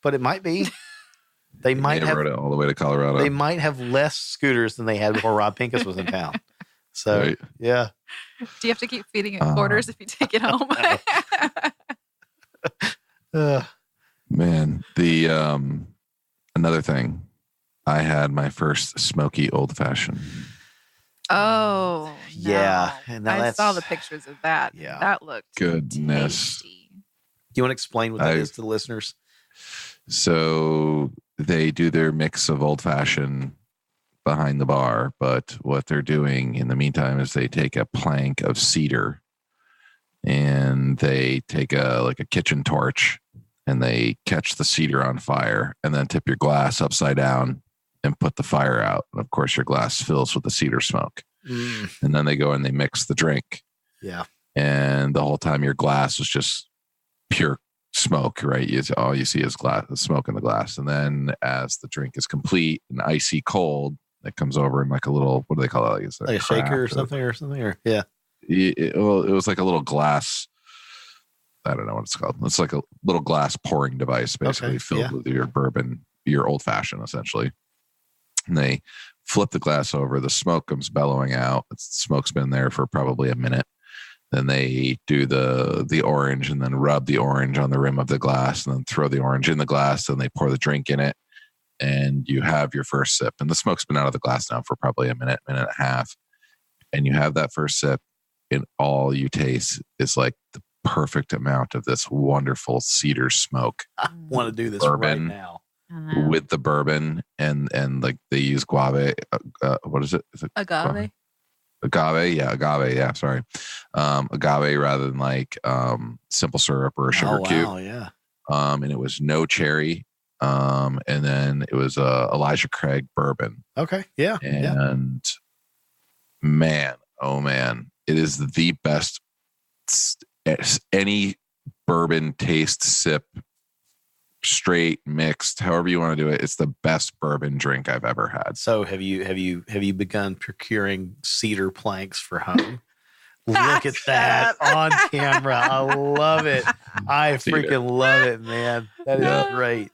but it might be. They might have rode it all the way to Colorado. They might have less scooters than they had before Rob Pincus was in town. So, right. Yeah. Do you have to keep feeding it quarters if you take it home? Man, another thing, I had my first smoky old fashioned. Oh, no. Yeah. And I saw the pictures of that. Yeah. That looked goodness. tasty. Do you want to explain what that is to the listeners? So they do their mix of old fashioned behind the bar, but what they're doing in the meantime is they take a plank of cedar and they take a kitchen torch and they catch the cedar on fire and then tip your glass upside down and put the fire out. And of course your glass fills with the cedar smoke. And then they go and they mix the drink. Yeah. And the whole time your glass was just pure smoke, right? All you see is smoke in the glass. And then as the drink is complete and icy cold, it comes over in like a little, what do they call it? Like a shaker or something, yeah. It was like a little glass. I don't know what it's called. It's like a little glass pouring device, basically filled with your bourbon, your old fashioned, essentially. And they flip the glass over. The smoke comes bellowing out. The smoke's been there for probably a minute. Then they do the orange and then rub the orange on the rim of the glass and then throw the orange in the glass. And they pour the drink in it. And you have your first sip, and the smoke's been out of the glass now for probably a minute and a half. And you have that first sip, and all you taste is like the perfect amount of this wonderful cedar smoke. I want to do this bourbon right now with the bourbon, and like they use guave. What is it? Is it agave? Agave, yeah. Sorry, agave rather than like simple syrup or a sugar cube. Yeah. And it was no cherry. and then it was Elijah Craig bourbon. Okay. Yeah. And man, oh man, it is the best any bourbon taste, sip, straight, mixed, however you want to do it. It's the best bourbon drink I've ever had. So have you begun procuring cedar planks for home? Look at that on camera. I love it. I freaking love it, man. That is great.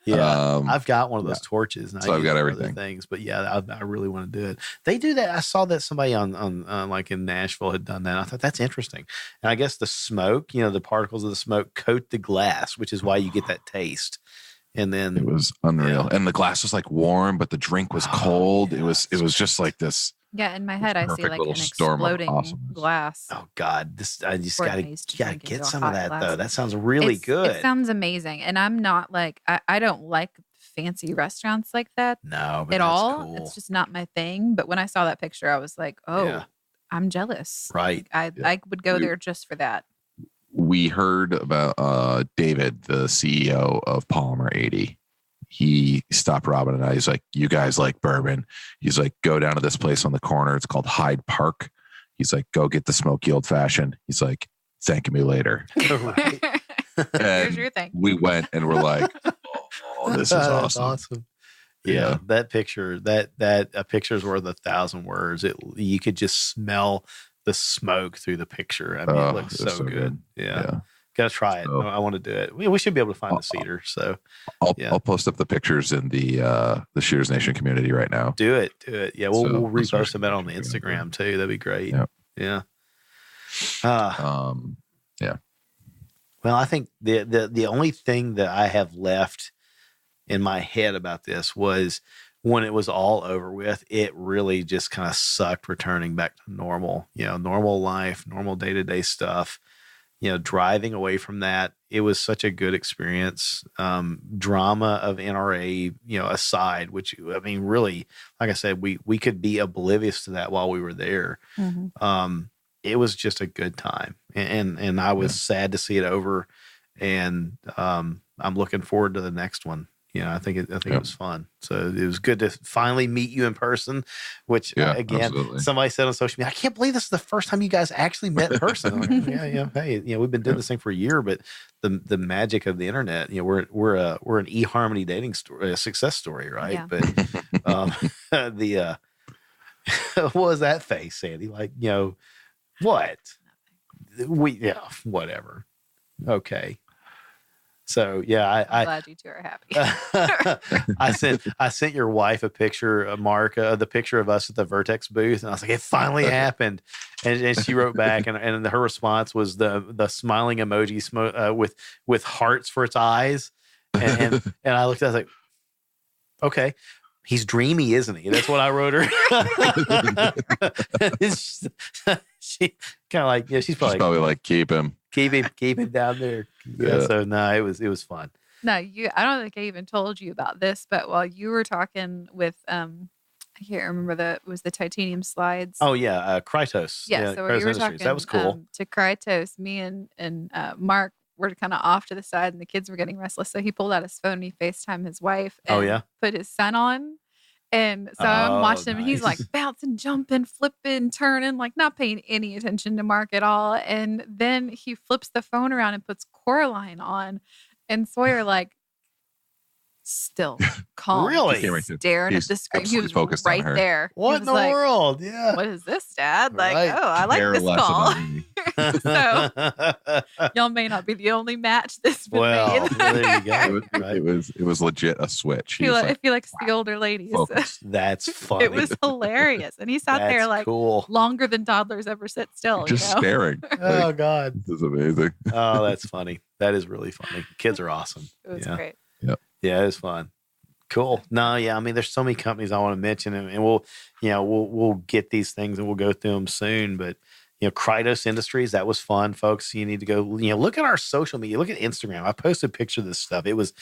Yeah, I've got one of those torches. And so I've got everything. Things, but yeah, I really want to do it. They do that. I saw that somebody on like in Nashville had done that. I thought that's interesting. And I guess the smoke, the particles of the smoke coat the glass, which is why you get that taste. And then it was unreal. And the glass was like warm, but the drink was cold. It was just like this. Yeah, in my head, I see like an storm of exploding glass. Oh God, I just gotta get some of that though. That sounds really good. It sounds amazing, and I'm not like I don't like fancy restaurants like that. No, but at all. Cool. It's just not my thing. But when I saw that picture, I was like, oh, I'm jealous. Right. I would go there just for that. We heard about David, the CEO of Polymer 80. He stopped Robin and I. He's like, you guys like bourbon? He's like, go down to this place on the corner. It's called Hyde Park. He's like, go get the smoky old fashioned. He's like, thank me later. Here's your thing. We went and we're like, oh, this is awesome. Yeah, that picture, that picture's worth 1,000 words. You could just smell the smoke through the picture. I mean, it looks so good. Yeah. Gotta try it. So, I want to do it. We should be able to find the cedar. So I'll post up the pictures in the Shooters Nation community right now. Do it. Yeah, we'll repost them out on the Instagram too. That'd be great. Yeah. Well, I think the only thing that I have left in my head about this was when it was all over with, it really just kind of sucked returning back to normal, normal life, normal day-to-day stuff. Driving away from that, it was such a good experience. Drama of NRA, aside, which, I mean, really, like I said, we could be oblivious to that while we were there. Mm-hmm. It was just a good time. And I was sad to see it over. And I'm looking forward to the next one. I think it was fun. So it was good to finally meet you in person, which again, absolutely. Somebody said on social media, I can't believe this is the first time you guys actually met in person. Like, Hey, we've been doing this thing for a year, but the magic of the internet, we're an eHarmony dating story, a success story, right? Yeah. But what was that face, Sandy? Like, what? Whatever. Okay. So I'm glad you two are happy. I sent your wife a picture, Mark, the picture of us at the Vertex booth, and I was like, it finally happened. And she wrote back, and her response was the smiling emoji with hearts for its eyes, and I looked at it, I was like, okay. He's dreamy, isn't he? That's what I wrote her. She kind of like, she's probably like, keep him down there. Yeah. So no, it was fun. No, I don't think I even told you about this, but while you were talking with, I can't remember was the titanium slides. Oh yeah. Kratos. Yeah. So you were talking, that was cool. To Kratos, me and Mark were kind of off to the side and the kids were getting restless. So he pulled out his phone and he FaceTimed his wife and put his son on. And so I'm watching him and he's like bouncing, jumping, flipping, turning, like not paying any attention to Mark at all. And then he flips the phone around and puts Coraline on. And Sawyer still calm, really staring at the screen. He was focused right there. What in the world? Yeah. What is this, Dad? Like, I like this call. So y'all may not be the only match this been made. Well, there you go. It was legit a switch. If you like the older ladies. That's funny. It was hilarious. And he sat there like longer than toddlers ever sit still. Just staring. Oh God. This is amazing. Oh, that's funny. That is really funny. Kids are awesome. It was great. Yep. Yeah, it was fun. Cool. No, yeah. I mean, there's so many companies I want to mention, and we'll get these things and we'll go through them soon. But Kraut Industries. That was fun, folks. You need to go, look at our social media, look at Instagram. I posted a picture of this stuff. It was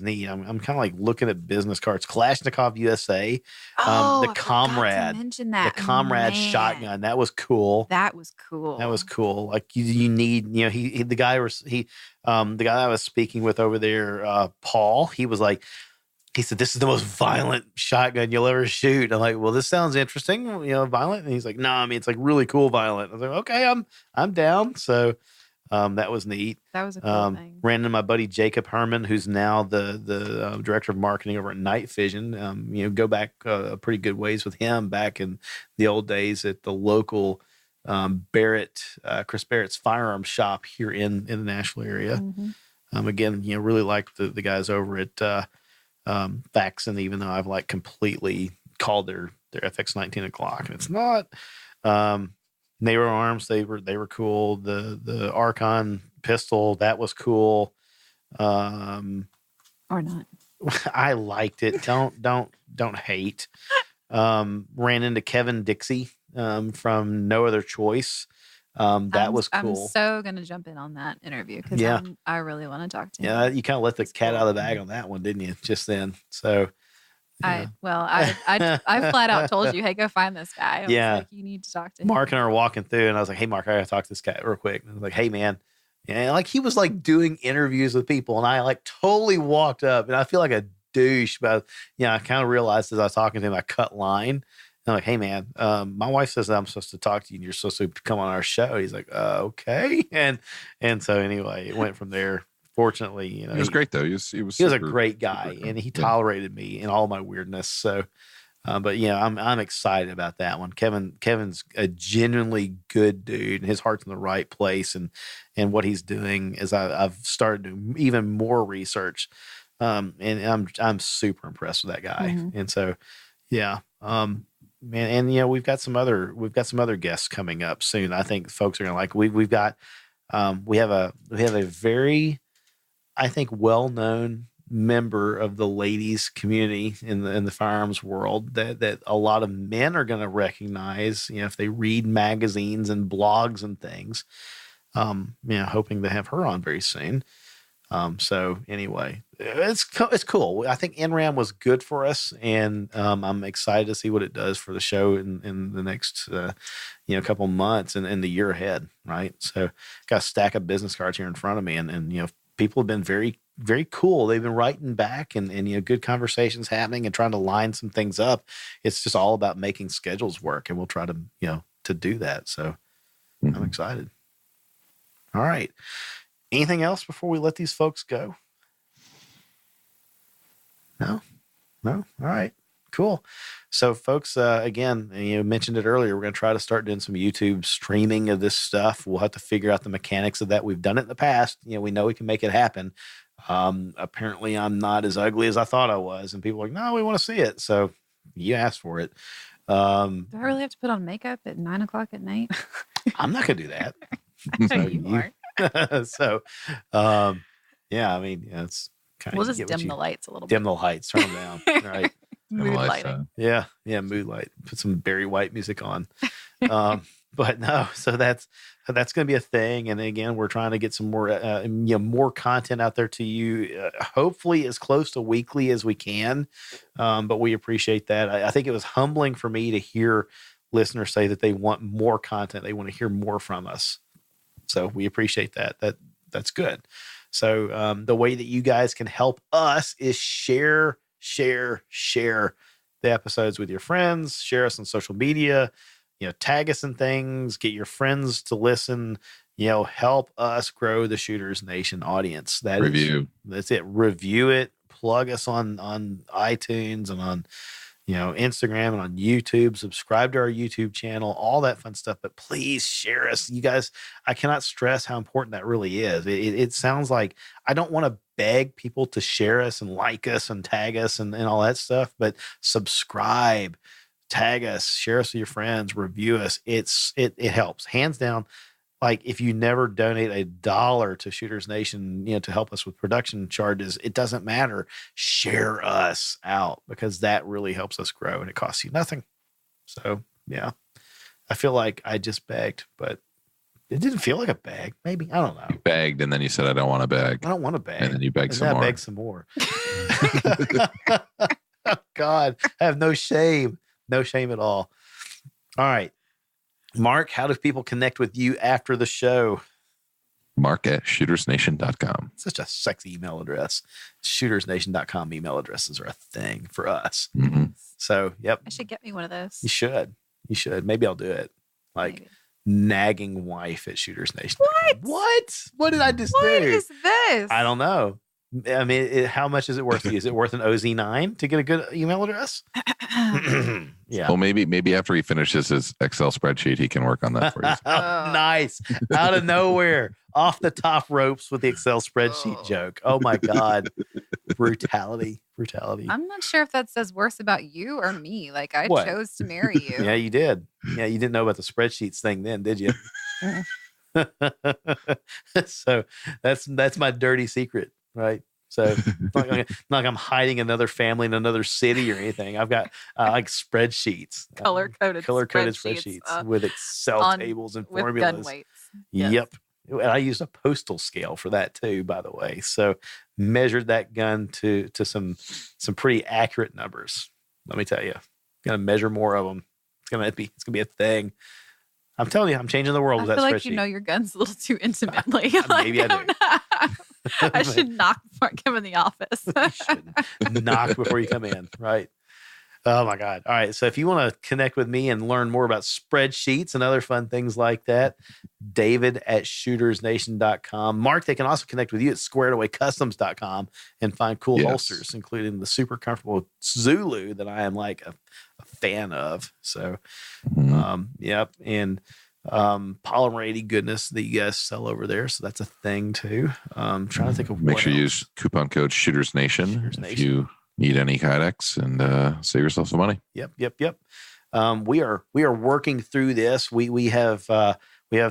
neat. I'm kind of like looking at business cards. Kalashnikov USA, Oh, the I forgot to Comrade, mention that. the Comrade Man, shotgun. That was cool. That was cool. That was cool. Like you need, the guy that I was speaking with over there, Paul, he said, this is the most violent shotgun you'll ever shoot. I'm like, well, this sounds interesting, violent. And he's like, no, I mean, it's like really cool violent. I was like, okay, I'm down. So that was neat. That was a cool thing. Ran into my buddy Jacob Herman, who's now the director of marketing over at Night Vision. Go back a pretty good ways with him back in the old days at the local Barrett, Chris Barrett's firearms shop here in the Nashville area. Mm-hmm. Again, really like the guys over at Faxon, even though I've like completely called their FX19 o'clock, and it's not. NRA arms, they were cool. The Archon pistol, that was cool. Or not. I liked it. Don't hate. Ran into Kevin Dixie from No Other Choice. That was cool. I'm so going to jump in on that interview because I really want to talk to him. Yeah, you kind of let the cat out of the bag on that one, didn't you? Just then. So I flat out told you, hey, go find this guy. I was like, you need to talk to him. Mark and I were walking through, and I was like, hey, Mark, I got to talk to this guy real quick. And I was like, hey, man. And like he was like doing interviews with people, and I like totally walked up, and I feel like a douche, but I kind of realized as I was talking to him, I cut line. I'm like, hey, man, my wife says that I'm supposed to talk to you and you're supposed to come on our show. He's like, okay. And so anyway, it went from there. Fortunately, he was great though. He was a great guy, and he tolerated me and all my weirdness. So, but I'm excited about that one. Kevin's a genuinely good dude, and his heart's in the right place. And what he's doing is I've started doing even more research, and I'm super impressed with that guy. Mm-hmm. And so, man, and we've got some other guests coming up soon. I think folks are gonna like. We have a very, I think, well-known member of the ladies community in the firearms world that a lot of men are going to recognize, if they read magazines and blogs and things. Hoping to have her on very soon. So anyway, it's cool. I think NRAAM was good for us, and I'm excited to see what it does for the show in the next couple months and the year ahead. Right. So got a stack of business cards here in front of me, and people have been very, very cool. They've been writing back and good conversations happening and trying to line some things up. It's just all about making schedules work, and we'll try to to do that. So I'm excited. All right. Anything else before we let these folks go? No? All right. Cool. So folks, again, you mentioned it earlier, we're going to try to start doing some YouTube streaming of this stuff. We'll have to figure out the mechanics of that. We've done it in the past. We know we can make it happen. Apparently I'm not as ugly as I thought I was. And people are like, no, we want to see it. So you asked for it. Do I really have to put on makeup at 9:00 at night? I'm not going to do that. So you are. So, I mean, it's kind of. We'll just dim the lights a little dim bit. the lights, turn them down, right? Mood lighting. Yeah, mood light. Put some Barry White music on. But no, so that's going to be a thing. And again, we're trying to get some more, more content out there to you. Hopefully, as close to weekly as we can. But we appreciate that. I think it was humbling for me to hear listeners say that they want more content. They want to hear more from us. So we appreciate that. That's good. So the way that you guys can help us is share the episodes with your friends, share us on social media, tag us in things, get your friends to listen, help us grow the Shooters Nation audience. That's it. Review it, plug us on iTunes and on Instagram and on YouTube, subscribe to our YouTube channel, all that fun stuff. But please share us. You guys, I cannot stress how important that really is. It sounds like I don't want to beg people to share us and like us and tag us and all that stuff, but subscribe, tag us, share us with your friends, review us. It helps. Hands down. Like if you never donate $1 to Shooters Nation, to help us with production charges, it doesn't matter. Share us out because that really helps us grow and it costs you nothing. So yeah, I feel like I just begged, but it didn't feel like a bag. Maybe. I don't know. You begged, and then you said, I don't want to beg. I don't want to beg. And then you begged And some then more. I begged some more. Oh, God, I have no shame. No shame at all. All right. Mark, how do people connect with you after the show? Mark@shootersnation.com. Such a sexy email address. Shootersnation.com email addresses are a thing for us. Mm-hmm. So, yep. I should get me one of those. You should. You should. Maybe I'll do it. Like Maybe. nagging wife at Shooters Nation. What? What did I just What do? is this? I don't know. I mean, how much is it worth to you? Is it worth an OZ9 to get a good email address? Yeah. Well, maybe after he finishes his Excel spreadsheet, he can work on that for you. Nice. Out of nowhere. Off the top ropes with the Excel spreadsheet joke. Oh my God. Brutality. I'm not sure if that says worse about you or me. Like I What? chose to marry you. Yeah, you did. Yeah, you didn't know about the spreadsheets thing then, did you? So that's my dirty secret, right? So it's not like I'm hiding another family in another city or anything. I've got like spreadsheets, Color-coded spreadsheets with Excel tables and with formulas. gun weights. Yes. Yep. And I used a postal scale for that too, by the way. So measured that gun to some pretty accurate numbers. Let me tell you, gonna measure more of them. It's gonna be a thing. I'm telling you, I'm changing the world I with that feel spreadsheet. like you know your guns a little too intimately. Maybe I do. I should knock before I come in the office. You should knock before you come in, right? Oh my God. All right. So if you want to connect with me and learn more about spreadsheets and other fun things like that, David@shootersnation.com. Mark, they can also connect with you at squaredawaycustoms.com and find cool holsters, including the super comfortable Zulu that I am like a fan of. So, yep. And polymer 80 goodness that you guys sell over there. So that's a thing too. Trying to think of Make what sure you else. use coupon code Shooters Nation if you need any kydex and save yourself some money. Yep. We are working through this. We have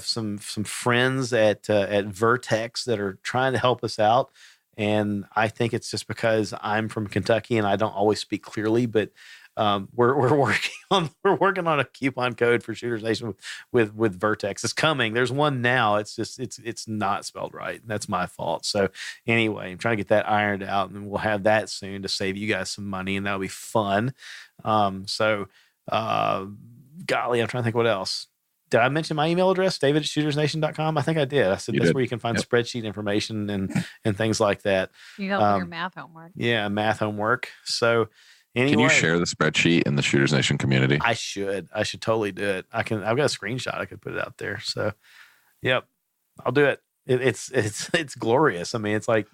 some friends at Vertex that are trying to help us out, and I think it's just because I'm from Kentucky and I don't always speak clearly, but we're working on a coupon code for Shooters Nation with Vertex. It's coming. There's one now. It's just it's not spelled right. That's my fault. So anyway, I'm trying to get that ironed out, and we'll have that soon to save you guys some money, and that'll be fun. Golly, I'm trying to think what else. Did I mention my email address, David@shootersnation.com? I think I did. I said that's where you can find spreadsheet information and things like that. You help with your math homework. Yeah, math homework. So anyway, can you share the spreadsheet in the Shooters Nation community? I should totally do it. I've got a screenshot. I could put it out there. So, yep, I'll do it. It's glorious. I mean, it's like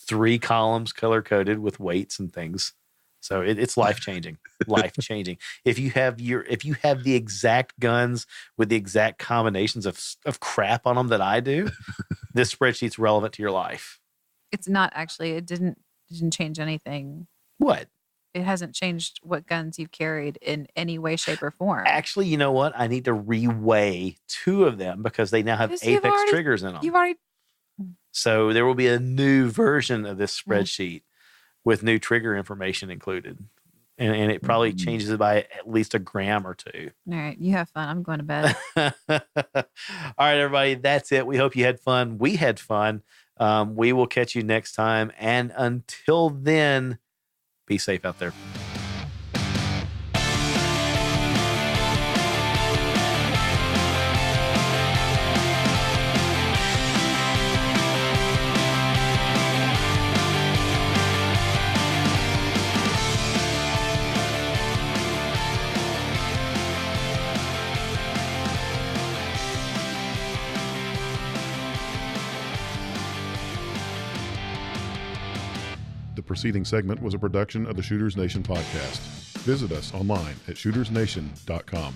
3 columns color coded with weights and things. So it's life changing. Life changing. If you have the exact guns with the exact combinations of crap on them that I do, this spreadsheet's relevant to your life. It's not actually. It didn't change anything. What? It hasn't changed what guns you've carried in any way, shape, or form. Actually, you know what? I need to reweigh 2 of them because they now have Apex triggers in them. You've already. So there will be a new version of this spreadsheet with new trigger information included. And it probably changes it by at least a gram or 2. All right. You have fun. I'm going to bed. All right, everybody. That's it. We hope you had fun. We had fun. We will catch you next time. And until then, be safe out there. The preceding segment was a production of the Shooters Nation podcast. Visit us online at shootersnation.com.